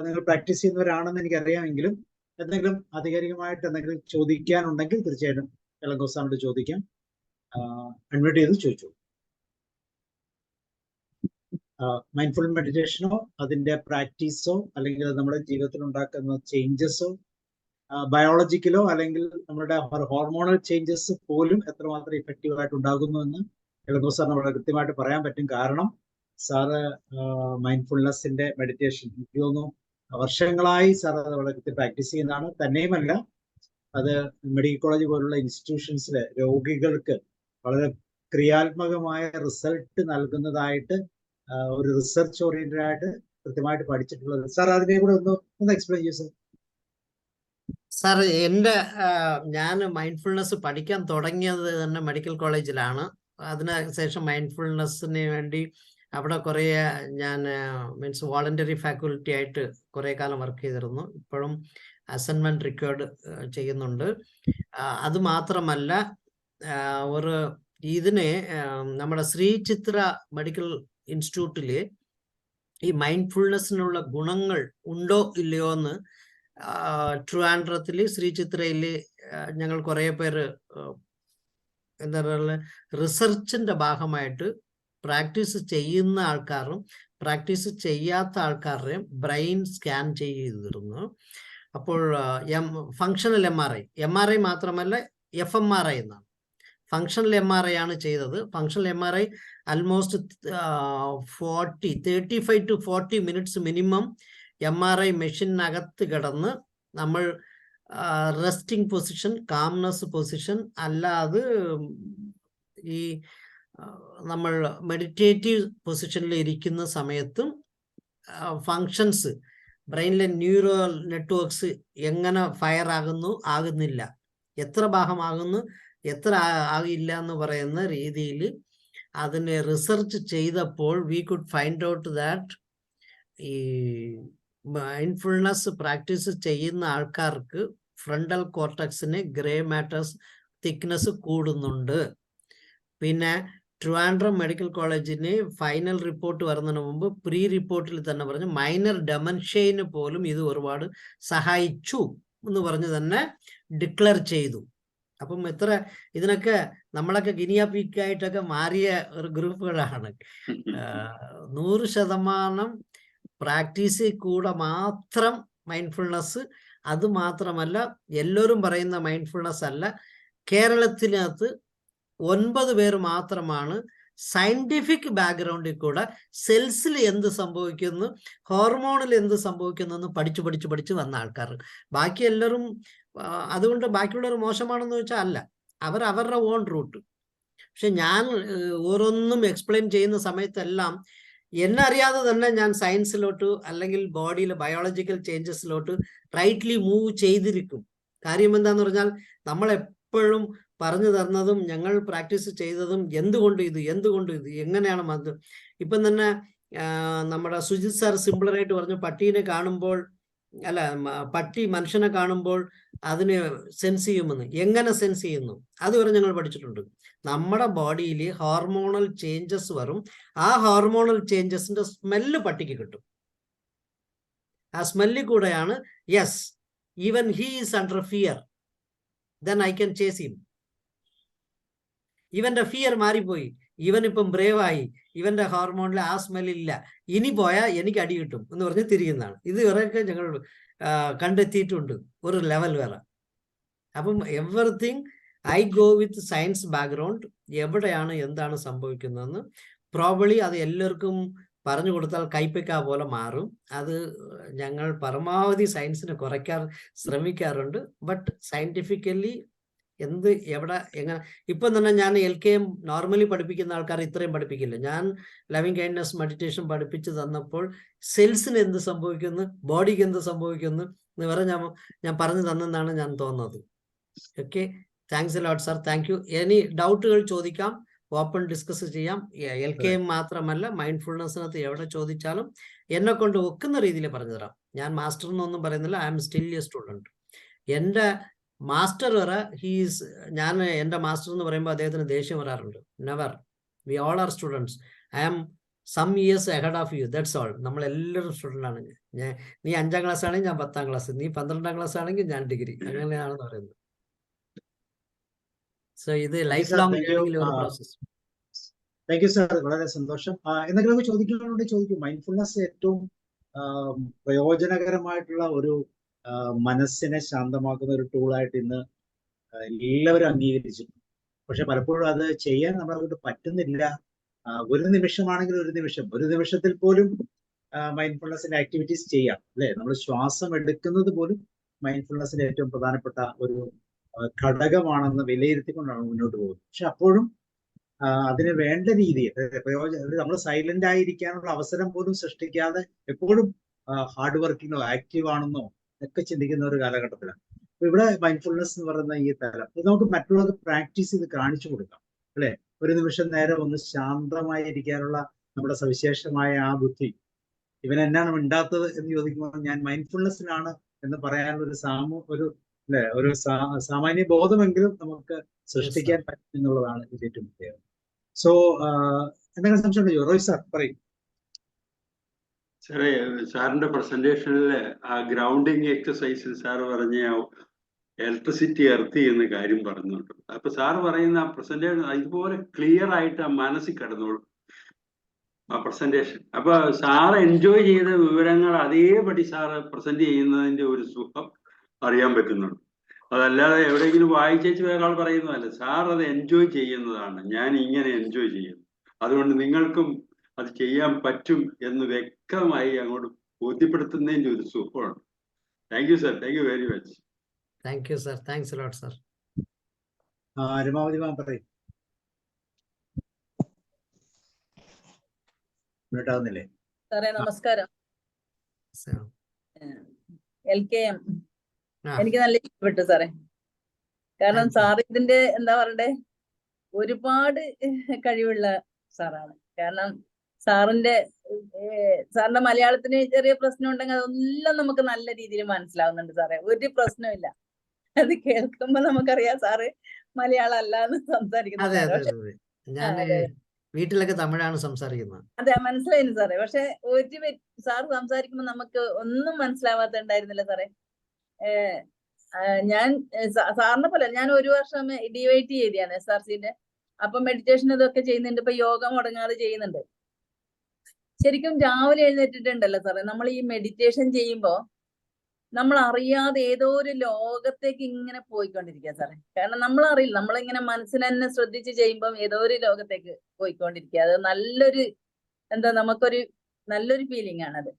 നിങ്ങൾ പ്രാക്ടീസ് ചെയ്യുന്നവരാണെന്ന് എനിക്കറിയാമെങ്കിലും എന്തെങ്കിലും ആധികാരികമായിട്ട് എന്തെങ്കിലും ചോദിക്കാനുണ്ടെങ്കിൽ തീർച്ചയായിട്ടും ഇളങ്കോ സാറിനോട് ചോദിക്കാം. അൺമ്യൂട്ട് ചെയ്ത് ചോദിച്ചു. മൈൻഡ്ഫുൾ മെഡിറ്റേഷനോ അതിന്റെ പ്രാക്ടീസോ അല്ലെങ്കിൽ നമ്മുടെ ജീവിതത്തിൽ ഉണ്ടാക്കുന്ന ചേഞ്ചസോ ബയോളജിക്കലോ അല്ലെങ്കിൽ നമ്മുടെ ഹോർമോണൽ ചേഞ്ചസ് പോലും എത്രമാത്രം ഇഫക്റ്റീവ് ആയിട്ട് ഉണ്ടാകുന്നു എന്ന് ഇളങ്കോ സാറിന് വളരെ കൃത്യമായിട്ട് പറയാൻ പറ്റും. കാരണം സാറ് മൈൻഡ്ഫുൾനെസ്സിന്റെ മെഡിറ്റേഷൻ എനിക്ക് തോന്നുന്നു വർഷങ്ങളായി സാർ അത് വളരെ കൃത്യം പ്രാക്ടീസ് ചെയ്യുന്നതാണ്. തന്നെയുമല്ല അത് മെഡിക്കൽ കോളേജ് പോലുള്ള ഇൻസ്റ്റിറ്റ്യൂഷൻസിലെ രോഗികൾക്ക് വളരെ ക്രിയാത്മകമായ റിസൾട്ട് നൽകുന്നതായിട്ട് ഒരു റിസർച്ച് ഓറിയന്റഡ് ആയിട്ട് കൃത്യമായിട്ട് പഠിച്ചിട്ടുള്ളത്. സാർ അതിനെ കൂടെ ഒന്ന് എക്സ്പ്ലെയിൻ ചെയ്യൂ സാർ. സാർ ഞാൻ മൈൻഡ്ഫുൾനെസ് പഠിക്കാൻ തുടങ്ങിയത് തന്നെ മെഡിക്കൽ കോളേജിലാണ്. അതിനുശേഷം മൈൻഡ്ഫുൾനെസ്സിന് വേണ്ടി അവിടെ കുറേ ഞാൻ മീൻസ് വോളണ്ടറി ഫാക്കൽറ്റി ആയിട്ട് കുറേ കാലം വർക്ക് ചെയ്തിരുന്നു. ഇപ്പോഴും അസൈൻമെന്റ് റിക്വയർഡ് ചെയ്യുന്നുണ്ട്. അത് മാത്രമല്ല ഇതിനെ നമ്മുടെ ശ്രീ ചിത്ര മെഡിക്കൽ ഇൻസ്റ്റിറ്റ്യൂട്ടില് ഈ മൈൻഡ്ഫുൾനെസ്സിനുള്ള ഗുണങ്ങൾ ഉണ്ടോ ഇല്ലയോ എന്ന് ട്രിവാൻഡ്രത്തില് ശ്രീ ചിത്രയില് ഞങ്ങൾ കുറേ പേര് എന്താ പറയുക റിസർച്ചിന്റെ ഭാഗമായിട്ട് പ്രാക്ടീസ് ചെയ്യുന്ന ആൾക്കാരും പ്രാക്ടീസ് ചെയ്യാത്ത ആൾക്കാരുടെയും ബ്രെയിൻ സ്കാൻ ചെയ്തിരുന്നു. അപ്പോൾ ഫങ്ഷണൽ MRI മാത്രമല്ല FMRI എന്നാണ്. ഫങ്ഷണൽ MRI ആണ് ചെയ്തത്. Functional MRI almost 35 to 40 minutes minimum MRI മെഷീനകത്ത് കിടന്ന് നമ്മൾ റെസ്റ്റിംഗ് പൊസിഷൻ, കാംനെസ് പൊസിഷൻ അല്ലാതെ ഈ നമ്മൾ മെഡിറ്റേറ്റീവ് പൊസിഷനിൽ ഇരിക്കുന്ന സമയത്തും ഫങ്ഷൻസ് ബ്രെയിനിലെ ന്യൂറൽ നെറ്റ്വർക്ക്സ് എങ്ങനെ ഫയർ ആകുന്നില്ല, എത്ര ഭാഗമാകുന്നു, എത്ര ആകില്ല എന്ന് പറയുന്ന രീതിയിൽ അതിനെ റിസർച്ച് ചെയ്തപ്പോൾ we could find out that ഈ മൈൻഡ്ഫുൾനെസ് പ്രാക്ടീസ് ചെയ്യുന്ന ആൾക്കാർക്ക് ഫ്രണ്ടൽ കോർട്ടക്സിന് ഗ്രേ മാറ്റേഴ്സ് തിക്നെസ് കൂടുന്നുണ്ട്. പിന്നെ ട്രിവാൻഡ്രം മെഡിക്കൽ കോളേജിന് ഫൈനൽ റിപ്പോർട്ട് വരുന്നതിന് മുമ്പ് പ്രീ റിപ്പോർട്ടിൽ തന്നെ പറഞ്ഞു മൈനർ ഡെമൻഷ്യന് പോലും ഇത് ഒരുപാട് സഹായിച്ചു എന്ന് പറഞ്ഞ് തന്നെ ഡിക്ലെയർ ചെയ്തു. അപ്പം ഇതിനൊക്കെ നമ്മളൊക്കെ ഗിനിയാപ്പിക്കായിട്ടൊക്കെ മാറിയ ഒരു ഗ്രൂപ്പുകളാണ്. 100% പ്രാക്ടീസിൽ കൂടെ മാത്രം മൈൻഡ്ഫുൾനെസ്. അത് മാത്രമല്ല, എല്ലാവരും പറയുന്ന മൈൻഡ്ഫുൾനെസ് അല്ല. കേരളത്തിനകത്ത് 9 പേര് മാത്രമാണ് സയന്റിഫിക് ബാക്ക്ഗ്രൗണ്ടിൽ കൂടെ സെൽസിൽ എന്ത് സംഭവിക്കുന്നു, ഹോർമോണിൽ എന്ത് സംഭവിക്കുന്നു എന്ന് പഠിച്ചു വന്ന ആൾക്കാർ. ബാക്കി എല്ലാവരും അതുകൊണ്ട് ബാക്കിയുള്ളവർ മോശമാണെന്ന് വെച്ചാൽ അല്ല, അവരുടെ ഓൺ റൂട്ട്. പക്ഷെ ഞാൻ ഓരോന്നും എക്സ്പ്ലെയിൻ ചെയ്യുന്ന സമയത്തെല്ലാം എന്നെ അറിയാതെ തന്നെ ഞാൻ സയൻസിലോട്ട് അല്ലെങ്കിൽ ബോഡിയിലെ ബയോളജിക്കൽ ചേഞ്ചസിലോട്ട് റൈറ്റ്ലി മൂവ് ചെയ്തിരിക്കും. കാര്യം എന്താന്ന് പറഞ്ഞാൽ നമ്മൾ എപ്പോഴും പറഞ്ഞു തന്നതും ഞങ്ങൾ പ്രാക്ടീസ് ചെയ്തതും എന്തുകൊണ്ട് ഇത് എങ്ങനെയാണ് അത്. ഇപ്പം തന്നെ നമ്മുടെ സുജിത് സാർ സിമ്പിളറായിട്ട് പറഞ്ഞു, പട്ടീനെ കാണുമ്പോൾ പട്ടി മനുഷ്യനെ കാണുമ്പോൾ അതിന് സെൻസ് ചെയ്യുമെന്ന്. എങ്ങനെ സെൻസ് ചെയ്യുന്നു അതുവരെ ഞങ്ങൾ പഠിച്ചിട്ടുണ്ട്. നമ്മുടെ ബോഡിയിൽ ഹോർമോണൽ ചേഞ്ചസ് വരും. ആ ഹോർമോണൽ ചേഞ്ചസിന്റെ സ്മെല്ല് പട്ടിക്ക് കിട്ടും. ആ സ്മെല്ലിൽ കൂടെയാണ് yes even he is under fear, then I can chase him. ഇവന്റെ ഫിയർ മാറിപ്പോയി, ഇവനിപ്പം ബ്രേവായി, ഇവന്റെ ഹോർമോണിൽ ആ സ്മെല്ലില്ല, ഇനി പോയാൽ എനിക്ക് അടി കിട്ടും എന്ന് പറഞ്ഞ് തിരിയുന്നതാണ്. ഇത് ഇവരൊക്കെ ഞങ്ങൾ കണ്ടെത്തിയിട്ടുണ്ട് ഒരു ലെവൽ വരെ. അപ്പം everything I go with science background. എവിടെയാണ് എന്താണ് സംഭവിക്കുന്നതെന്ന് പ്രോബബ്ലി അത് എല്ലാവർക്കും പറഞ്ഞു കൊടുത്താൽ കൈപ്പയ്ക്ക പോലെ മാറും. അത് ഞങ്ങൾ പരമാവധി സയൻസിനെ കുറയ്ക്കാൻ ശ്രമിക്കാറുണ്ട്. ബട്ട് സയന്റിഫിക്കലി എന്ത് എവിടെ എങ്ങനെ. ഇപ്പം തന്നെ ഞാൻ LKM നോർമലി പഠിപ്പിക്കുന്ന ആൾക്കാർ ഇത്രയും പഠിപ്പിക്കില്ല. ഞാൻ ലവിങ് കൈൻഡ്നസ് മെഡിറ്റേഷൻ പഠിപ്പിച്ച് തന്നപ്പോൾ സെൽസിന് എന്ത് സംഭവിക്കുന്നു, ബോഡിക്ക് എന്ത് സംഭവിക്കുന്നു എന്ന് വരെ ഞാൻ പറഞ്ഞു തന്നെന്നാണ് ഞാൻ തോന്നുന്നത്. Okay, thanks a lot sir, thank U. ഇനി ഡൗട്ടുകൾ ചോദിക്കാം, ഓപ്പൺ ഡിസ്കസ് ചെയ്യാം. LKM മാത്രമല്ല, മൈൻഡ്ഫുൾനെസ്സിനകത്ത് എവിടെ ചോദിച്ചാലും എന്നെ കൊണ്ട് ഒക്കുന്ന രീതിയിൽ പറഞ്ഞു തരാം. ഞാൻ മാസ്റ്റർ എന്നൊന്നും പറയുന്നില്ല, I am still a student. എൻ്റെ മാസ്റ്റർ വരെ ഞാൻ എൻ്റെ മാസ്റ്റർ എന്ന് പറയുമ്പോൾ അദ്ദേഹത്തിന് ദേഷ്യം വരാറുണ്ട്. Never, we all are students. I am some years ahead of you, that's all. നമ്മളെല്ലാവരും സ്റ്റുഡൻ്റ് ആണ്. നീ 5ാം ക്ലാസ് ആണെങ്കിൽ ഞാൻ 10ാം ക്ലാസ്, നീ 12ാം ക്ലാസ് ആണെങ്കിൽ ഞാൻ ഡിഗ്രി, അങ്ങനെയാണെന്ന് പറയുന്നത്. സോ ഇത് ലൈഫ് ലോങ് ലേണിംഗിലെ ഒരു പ്രോസസ്. താങ്ക് യു സാർ, വളരെ സന്തോഷം. എന്തെങ്കിലും ചോദിക്കാനുണ്ടെങ്കിൽ ചോദിക്കും. മൈൻഡ്ഫുൾനെസ് ഏറ്റവും പ്രയോജനകരമായിട്ടുള്ള ഒരു മനസ്സിനെ ശാന്തമാക്കുന്ന ഒരു ടൂളായിട്ട് ഇന്ന് എല്ലാവരും അംഗീകരിച്ചിട്ടുണ്ട്. പക്ഷെ പലപ്പോഴും അത് ചെയ്യാൻ നമ്മളെ പറ്റുന്നില്ല. ഒരു നിമിഷമാണെങ്കിൽ ഒരു നിമിഷത്തിൽ പോലും മൈൻഡ്ഫുൾനെസിന്റെ ആക്ടിവിറ്റീസ് ചെയ്യാം, അല്ലെ? നമ്മൾ ശ്വാസം എടുക്കുന്നത് പോലും മൈൻഡ്ഫുൾനെസിന്റെ ഏറ്റവും പ്രധാനപ്പെട്ട ഒരു ഘടകമാണെന്ന് വിലയിരുത്തിക്കൊണ്ടാണ് മുന്നോട്ട് പോകുന്നത്. പക്ഷെ അപ്പോഴും അതിന് വേണ്ട രീതിയിൽ നമ്മൾ സൈലന്റ് ആയിരിക്കാനുള്ള അവസരം പോലും സൃഷ്ടിക്കാതെ എപ്പോഴും ഹാർഡ് വർക്കിങ്ങോ ആക്റ്റീവ് ആണെന്നോ ഒക്കെ ചിന്തിക്കുന്ന ഒരു കാലഘട്ടത്തിലാണ്. അപ്പൊ ഇവിടെ മൈൻഡ്ഫുൾനെസ് എന്ന് പറയുന്ന ഈ തലം ഇത് നമുക്ക് മറ്റുള്ളവർക്ക് പ്രാക്ടീസ് ചെയ്ത് കാണിച്ചു കൊടുക്കാം, അല്ലെ? ഒരു നിമിഷം നേരം ഒന്ന് ശാന്തമായി ഇരിക്കാനുള്ള നമ്മുടെ സവിശേഷമായ ആ ബുദ്ധി. ഇവൻ എന്നാണ് മിണ്ടാത്തത് എന്ന് ചോദിക്കുമ്പോൾ ഞാൻ മൈൻഡ്ഫുൾനെസ്സിലാണ് എന്ന് പറയാനുള്ള ഒരു സാമാന്യ ബോധമെങ്കിലും നമുക്ക് സൃഷ്ടിക്കാൻ പറ്റും എന്നുള്ളതാണ് ഇത് ഏറ്റവും പ്രത്യേകത. സോ എന്തെങ്കിലും സംശയം ഉണ്ടോ? റോയ് സാർ പറയും. സാറേ, സാറിന്റെ പ്രസന്റേഷനില് ആ ഗ്രൗണ്ടിങ് എക്സസൈസിൽ സാർ പറഞ്ഞ ഇലക്ട്രിസിറ്റി എർത്ത് ചെയ്യുന്ന കാര്യം പറഞ്ഞിട്ടുണ്ട്. അപ്പൊ സാർ പറയുന്ന ആ പ്രസന്റേഷൻ ഇതുപോലെ ക്ലിയർ ആയിട്ട് ആ മനസ്സിൽ കിടന്നോളൂ ആ പ്രസന്റേഷൻ. അപ്പൊ സാർ എൻജോയ് ചെയ്ത വിവരങ്ങൾ അതേപടി സാറ് പ്രസന്റ് ചെയ്യുന്നതിന്റെ ഒരു സുഖം അറിയാൻ പറ്റുന്നുണ്ട്. അതല്ലാതെ എവിടെയെങ്കിലും വായിച്ചേച്ച് വേറെ ആൾ പറയുന്നതല്ല, സാർ അത് എൻജോയ് ചെയ്യുന്നതാണ്. ഞാൻ ഇങ്ങനെ എൻജോയ് ചെയ്യുന്നു, അതുകൊണ്ട് നിങ്ങൾക്കും അത് ചെയ്യാൻ പറ്റും എന്ന് വ്യക്തമായി അങ്ങോട്ട് ബോധ്യപ്പെടുത്തുന്നതിന്റെ ഒരു സുഖമാണ്. Thank you sir, thank you very much. Thank you sir, thanks lot sir. Ramavathi ma'am പറയും. കേട്ടാവുന്നില്ലേ? സാറേ നമസ്കാരം. LKM എനിക്ക് നല്ല ഇഷ്ടപ്പെട്ടു സാറേ. കാരണം സാർ ഇതിന്റെ എന്താ പറയണ്ടേ, ഒരുപാട് കഴിവുള്ള സാറാണ്. കാരണം സാറിന്റെ മലയാളത്തിന് ചെറിയ പ്രശ്നം ഉണ്ടെങ്കിൽ അതെല്ലാം നമുക്ക് നല്ല രീതിയിൽ മനസ്സിലാവുന്നുണ്ട് സാറേ. ഒരു പ്രശ്നമില്ല, അത് കേൾക്കുമ്പോ നമുക്കറിയാം സാറ് മലയാളം അല്ല എന്ന് സംസാരിക്കുന്നത്. വീട്ടിലൊക്കെ തമിഴാണ് സംസാരിക്കുന്നത്. അതെ, മനസ്സിലായിരുന്നു സാറേ. പക്ഷെ സാർ സംസാരിക്കുമ്പോ നമുക്ക് ഒന്നും മനസ്സിലാവാത്ത ഉണ്ടായിരുന്നില്ല സാറേ. ഞാൻ സാറിനെ പോലെ ഞാൻ ഒരു വർഷം DYT ചെയ്തിയാണ് SRCന്റെ. അപ്പൊ മെഡിറ്റേഷൻ ഇതൊക്കെ ചെയ്യുന്നുണ്ട്. ഇപ്പൊ യോഗ മുടങ്ങാതെ ചെയ്യുന്നുണ്ട്. ശരിക്കും രാവിലെ എഴുന്നേറ്റിട്ടുണ്ടല്ലോ സാറേ, നമ്മൾ ഈ മെഡിറ്റേഷൻ ചെയ്യുമ്പോ നമ്മൾ അറിയാതെ ഏതോ ഒരു ലോകത്തേക്ക് ഇങ്ങനെ പോയിക്കൊണ്ടിരിക്കുക സാറേ. കാരണം നമ്മൾ അറിയില്ല, നമ്മളിങ്ങനെ മനസ്സിനെ തന്നെ ശ്രദ്ധിച്ച് ചെയ്യുമ്പോൾ ഏതോ ഒരു ലോകത്തേക്ക് പോയിക്കൊണ്ടിരിക്കുക. അത് നല്ലൊരു നമുക്കൊരു നല്ലൊരു ഫീലിംഗ് ആണത്.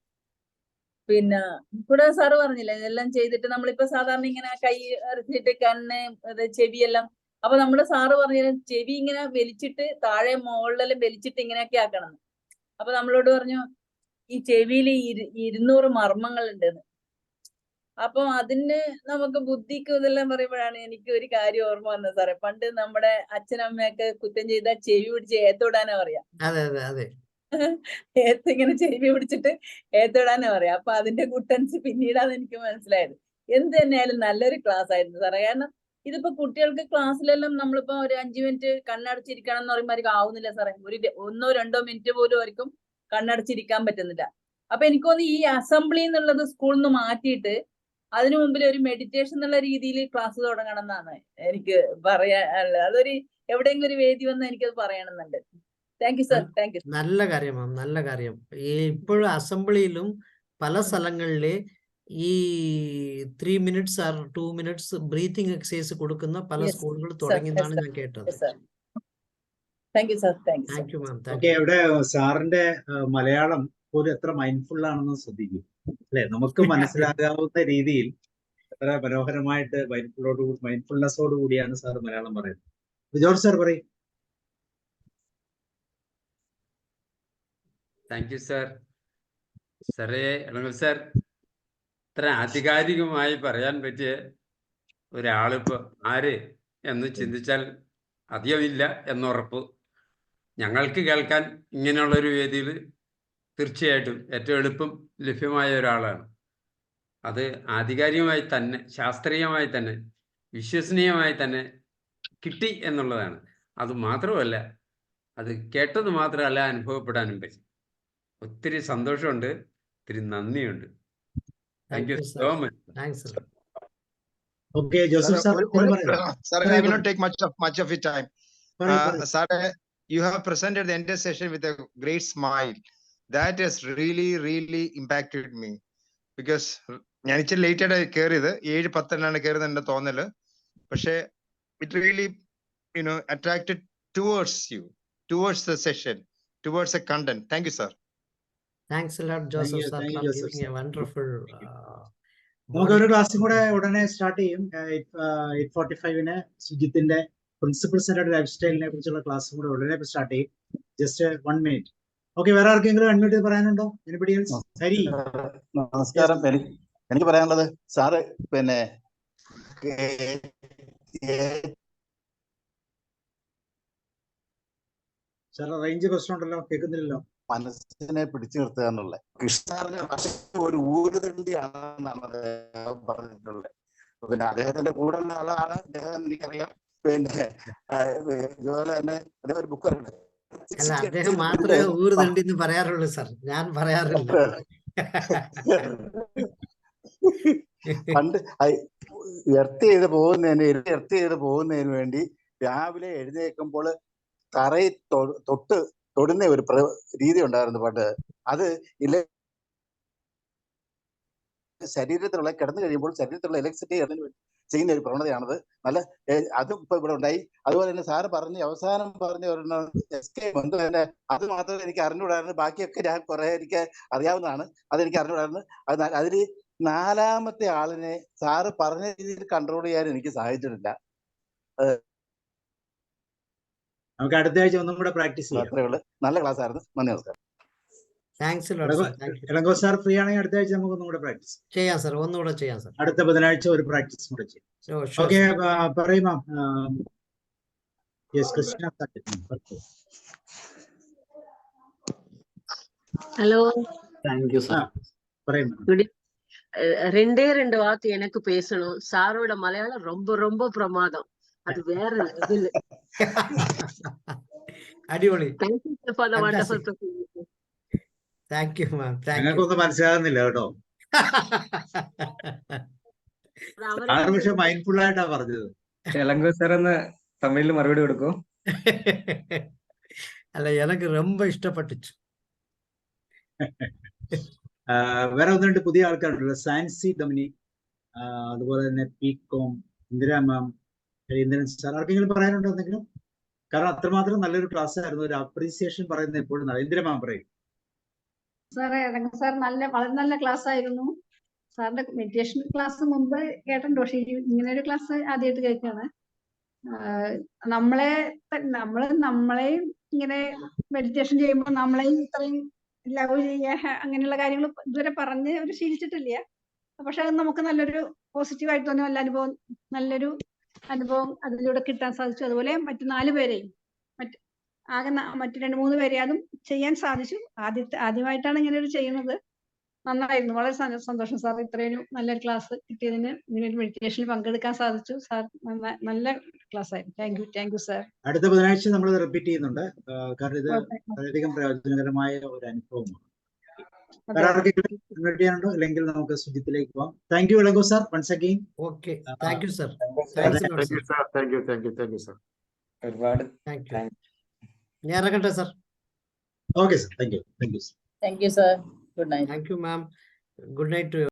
പിന്നെ കൂടെ സാറ് പറഞ്ഞില്ലേ, ഇതെല്ലാം ചെയ്തിട്ട് നമ്മളിപ്പോ സാധാരണ ഇങ്ങനെ കൈ അരച്ചിട്ട് കണ്ണ് ചെവിയെല്ലാം, അപ്പൊ നമ്മള് സാറ് പറഞ്ഞ ചെവി ഇങ്ങനെ വലിച്ചിട്ട് താഴെ മുകളിലെല്ലാം വലിച്ചിട്ട് ഇങ്ങനെയൊക്കെ ആക്കണം. അപ്പൊ നമ്മളോട് പറഞ്ഞു ഈ ചെവിയിൽ 200 മർമ്മങ്ങൾ ഉണ്ടെന്ന്. അപ്പൊ അതിന് നമുക്ക് ബുദ്ധിക്ക് ഇതെല്ലാം പറയുമ്പോഴാണ് എനിക്ക് ഒരു കാര്യം ഓർമ്മ വന്നത് സാറേ. പണ്ട് നമ്മുടെ അച്ഛനമ്മയൊക്കെ കുറ്റം ചെയ്താൽ ചെവി പിടിച്ച് ഏത്തോടാനാ പറയാ. ഇങ്ങനെ ചെവി പിടിച്ചിട്ട് ഏത്തോടാനാ പറയാ. അപ്പൊ അതിന്റെ ഗുട്ടൻസ് പിന്നീടാണ് എനിക്ക് മനസ്സിലായത്. എന്ത് തന്നെയായാലും നല്ലൊരു ക്ലാസ് ആയിരുന്നു സാറേ. കാരണം ഇതിപ്പോ കുട്ടികൾക്ക് ക്ലാസ്സിലെല്ലാം നമ്മളിപ്പോ ഒരു 5 മിനിറ്റ് കണ്ണടച്ചിരിക്കണം എന്ന് പറയുമ്പോൾ അവർക്ക് ആവുന്നില്ല സാറേ. ഒരു 1-2 മിനിറ്റ് പോലും അവർക്കും കണ്ണടച്ചിരിക്കാൻ പറ്റുന്നില്ല. അപ്പൊ എനിക്ക് തോന്നുന്നു ഈ അസംബ്ലി എന്നുള്ളത് സ്കൂളിൽ നിന്ന് മാറ്റിയിട്ട് അതിനു മുമ്പിൽ ഒരു മെഡിറ്റേഷൻ എന്നുള്ള രീതിയിൽ ക്ലാസ് തുടങ്ങണം എന്നാണ് എനിക്ക് പറയാനുള്ളത്. അതൊരു എവിടെയെങ്കിലും ഒരു വേദി വന്ന് എനിക്കത് പറയണമെന്നുണ്ട്. Thank you sir, thank you. നല്ല കാര്യം മാം, നല്ല കാര്യം. ഇപ്പോഴും അസംബ്ലിയിലും പല സ്ഥലങ്ങളിലെ ഈ 3 minutes or 2 minutes breathing exercise കൊടുക്കുന്ന പല സ്കൂളുകൾ തുടങ്ങിയെന്നാണ് ഞാൻ കേട്ടത്. Thank you sir, thank you. Thank you ma'am. Okay, ഇവിടെ സാറിന്റെ മലയാളം പോലും എത്ര മൈൻഡ്ഫുൾ ആണെന്ന് ശ്രദ്ധിക്കും അല്ലെ. നമുക്ക് മനസ്സിലാകാവുന്ന രീതിയിൽ എത്ര മനോഹരമായിട്ട് മൈൻഡ്ഫുൾനെസ്സോട് കൂടിയാണ് സാർ മലയാളം പറയുന്നത്. ജോർജ് സാർ പറയും. Thank you sir. സാറേ, ഇളങ്കൽ സാർ, ഇത്ര ആധികാരികമായി പറയാൻ പറ്റിയ ഒരാളിപ്പോ ആര് എന്ന് ചിന്തിച്ചാൽ അധികമില്ല എന്നുറപ്പ്. ഞങ്ങൾക്ക് കേൾക്കാൻ ഇങ്ങനെയുള്ളൊരു വേദിയിൽ തീർച്ചയായിട്ടും ഏറ്റവും എളുപ്പം ലഭ്യമായ ഒരാളാണ്. അത് ആധികാരികമായി തന്നെ, ശാസ്ത്രീയമായി തന്നെ, വിശ്വസനീയമായി തന്നെ കിട്ടി എന്നുള്ളതാണ്. അത് മാത്രമല്ല, അത് കേട്ടത് മാത്രമല്ല, അനുഭവപ്പെടാനും പറ്റി. ഒത്തിരി സന്തോഷമുണ്ട്, ഒത്തിരി നന്ദിയുണ്ട്. Thank you so much. Okay, Joseph sir. Sorry, I will not take much of your time. Sir, you have presented the entire session with a great smile. That has really impacted me. Because ഞാൻ ഇച്ചിരി late ആയിട്ട് കയറിയത്, 7:10 കയറുന്നത് എന്റെ തോന്നല്. പക്ഷെ it really attracted towards you, towards the session, towards the content. Thank you, sir. Thanks a lot, Joseph sir, for giving a wonderful നമുക്ക് ഒരു ക്ലാസ്സും കൂടെ ഉടനെ സ്റ്റാർട്ട് ചെയ്യും. 8:45 സുജിത്തിന്റെ പ്രിൻസിപ്പൽ സെന്റർഡ് ലൈഫ് സ്റ്റൈലിനെ കുറിച്ചുള്ള ക്ലാസ്സും കൂടെ ഉടനെ സ്റ്റാർട്ട് ചെയ്യും. Just 1 minute. ഓക്കെ, വേറെ ആർക്കെങ്കിലും അൺമ്യൂട്ട് ചെയ്ത് പറയാനുണ്ടോ? Anybody else? ഹരി. നമസ്കാരം. എനിക്ക് പറയാനുള്ളത് സാറ് പിന്നെ സാർ റേഞ്ച് പ്രശ്നം ഉണ്ടല്ലോ, കേൾക്കുന്നില്ലല്ലോ. മനസ്സിനെ പിടിച്ചു നിർത്തുക എന്നുള്ള കൃഷ്ണന്റെ ഒരു ഊരുതണ്ടിയാണെന്നാണ് അദ്ദേഹം പറഞ്ഞിട്ടുള്ളത്. പിന്നെ അദ്ദേഹത്തിന്റെ കൂടെ ഉള്ള ആളാണ് അദ്ദേഹം, എനിക്കറിയാം. പിന്നെ ഇതുപോലെ തന്നെ അദ്ദേഹം ഒരു ബുക്ക് ഉണ്ട്. അല്ല, അദ്ദേഹം മാത്രമേ ഊരുതണ്ടി എന്ന് പറയാറുള്ളൂ സാർ, ഞാൻ പറയാറില്ല. പണ്ട് എർത്ത് ചെയ്ത് പോകുന്നതിന് വേണ്ടി രാവിലെ എഴുന്നേൽക്കുമ്പോൾ തറയിൽ തൊടുന്ന ഒരു രീതി ഉണ്ടായിരുന്നു പണ്ട്. അത് ശരീരത്തിലുള്ള കിടന്നു കഴിയുമ്പോൾ ശരീരത്തിലുള്ള ഇലക്ട്രിസിറ്റി ചെയ്യുന്ന ഒരു പ്രവണതയാണത്. നല്ല അതും ഇപ്പൊ ഇവിടെ ഉണ്ടായി. അതുപോലെ തന്നെ സാറ് അവസാനം പറഞ്ഞ ഒരെണ്ണം തന്നെ, അത് മാത്രമേ എനിക്ക് അറിഞ്ഞുകൂടായിരുന്നു. ബാക്കിയൊക്കെ ഞാൻ കുറെ എനിക്ക് അറിയാവുന്നതാണ്, അതെനിക്ക് അറിഞ്ഞുകൂടായിരുന്നു. അതിൽ 4ാമത്തെ ആളിനെ സാറ് പറഞ്ഞ രീതിയിൽ കൺട്രോൾ ചെയ്യാൻ എനിക്ക് സാധിച്ചിട്ടില്ല. നമുക്ക് അടുത്ത ആഴ്ച ഒന്നും കൂടെ പ്രാക്ടീസ് ചെയ്യാം. അത്രേ ഉള്ളൂ. നല്ല ക്ലാസ് ആയിരുന്നു. നന്ദി, നമസ്കാരം. ഇളങ്കോ സാർ ഫ്രീ ആണെങ്കിൽ അടുത്ത ആഴ്ച നമുക്ക് ഒന്നും കൂടെ പ്രാക്ടീസ് ചെയ്യാം സാർ. ഒന്നുകൂടെ ചെയ്യാം സാർ. അടുത്ത ബുധനാഴ്ച ഒരു പ്രാക്ടീസ് കൂടെ ചെയ്യാം. ഓക്കെ, പറയും മാം. Hello, thank you sir. ரெண்டு வார்த்தை எனக்கு பேசணும். சாரோட மலையாளம் ரொம்ப ரொம்ப பிரமாதம். அது வேற லெவல். അടിപൊളി. Thank you for the wonderful presentation. Thank you, ma'am. Thank you. ഞങ്ങൾക്കൊന്നും മനസ്സിലാകുന്നില്ല കേട്ടോ. സാറ് പക്ഷെ മൈൻഡ്ഫുൾ ആയിട്ടാ പറഞ്ഞത്. ഇളങ്കോ സാർ എന്ന് തമിഴിൽ മറുപടി കൊടുക്കൂ. അല്ല, എനിക്ക് ரொம்ப ഇഷ്ടപ്പെട്ടിച്ചു. വേറെ ഒന്ന് രണ്ട് പുതിയ ആൾക്കാരുണ്ടല്ലോ, സാൻസി ഡൊമിനിക്, അതുപോലെ തന്നെ പി.കോം, ഇന്ദിര മാം, ഇന്ദ്രൻ സാർ. ആർക്കെങ്കിലും പറയാനുണ്ടോ എന്തെങ്കിലും? കാരണം അത്രമാത്രം നല്ലൊരു ക്ലാസ് ആയിരുന്നു. ഒരു അപ്രീസിയേഷൻ പറയുന്നത് എപ്പോഴും നല്ല. ഇന്ദിര മാം പറയും. സാറേ, സാർ വളരെ നല്ല ക്ലാസ് ആയിരുന്നു. സാറിന്റെ മെഡിറ്റേഷൻ ക്ലാസ് മുമ്പ് കേട്ടിട്ടുണ്ട്, പക്ഷെ ഇങ്ങനെ ഒരു ക്ലാസ് ആദ്യമായിട്ട് കേൾക്കുകയാണ്. നമ്മളെയും ഇങ്ങനെ മെഡിറ്റേഷൻ ചെയ്യുമ്പോൾ നമ്മളെയും ഇത്രയും ലവ് ചെയ്യുക അങ്ങനെയുള്ള കാര്യങ്ങൾ ഇതുവരെ പറഞ്ഞ് അവർ ശീലിച്ചിട്ടില്ല. പക്ഷെ അത് നമുക്ക് നല്ലൊരു പോസിറ്റീവായിട്ട് തന്നെ നല്ലൊരു അനുഭവം അതിലൂടെ കിട്ടാൻ സാധിച്ചു. അതുപോലെ മറ്റു 4 പേരെയും മറ്റു 2-3 പേരെ അതും ചെയ്യാൻ സാധിച്ചു. ആദ്യമായിട്ടാണ് ഇങ്ങനെ ഒരു ചെയ്യുന്നത്. നന്നായിരുന്നു, വളരെ സന്തോഷം സാർ. ഇത്രയും നല്ലൊരു ക്ലാസ് കിട്ടിയതിന്, ഇങ്ങനെ ഒരു മെഡിറ്റേഷനിൽ പങ്കെടുക്കാൻ സാധിച്ചു. സാർ നല്ല ക്ലാസ് ആയിരുന്നു. Thank you sir. അടുത്ത ബുധനാഴ്ച നമ്മൾ റിപ്പീറ്റ് ചെയ്യുന്നുണ്ട്. കാരണം ഇത് വളരെയധികം പ്രയോജനകരമായ ഒരു അനുഭവമാണ്. വേറെ ആർക്കെങ്കിലും ഇൻവൈറ്റ് ചെയ്യാനുണ്ടോ? അല്ലെങ്കിൽ നമുക്ക് സുജിത്തിലേക്ക് പോവാം. Thank you Elango sir, once again. Okay, thank you sir. ഒരുപാട് ഞാൻ ഇറങ്ങട്ടെ sir. Okay sir, thank you. Thank you sir. Good night. Thank you ma'am. Good night to U.